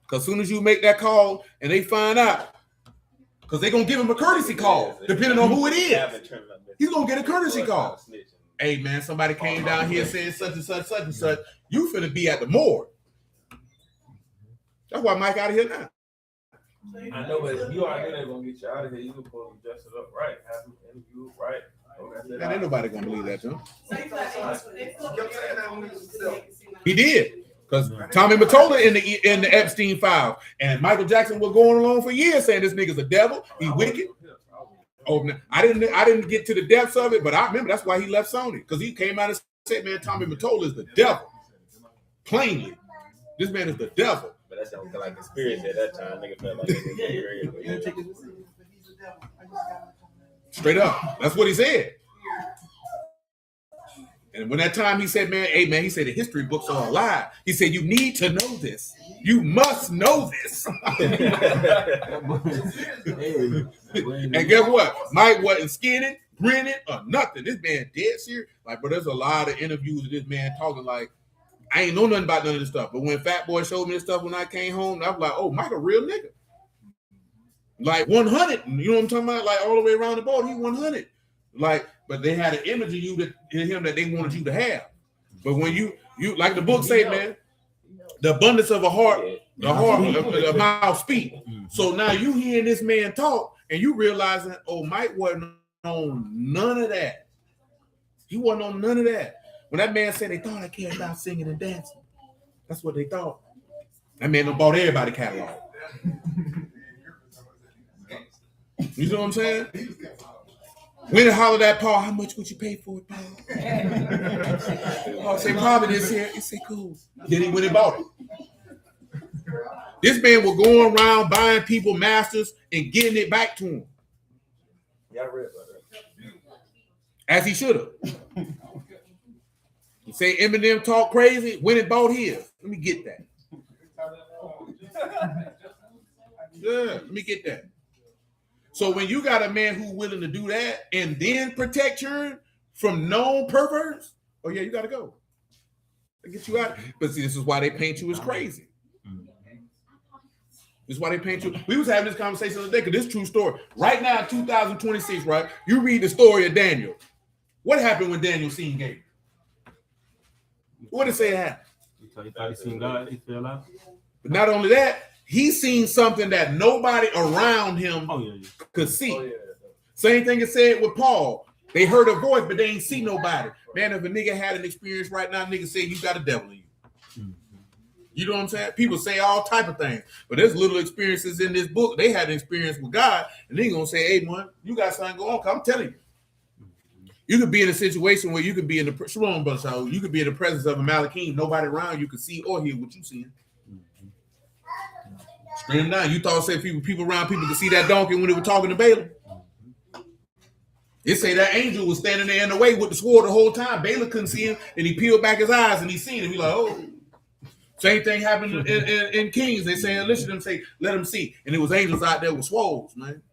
Because as soon as you make that call and they find out, because they're going to give him a courtesy call, depending on who it is. He's going to get a courtesy call. Hey, man, somebody came down here saying such and such, such and such. You finna be at the morgue. That's why Mike out of here now. I know, but if you already they're going to get you out of here, you can pull them dress it up right, have them interview right. Man, ain't nobody going to believe that, John. He did. Because Tommy Mottola in the Epstein file, and Michael Jackson was going along for years saying this nigga's a devil, he wicked. Oh, I didn't get to the depths of it, but I remember that's why he left Sony, because he came out and said, "Man, Tommy Mottola is the devil." Plainly, this man is the devil. But that sounds like conspiracy at that time. Nigga felt like it was straight up. That's what he said. And when that time he said, man, hey, man, he said the history books are a lie. He said, you need to know this. You must know this. And guess what? Mike wasn't skinning, grinning, or nothing. This man dead serious. Like, but there's a lot of interviews of this man talking like, I ain't know nothing about none of this stuff. But when Fat Boy showed me this stuff when I came home, I was like, oh, Mike a real nigga. Like 100. You know what I'm talking about? Like all the way around the board, he 100. Like, but they had an image of you in him that they wanted you to have. But when you like the book say, man, the abundance of a heart, the mouth speak. So now you hearing this man talk and you realizing, oh, Mike wasn't on none of that. He wasn't on none of that. When that man said they thought I cared about singing and dancing, that's what they thought. That man done bought everybody catalog. You know what I'm saying? When he hollered at Paul, how much would you pay for it, Paul? Paul said, probably this here. He said, cool. Then he went and bought it. This man was going around buying people masters and getting it back to him. Yeah, I read about that. As he should have. He say Eminem talk crazy, went and bought his. Let me get that. Yeah, let me get that. So when you got a man who's willing to do that and then protect you from known perverts, oh yeah, you got to go. They get you out. But see, this is why they paint you as crazy. This is why they paint you. We was having this conversation the other day because this is true story. Right now, 2026, right? You read the story of Daniel. What happened when Daniel seen Gabriel? What did it say happened? He thought he seen God, he fell out. But not only that, he seen something that nobody around him could see. Oh, yeah. Same thing is said with Paul. They heard a voice, but they ain't see nobody. Man, if a nigga had an experience right now, nigga say you got a devil in you. You know what I'm saying? People say all type of things, but there's little experiences in this book. They had an experience with God, and they gonna say, hey, man, you got something going on. I'm telling you. You could be in a situation where you could be in the Shalom, brother. So you could be in the presence of a Malakim, nobody around you could see or hear what you seeing. Scream down. You thought say people around people could see that donkey when they were talking to Balaam. It say that angel was standing there in the way with the sword the whole time. Balaam couldn't see him, and he peeled back his eyes and he seen him. He like, oh. Same thing happened in Kings. They say, listen to them say, let them see. And it was angels out there with swolls, man.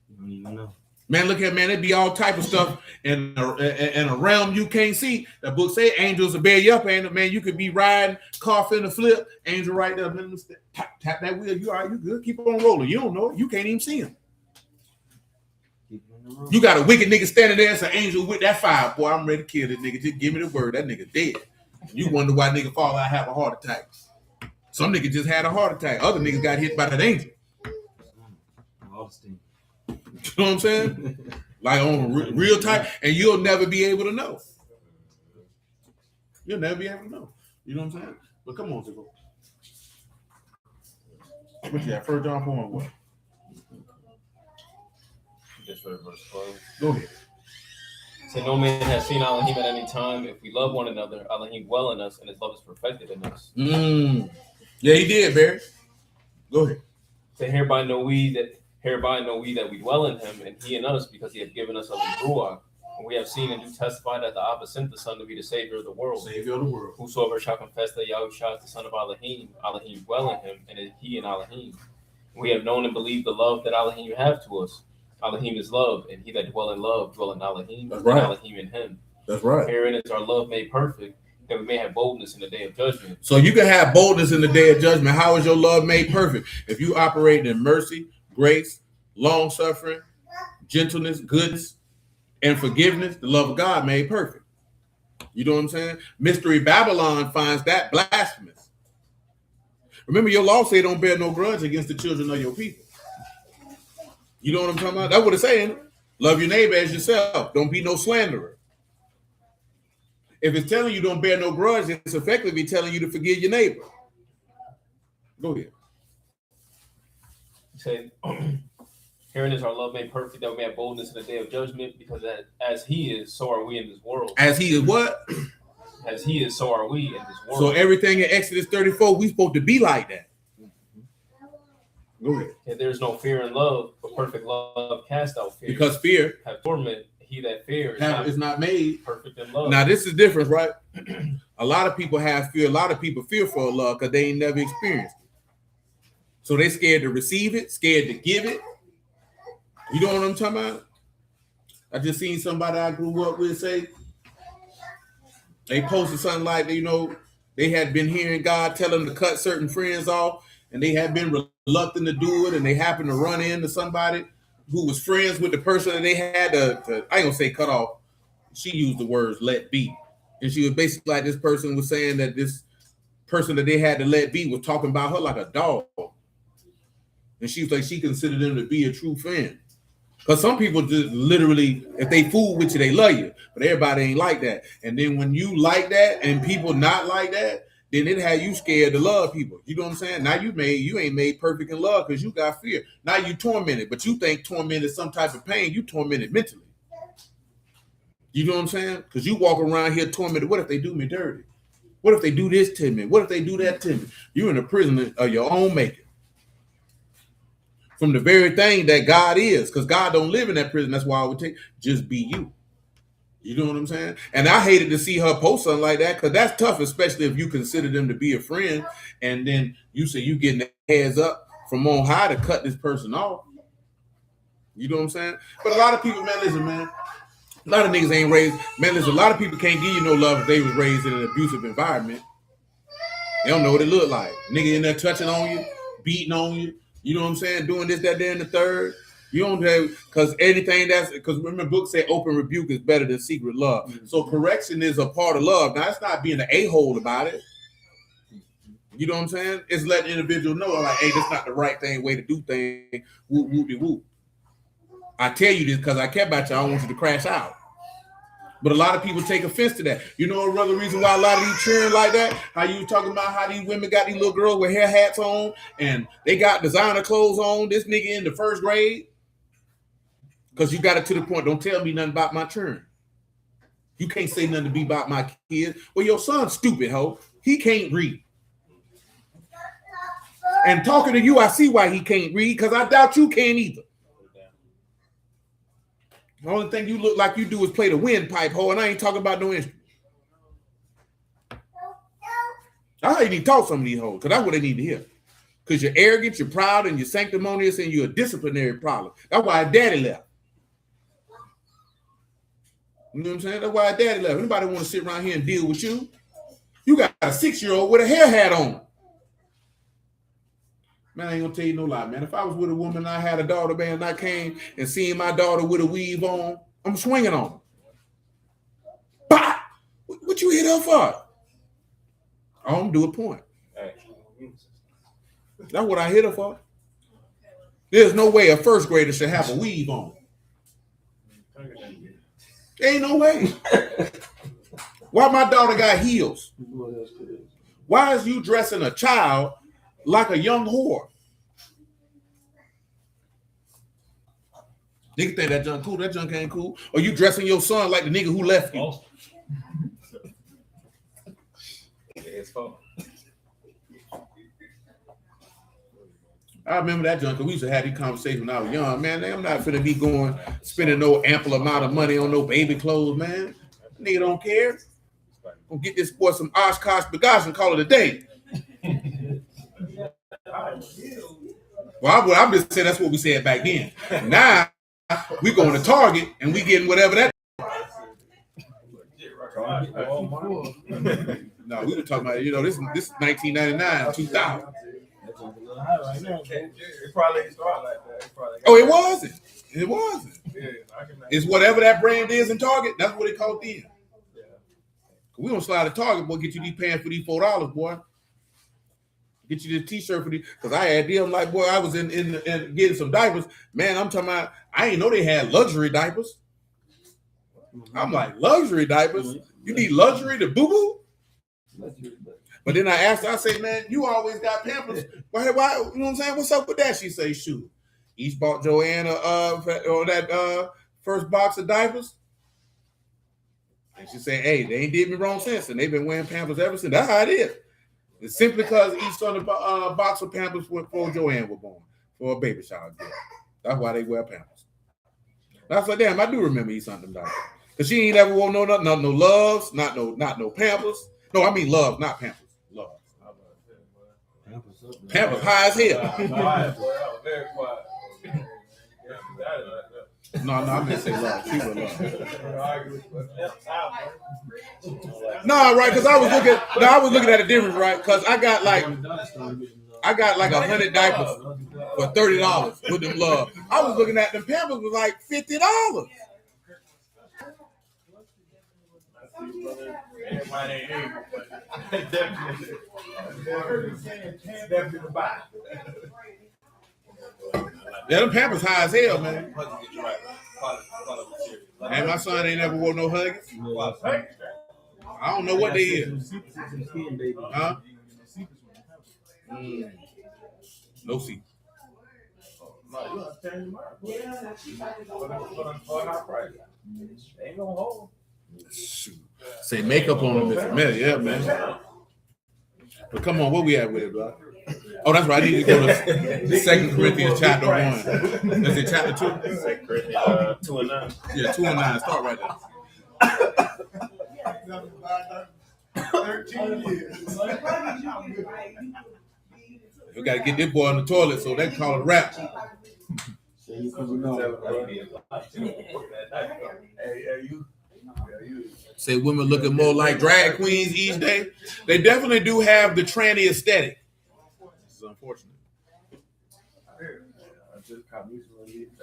You don't even know. Man, look at, man, it be all type of stuff in a realm you can't see. The book say angels will bear you up, and man, you could be riding, car finna flip, angel right there, man, tap that wheel, you all right, you good, keep on rolling. You don't know it, you can't even see him. You got a wicked nigga standing there, it's an angel with that fire. Boy, I'm ready to kill this nigga. Just give me the word. That nigga dead. You wonder why nigga fall out have a heart attack. Some nigga just had a heart attack. Other niggas got hit by that angel. Austin. You know what I'm saying? Like on real time, and you'll never be able to know. You'll never be able to know. You know what I'm saying? But come on, Zico. What you got? 1 John 4 and what? Just for verse 12. Go ahead. Say, no man has seen Elohim at any time. If we love one another, Elohim dwell in us, and his love is perfected in us. Yeah, he did, Barry. Go ahead. Say, hereby know we that we dwell in him, and he in us, because he hath given us of his Ruach. And we have seen and do testify that the Abba sent the Son to be the Savior of the world. Savior of the world. Whosoever shall confess that Yahushua is the Son of Elohim, Elohim dwell in him, and he in Elohim. And we have known and believed the love that Elohim have to us. Elohim is love, and he that dwell in love dwell in Elohim, That's right. and Elohim in him. That's right. Herein is our love made perfect, that we may have boldness in the day of judgment. So you can have boldness in the day of judgment. How is your love made perfect? If you operate in mercy, grace, long suffering, gentleness, goodness, and forgiveness, the love of God made perfect. You know what I'm saying? Mystery Babylon finds that blasphemous. Remember, your law say don't bear no grudge against the children of your people. You know what I'm talking about? That's what it's saying. Love your neighbor as yourself. Don't be no slanderer. If it's telling you don't bear no grudge, it's effectively telling you to forgive your neighbor. Go ahead. Say, herein is our love made perfect, that we may have boldness in the day of judgment, because as he is, so are we in this world. As he is what? As he is, so are we in this world. So everything in Exodus 34, we supposed to be like that. Go ahead. And there is no fear in love, but perfect love cast out fear. Because fear have torment. He that fears is not made perfect in love. Now this is different, right? A lot of people have fear. A lot of people fear for love because they ain't never experienced it. So they scared to receive it, scared to give it. You know what I'm talking about? I just seen somebody I grew up with say they posted something like, you know, they had been hearing God tell them to cut certain friends off, and they had been reluctant to do it, and they happened to run into somebody who was friends with the person that they had to I ain't gonna say cut off. She used the words let be. And she was basically like, this person was saying that this person that they had to let be was talking about her like a dog. And she was like, she considered them to be a true friend. Because some people just literally, if they fool with you, they love you. But everybody ain't like that. And then when you like that and people not like that, then it had you scared to love people. You know what I'm saying? Now you ain't made perfect in love because you got fear. Now you tormented, but you think torment is some type of pain. You tormented mentally. You know what I'm saying? Because you walk around here tormented. What if they do me dirty? What if they do this to me? What if they do that to me? You're in a prison of your own making. From the very thing that God is, because God don't live in that prison. That's why I would take just be you. You know what I'm saying? And I hated to see her post something like that because that's tough, especially if you consider them to be a friend, and then you say you getting the heads up from on high to cut this person off. You know what I'm saying? But a lot of people, man, listen, man. A lot of niggas ain't raised. Man, listen, a lot of people can't give you no love if they was raised in an abusive environment. They don't know what it look like. Nigga in there touching on you, beating on you. You know what I'm saying? Doing this, that, there, and the third. You don't have, because anything because remember, books say open rebuke is better than secret love. Mm-hmm. So correction is a part of love. Now, it's not being an a-hole about it. You know what I'm saying? It's letting the individual know, like, hey, that's not the right way to do things. Whoop, whoop, whoop. I tell you this because I care about you. I don't want you to crash out. But a lot of people take offense to that. You know another reason why a lot of these cheering like that? How you talking about how these women got these little girls with hair hats on and they got designer clothes on, this nigga in the first grade? Because you got it to the point, don't tell me nothing about my children. You can't say nothing to be about my kids. Well, your son's stupid, ho. He can't read. And talking to you, I see why he can't read, because I doubt you can't either. The only thing you look like you do is play the windpipe, ho, and I ain't talking about no instrument. That's how you need to talk some of these hoes, because that's what they need to hear. Because you're arrogant, you're proud, and you're sanctimonious, and you're a disciplinary problem. That's why daddy left. You know what I'm saying? That's why daddy left. Anybody want to sit around here and deal with you? You got a 6-year-old with a hair hat on. Man, I ain't gonna tell you no lie, man. If I was with a woman and I had a daughter, man, and I came and seen my daughter with a weave on, I'm swinging on her. Bah! What you hit her for? I don't do a point. That's what I hit her for. There's no way a first grader should have a weave on. Ain't no way. Why my daughter got heels? Why is you dressing a child like a young whore? Nigga think that junk cool. That junk ain't cool. Or you dressing your son like the nigga who left you? It's fun. I remember that junk, because we used to have these conversations when I was young. Man, I'm not finna be spending no ample amount of money on no baby clothes, man. Nigga don't care. Gonna get this boy some Oshkosh bagash and call it a day. Well, I'm just saying that's what we said back then. Now, we going to Target and we getting whatever that. No, we were talking about, this is 1999, 2000. Right now, it probably ain't started like that. Oh, it wasn't. It wasn't. It's whatever that brand is in Target. That's what it called then. We don't slide a Target, boy. Get you these pants for these $4, boy. Get you the T-shirt for these. Because I had them like, boy, I was in getting some diapers. Man, I'm talking about, I didn't know they had luxury diapers. I'm like, luxury diapers? You need luxury to boo-boo? But then I asked her, I said, man, you always got Pampers. Why, you know what I'm saying? What's up with that? She say, shoot. Each bought Joanna that first box of diapers. And she said, hey, they ain't did me wrong since. And they've been wearing Pampers ever since. That's how it is. It's simply because each on the box of Pampers before Joanne was born for a baby shower gift. That's why they wear Pampers. That's like, damn, I do remember each on them diapers. Because she ain't ever wore no Loves, not no Pampers. No, I mean Love, not Pampers. Love. Pampers high as hell. No, I meant to say Love. She was Love. No, right? Because I was looking at the difference, right? Because I got like 100 diapers for $30 with them Love. I was looking at them Pampers was like $50. Everybody ain't able, but definitely buy. Yeah, them Pampers high as hell, man. And my son ain't never wore no Huggies. I don't know what they is. Huh? No seat. Ain't no hole. Shoot. Say makeup on them is familiar, yeah, man. But come on, where we at with it, bro? Oh, that's right. I need to go to 2 Corinthians chapter 1. Is it chapter 2? 2 Corinthians 2 and 9. Yeah, 2 and 9. Start right there. 13 years. We got to get this boy on the toilet so they can call it a rap. Hey, you. Say women looking more like drag queens each day. They definitely do have the tranny aesthetic. This is unfortunate. I just caught me some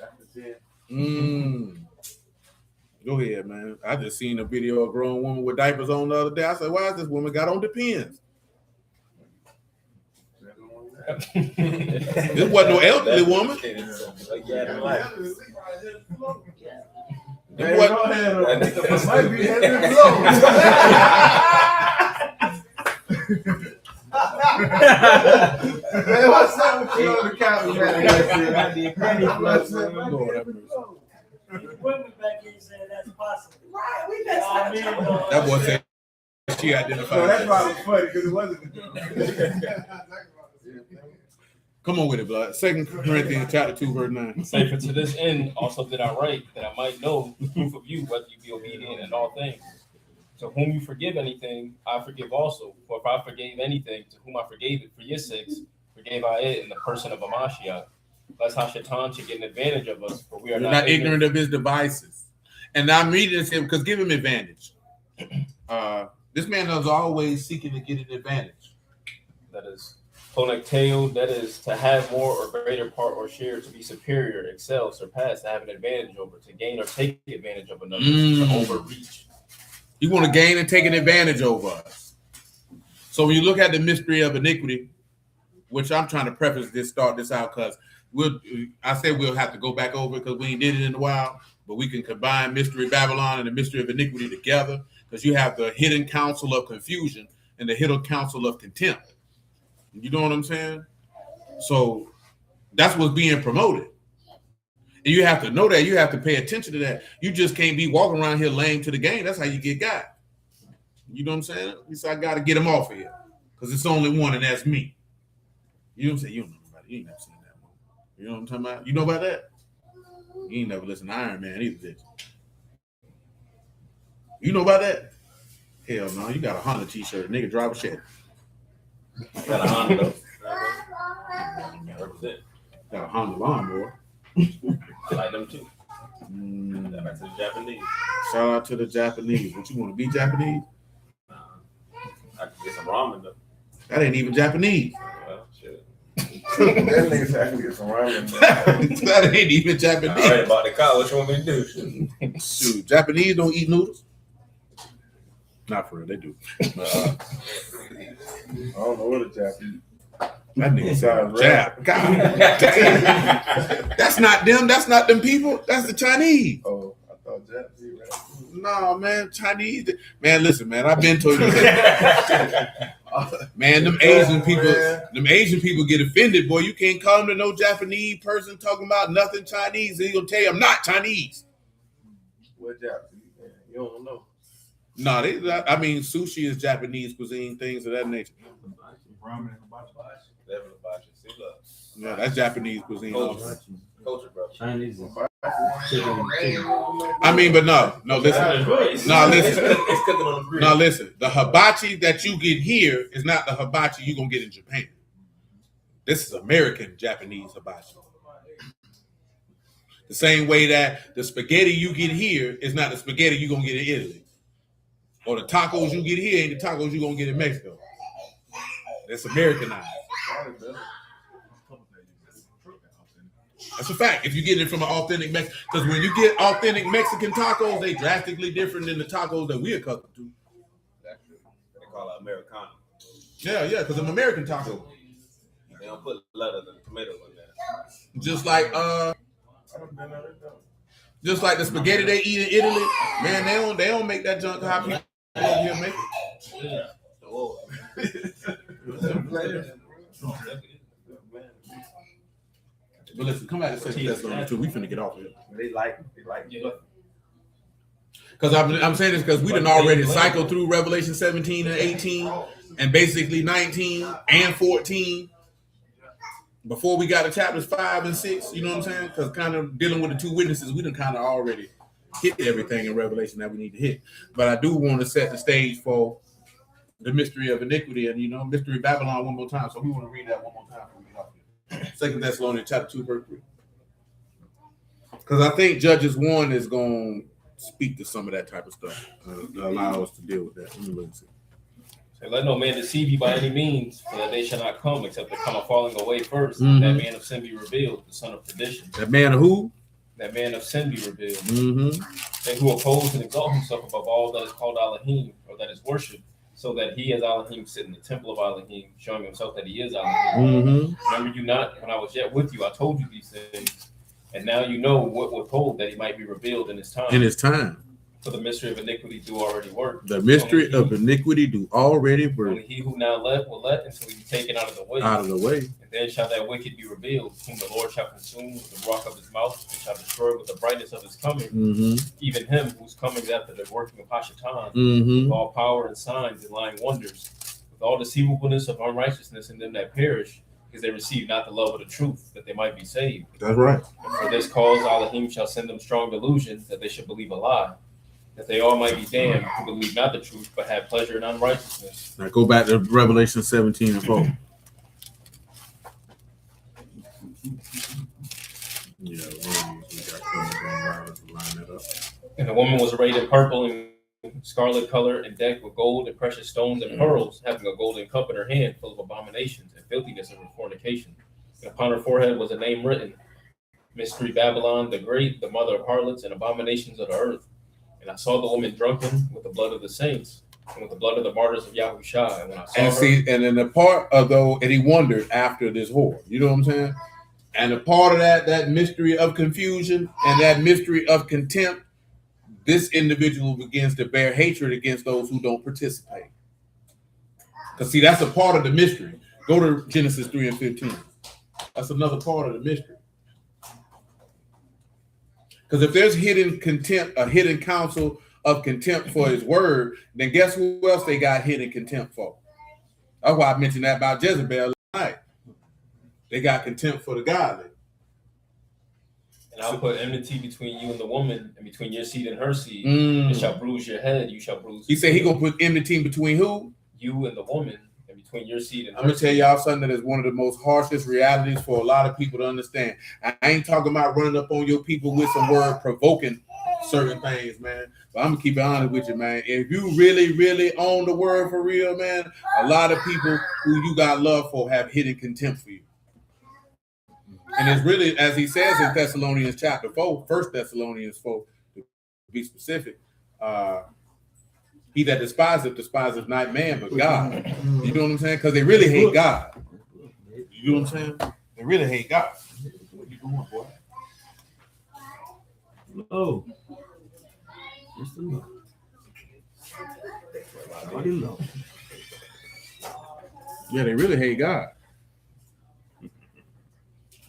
after 10. Go ahead, man. I just seen a video of a grown woman with diapers on the other day. I said, why is this woman got on Depends? This wasn't no elderly woman. Hey, go ahead. Might be headed Hey, what's up with you on the couch, man? Women back here saying that's possible. Right, we That boy said she identified. So that's why it was funny, because it wasn't. Come on with it, blood. 2 Corinthians chapter 2, verse 9. Say, for to this end also did I write, that I might know the proof of you, whether you be obedient in all things. To whom you forgive anything, I forgive also. For if I forgave anything, to whom I forgave it for your sakes, forgave I it in the person of Amashiach. Lest Hashatan should get an advantage of us, for we are not ignorant of his devices. And I'm reading this here because give him advantage. This man is always seeking to get an advantage. That is Konekteo, that is to have more or greater part or share, to be superior, excel, surpass, to have an advantage over, to gain or take advantage of another, to overreach. You want to gain and take an advantage over us. So when you look at the mystery of iniquity, which I'm trying to preface this, start this out because I said we'll have to go back over it because we ain't did it in a while, but we can combine Mystery Babylon and the mystery of iniquity together because you have the hidden counsel of confusion and the hidden counsel of contempt. You know what I'm saying? So that's what's being promoted. And you have to know that. You have to pay attention to that. You just can't be walking around here lame to the game. That's how you get got. You know what I'm saying? So I got to get him off of here because it's only one, and that's me. You know what I'm saying? You don't know about it. You ain't never seen that movie. You know what I'm talking about? You know about that? You ain't never listened to Iron Man either, did you? You know about that? Hell no. You got a Honda t-shirt. Nigga, drive a Chevy. Got a Honda though. Got a Honda lawnmower. I like them too. Back to the Japanese. Shout out to the Japanese. What you want to be Japanese? I can get some ramen though. That ain't even Japanese. Well, shit. That nigga said I can get some ramen. That ain't even Japanese. All right, about the car. What you want me to do? Shoot, Japanese don't eat noodles. Not for real, they do. I don't know what a Japanese. That nigga sounds Jap. God. That's not them. That's not them people. That's the Chinese. Oh, I thought Japanese. No, man, Chinese. Man, listen, man. I've been told you that. Man, them Asian people get offended, boy. You can't come to no Japanese person talking about nothing Chinese. He gonna tell you I'm not Chinese. What Japanese? You don't know. No, I mean sushi is Japanese cuisine, things of that nature. Ramen and hibachi. Yeah, that's Japanese cuisine. Culture, bro. Chinese. I mean, but no, listen. Listen. The hibachi that you get here is not the hibachi you're gonna get in Japan. This is American Japanese hibachi. The same way that the spaghetti you get here is not the spaghetti you're gonna get in Italy. Or the tacos you get here ain't the tacos you're gonna get in Mexico. That's Americanized. That's a fact. If you get it from an authentic Mexican, because when you get authentic Mexican tacos, they drastically different than the tacos that we're accustomed to. That's true. They call it Americano. Yeah, because I'm American taco. They don't put lettuce and tomato in there. Just like the spaghetti they eat in Italy, man, they don't make that junk how people over here make it. But listen, come back to 2 Thessalonians 2. We finna get off here. They like Because I'm saying this because we done already cycled through Revelation 17 and 18 and basically 19 and 14 before we got to chapters 5 and 6. You know what I'm saying? Because kind of dealing with the two witnesses, we done kind of already hit everything in Revelation that we need to hit. But I do want to set the stage for the mystery of iniquity and, mystery Babylon one more time. So we want to read that one more time before we get off here. 2 Thessalonians chapter 2, verse 3. Because I think Judges 1 is going to speak to some of that type of stuff. Allow us to deal with that. Let me look and see. So let no man deceive you by any means, for that they shall not come except they come a falling away first. Mm-hmm. That man of sin be revealed, the son of perdition. That man of who? That man of sin be revealed. Mm-hmm. And who oppose and exalt himself above all that is called Elohim, or that is worshipped, so that he as Elohim sit in the temple of Elohim, showing himself that he is Elohim. Mm-hmm. Remember you not, when I was yet with you, I told you these things, and now you know what was told, that he might be revealed in his time. In his time. For the mystery of iniquity do already work. The mystery of iniquity do already work. Only he who now let will let until he be taken out of the way. Out of the way. And then shall that wicked be revealed, whom the Lord shall consume with the rock of his mouth, and shall destroy with the brightness of his coming. Mm-hmm. Even him whose coming is after the working of Hashatan, Mm-hmm. with all power and signs and lying wonders, with all deceivableness of unrighteousness in them that perish, because they receive not the love of the truth, that they might be saved. That's right. And for this cause Elohim shall send them strong delusion, that they should believe a lie, that they all might be damned who believe not the truth, but have pleasure in unrighteousness. Now go back to Revelation 17:4. Yeah, we got to line that up. And the woman was arrayed in purple and scarlet color and decked with gold and precious stones and pearls, having a golden cup in her hand full of abominations and filthiness of her fornication. And upon her forehead was a name written, Mystery Babylon the Great, the mother of harlots and abominations of the earth. And I saw the woman drunken with the blood of the saints and with the blood of the martyrs of Yahushua. And when I saw And her, see, and then the part of though, and he wondered after this whore. You know what I'm saying? And a part of that mystery of confusion and that mystery of contempt, this individual begins to bear hatred against those who don't participate. Because see, that's a part of the mystery. Go to Genesis 3:15. That's another part of the mystery. Because if there's hidden contempt, a hidden counsel of contempt for his word, then guess who else they got hidden contempt for? That's why I mentioned that about Jezebel last night. They got contempt for the godly. and I'll put enmity between you and the woman, and between your seed and her seed. Mm. It shall bruise your head, you shall bruise. He said he gonna put enmity between who? You and the woman, and between your seed and her I'm gonna tell seed. y'all something that is one of the most harshest realities for a lot of people to understand. I ain't talking about running up on your people with some word provoking certain things, man. But I'm gonna keep it honest with you, man. If you really, really own the word for real, man, a lot of people who you got love for have hidden contempt for you. And it's really, as he says in Thessalonians chapter 4, 1 Thessalonians 4, to be specific, he that despiseth not man, but God. You know what I'm saying? Because they really hate God. You know what I'm saying? They really hate God. What you doing, boy? Oh. Just a look. Already low. Yeah, they really hate God.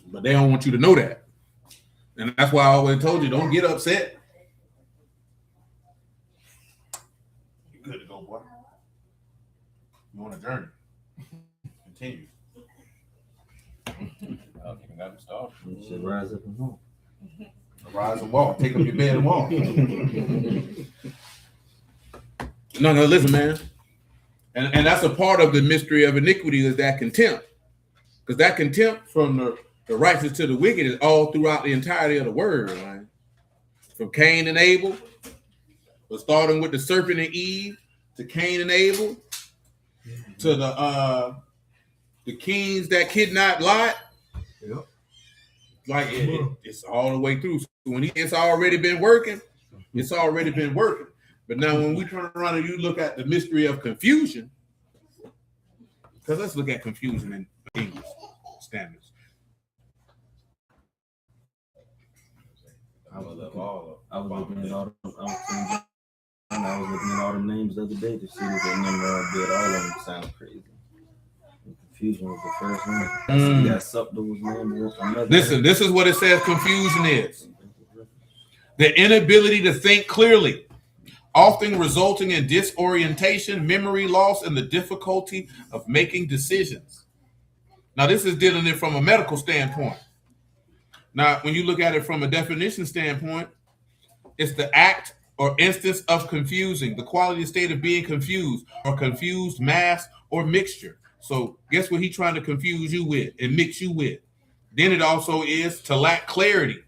But they don't want you to know that. And that's why I always told you, don't get upset. You're good to go, boy. You on a journey. Continue. Okay, got him started. You should rise up and walk. Rise and walk. Take up your bed and walk. No, listen, man. And that's a part of the mystery of iniquity is that contempt. Because that contempt from the righteous to the wicked is all throughout the entirety of the word, right? From Cain and Abel, but starting with the serpent and Eve, to Cain and Abel, to the kings that kidnapped Lot. Yep. Like it's all the way through. So when it's already been working, it's already been working. But now when we turn around and you look at the mystery of confusion, because let's look at confusion in English standards. I was looking at all them names the other day to see if they number did all of them sound crazy. Confusion was the first one. You got Subdue's name. Listen, this is what it says confusion is. The inability to think clearly, often resulting in disorientation, memory loss, and the difficulty of making decisions. Now, this is dealing it from a medical standpoint. Now, when you look at it from a definition standpoint, it's the act or instance of confusing, the quality state of being confused or confused mass or mixture. So guess what he's trying to confuse you with and mix you with? Then it also is to lack clarity,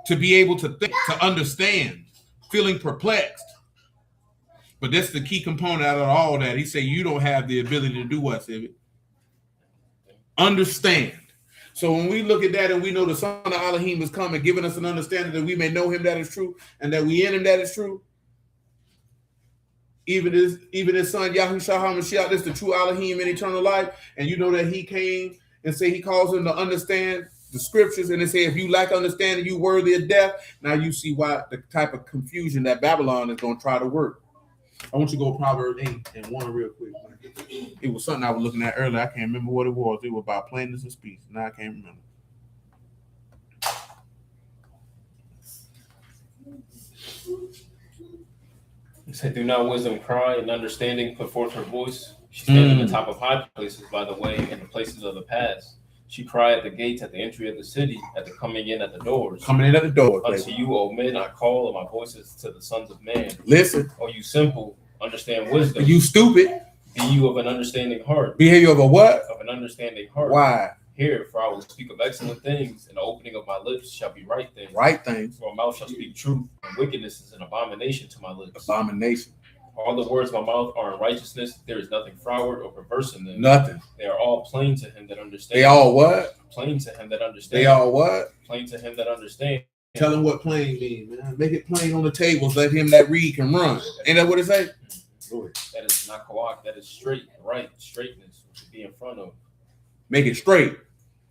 to be able to think, to understand, feeling perplexed. But that's the key component out of all that. He said you don't have the ability to do what, Civic? Understand. So when we look at that and we know the Son of Elohim is coming, giving us an understanding that we may know him that is true and that we in him that is true. Even his son Yahushua HaMashiach, this is the true Elohim in eternal life. And you know that he came and say he calls him to understand the scriptures. And they say, if you lack understanding, you worthy of death. Now you see why the type of confusion that Babylon is going to try to work. I want you to go Proverbs 8 and 1 real quick. It was something I was looking at earlier. I can't remember what it was. It was about plainness of speech. Now I can't remember. He said, do not wisdom cry and understanding put forth her voice. She stands at the top of high places by the way and the places of the paths. She cry at the gates at the entry of the city, at the coming in at the doors. Coming in at the door. Unto Baby. you, O men, I call, and my voice is to the sons of man. Listen. O you simple, understand wisdom. You stupid. Be you of an understanding heart. Behavior of a what? Of an understanding heart. Why? Hear, for I will speak of excellent things, and the opening of my lips shall be right things. Right things. For my mouth shall speak truth, and wickedness is an abomination to my lips. Abomination. All the words of my mouth are in righteousness. There is nothing froward or perverse in them. Nothing. They are all plain to him that understands. They all what? Plain to him that understands. They all what? Plain to him that understands. Tell him what plain means, man. Make it plain on the tables. Let him that read can run. Ain't that what it say? That is not coac. That is straight, right, straightness to be in front of. Make it straight.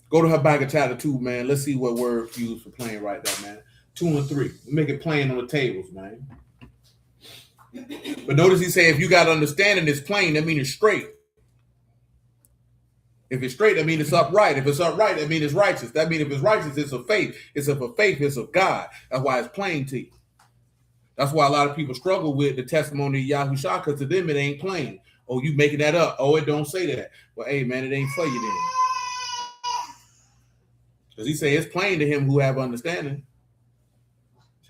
Go to Habakkuk chapter 2, man. Let's see what words used for plain right there, man. 2 and 3. Make it plain on the tables, man. But notice he say, if you got understanding, it's plain. That means it's straight. If it's straight, that means it's upright. If it's upright, that means it's righteous. That means if it's righteous, it's of faith. It's of a faith. It's of God. That's why it's plain to you. That's why a lot of people struggle with the testimony of Yahushua, because to them it ain't plain. Oh, you making that up. Oh, it don't say that. Well, hey, man, it ain't for you then. Because he say it's plain to him who have understanding.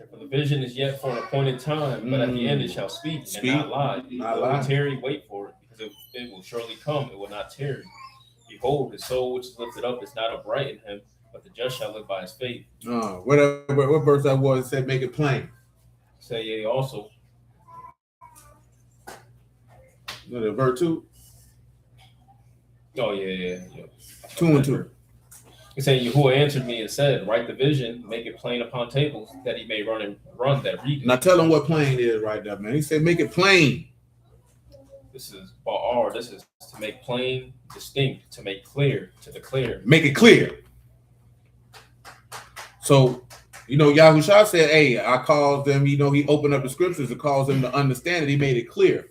For the vision is yet for an appointed time, but at the end it shall speak and not lie. Not lie. Tarry, wait for it, because it will surely come. It will not tarry. Behold, his soul which is lifted up is not upright in him, but the just shall live by his faith. What verse that was? It said, make it plain. Say ye also. Verse 2. Oh, yeah. 2 and 2. He said, Yahuwah answered me and said, write the vision, make it plain upon tables, that he may run that read it. Now tell him what plain is right there, man. He said, make it plain. This is ba'ar. This is to make plain, distinct, to make clear, to declare. Make it clear. So, Yahushua said, hey, I caused them, he opened up the scriptures to cause them to understand it. He made it clear.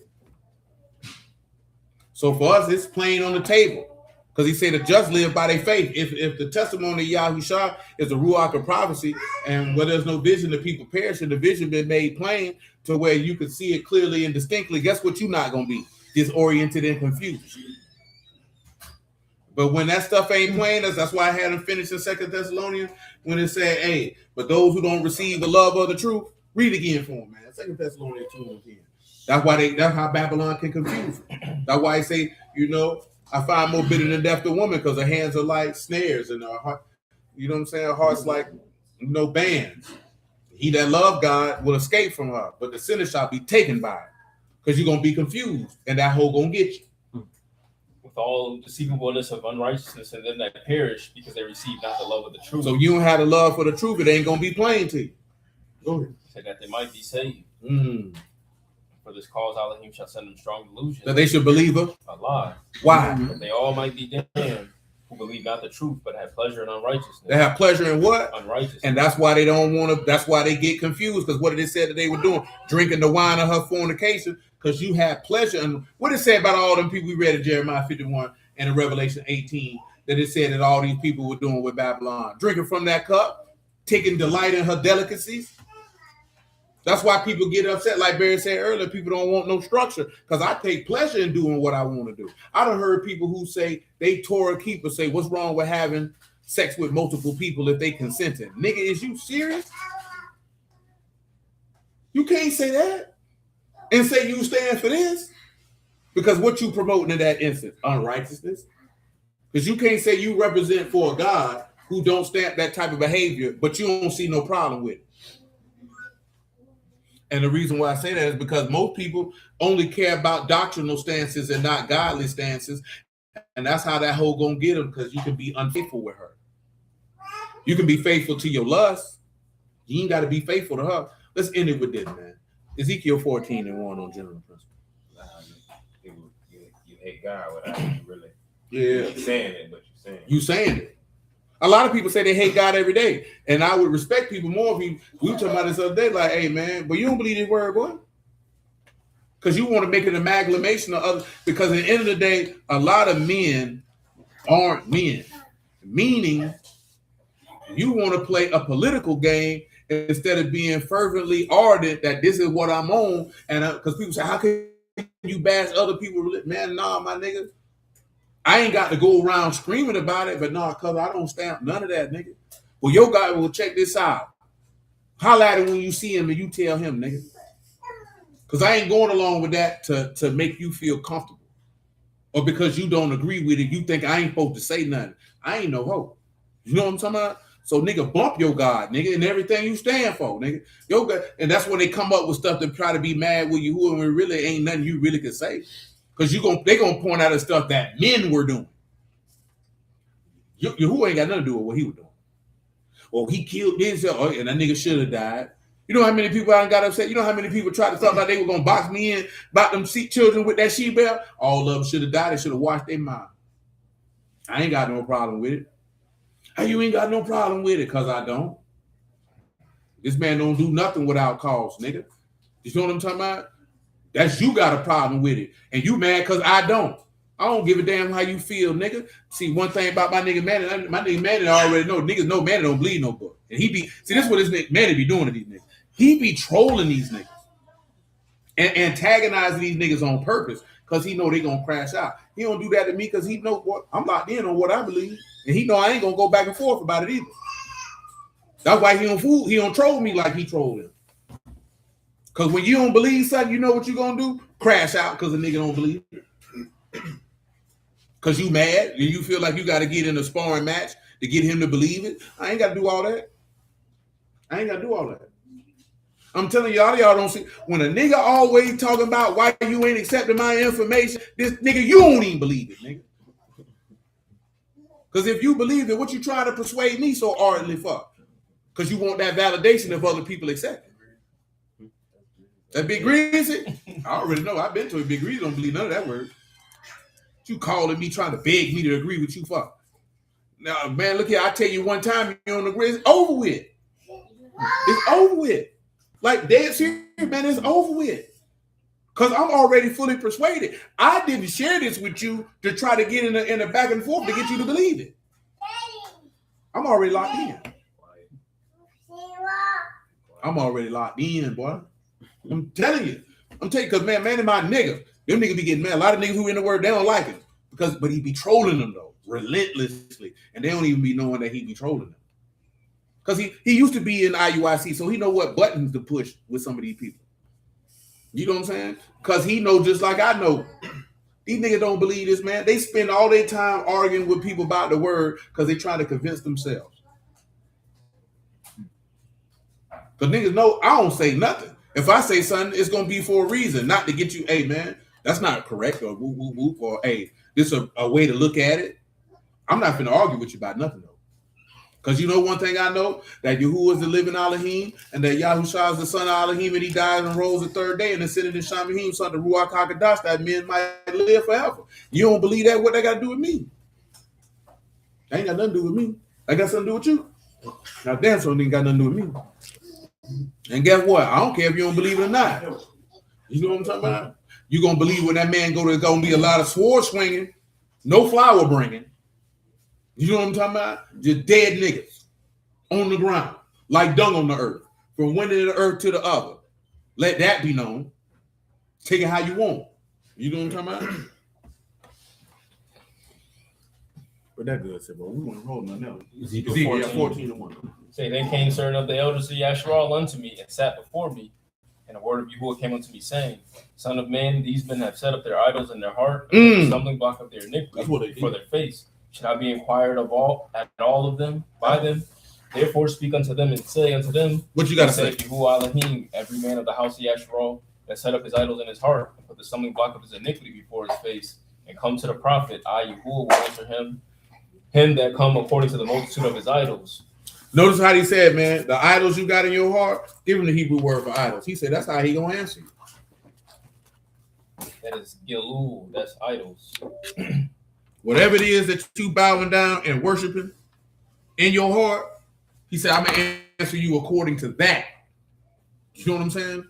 So for us, it's plain on the table. Because he said the just live by their faith. If the testimony of Yahushua is the ruach of prophecy, and where there's no vision, the people perish, and the vision been made plain to where you can see it clearly and distinctly, guess what you're not going to be? Disoriented and confused. But when that stuff ain't plain, that's why I had him finish in 2 Thessalonians when it said, hey, but those who don't receive the love of the truth, read again for them, man. 2 Thessalonians 2 and 10. That's how Babylon can confuse them. That's why I say, I find more bitter than death to woman, because her hands are like snares and her heart, her heart's like bands. He that love God will escape from her, but the sinner shall be taken by it, because you're gonna be confused, and that hoe gonna get you. With all deceivableness of unrighteousness, and them that perish, because they receive not the love of the truth. So you don't have the love for the truth, it ain't gonna be plain to you. Go ahead. So that they might be saved. For this cause, Elohim shall send them strong delusion. That they should believe her? A lie. Why? That they all might be damned, who believe not the truth, but have pleasure in unrighteousness. They have pleasure in what? Unrighteousness. And that's why they don't want to, that's why they get confused, because what did it say that they were doing? Drinking the wine of her fornication, because you have pleasure. And what did it say about all them people we read in Jeremiah 51 and in Revelation 18, that it said that all these people were doing with Babylon? Drinking from that cup, taking delight in her delicacies. That's why people get upset, like Barry said earlier. People don't want no structure, because I take pleasure in doing what I want to do. I done heard people who say they Torah keepers say, what's wrong with having sex with multiple people if they consented? Nigga, is you serious? You can't say that and say you stand for this, because what you promoting in that instance? Unrighteousness. Because you can't say you represent for a God who don't stand that type of behavior, but you don't see no problem with it. And the reason why I say that is because most people only care about doctrinal stances and not godly stances. And that's how that hoe gonna get them, because you can be unfaithful with her. You can be faithful to your lust. You ain't got to be faithful to her. Let's end it with this, man. Ezekiel 14:1 on general principle. You hate God without you really saying it, but you're saying it. You saying it. A lot of people say they hate God every day. And I would respect people more if we were talking about this other day, like, hey, man, but you don't believe this word, boy? Because you want to make an amalgamation of others. Because at the end of the day, a lot of men aren't men. Meaning, you want to play a political game instead of being fervently ardent that this is what I'm on. And because people say, how can you bash other people? Man, nah, my nigga. I ain't got to go around screaming about it, but no, cause I don't stamp none of that, nigga. Well, your guy will check this out. Holla at him when you see him and you tell him, nigga. Cause I ain't going along with that to make you feel comfortable. Or because you don't agree with it, you think I ain't supposed to say nothing. I ain't no hoe. You know what I'm talking about? So nigga, bump your God, nigga, and everything you stand for, nigga. Your God, and that's when they come up with stuff to try to be mad with you, who and really ain't nothing you really can say. Because they gonna point out the stuff that men were doing. You who ain't got nothing to do with what he was doing. Or he killed himself, and that nigga should have died. You know how many people I got upset? You know how many people tried to talk about they were gonna box me in about them children with that she belt? All of them should have died. They should have washed their mind. I ain't got no problem with it. How you ain't got no problem with it? Cause I don't. This man don't do nothing without cause, nigga. You know what I'm talking about? That's you got a problem with it, and you mad cause I don't. I don't give a damn how you feel, nigga. See, one thing about my nigga Manny, my nigga Manny already know. Niggas know Manny don't bleed no book. And this is what this nigga Manny be doing to these niggas. He be trolling these niggas and antagonizing these niggas on purpose because he know they gonna crash out. He don't do that to me because he know what I'm locked in on what I believe, and he know I ain't gonna go back and forth about it either. That's why he don't troll me like he trolled him. Because when you don't believe something, you know what you gonna do? Crash out because a nigga don't believe it. Because you mad and you feel like you got to get in a sparring match to get him to believe it. I ain't got to do all that. I'm telling y'all don't see. When a nigga always talking about why you ain't accepting my information, this nigga, you don't even believe it, nigga. Because if you believe it, what you trying to persuade me so ardently for? Because you want that validation of other people accepting. That Big Greasy? I already know. I've been to it. Big Greasy don't believe none of that word. You calling me trying to beg me to agree with you for? Now, man, look here. I tell you one time you don't agree, it's over with. It's over with. Like dead serious, man, it's over with. Because I'm already fully persuaded. I didn't share this with you to try to get in a back and forth to get you to believe it. I'm already locked in. I'm already locked in, boy. I'm telling you. Because man and my niggas, them niggas be getting mad. A lot of niggas who in the word, they don't like him. But he be trolling them though, relentlessly. And they don't even be knowing that he be trolling them. Because he used to be in IUIC, so he know what buttons to push with some of these people. You know what I'm saying? Because he know just like I know. These niggas don't believe this, man. They spend all their time arguing with people about the word because they trying to convince themselves. Because niggas know I don't say nothing. If I say something, it's going to be for a reason, not to get you, hey, man, that's not correct, or whoop, whoop, whoop, or hey, this is a way to look at it. I'm not going to argue with you about nothing, though. Because you know one thing I know, that Yahuwah is the living Elohim, and that Yahushua is the son of Elohim, and he dies and rose the third day, and ascended in Shamahim, son of Ruach HaKadosh, that men might live forever. You don't believe that? What that got to do with me? That ain't got nothing to do with me. That got something to do with you. Now, damn, so ain't got nothing to do with me. And guess what? I don't care if you don't believe it or not. You know what I'm talking about? You're going to believe when that man there's going to be a lot of sword swinging, no flower bringing. You know what I'm talking about? Just dead niggas on the ground, like dung on the earth, from one end of the earth to the other. Let that be known. Take it how you want. You know what I'm talking about? But that good said, bro, we want to roll nothing else. Ezekiel 14:1. Say, then came certain of the elders of Yasharal unto me and sat before me. And a word of Yahuwah came unto me, saying, Son of man, these men have set up their idols in their heart, and the stumbling block of their iniquity for their face. Should I be inquired of all of them by them? Therefore speak unto them and say unto them, what you got to say? Yahuwah Elohim, every man of the house of Yasharal that set up his idols in his heart, and put the stumbling block of his iniquity before his face, and come to the prophet, I, Yahuwah, will answer him that come according to the multitude of his idols. Notice how he said, man, the idols you got in your heart, give him the Hebrew word for idols. He said that's how he gonna answer you. That is Gilul, that's idols. Whatever it is that you bowing down and worshiping in your heart, he said, I'm gonna answer you according to that. You know what I'm saying?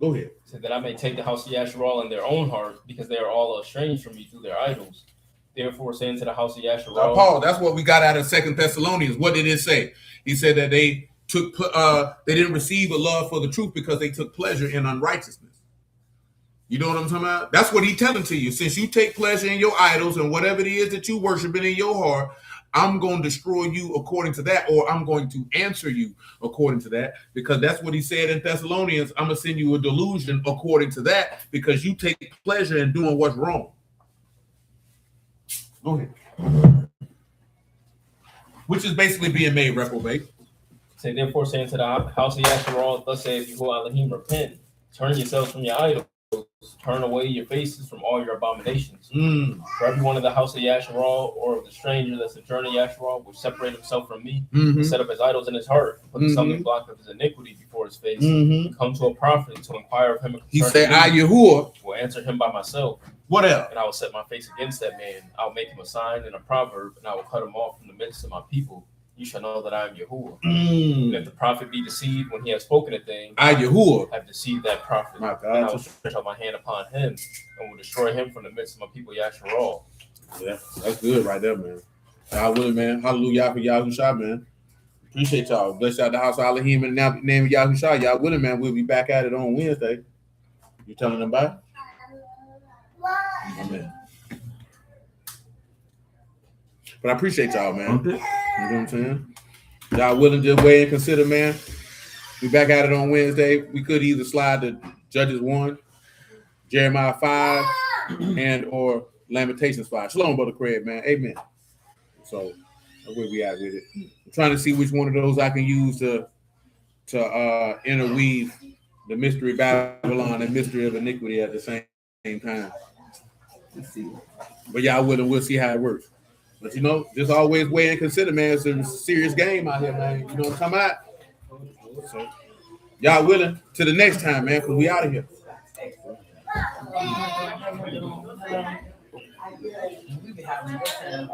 Go ahead. So that I may take the house of Yasharal in their own heart, because they are all estranged from me through their idols. Therefore, saying to the house of Yasharal. Now, Paul, that's what we got out of 2 Thessalonians. What did it say? He said that they didn't receive a love for the truth because they took pleasure in unrighteousness. You know what I'm talking about? That's what he's telling to you. Since you take pleasure in your idols and whatever it is that you worshiping in your heart, I'm going to destroy you according to that, or I'm going to answer you according to that, because that's what he said in Thessalonians. I'm going to send you a delusion according to that, because you take pleasure in doing what's wrong. Go ahead. Which is basically being made reprobate. Say, therefore, saying to the house of Yasharal, thus saith Yahuwah Elohim, repent, turn yourselves from your idols, turn away your faces from all your abominations. For every one of the house of Yasharal or of the stranger that's sojourning Yasharal will separate himself from me and set up his idols in his heart, put the stumbling block of his iniquity before his face, come to a prophet to inquire of him. He said, I, Yahuwah, will answer him by myself. What else? And I will set my face against that man. I will make him a sign and a proverb, and I will cut him off from the midst of my people. You shall know that I am Yahuwah. And if the prophet be deceived when he has spoken a thing, I, Yahuwah, have deceived that prophet. My God. And I will stretch out my hand upon him and will destroy him from the midst of my people, Yasharal. Yeah, that's good right there, man. God willing, man. Hallelujah for Yahushua, man. Appreciate y'all. Bless y'all the house of Elohim in the name of Yahushua. Y'all willing, man. We'll be back at it on Wednesday. You telling them bye? Amen. But I appreciate y'all, man. Okay. You know what I'm saying? Y'all willing to weigh and consider, man. We back at it on Wednesday. We could either slide to Judges 1, Jeremiah 5, and or Lamentations 5. Shalom, Brother Craig, man. Amen. So that's where we at with it. I'm trying to see which one of those I can use to interweave the mystery of Babylon and mystery of iniquity at the same time. Let's see. But y'all willing, we'll see how it works. But you know, just always weigh and consider, man. It's a serious game out here, man. You know what I'm talking about? So y'all willing to the next time, man, because we out of here. We be having a good time.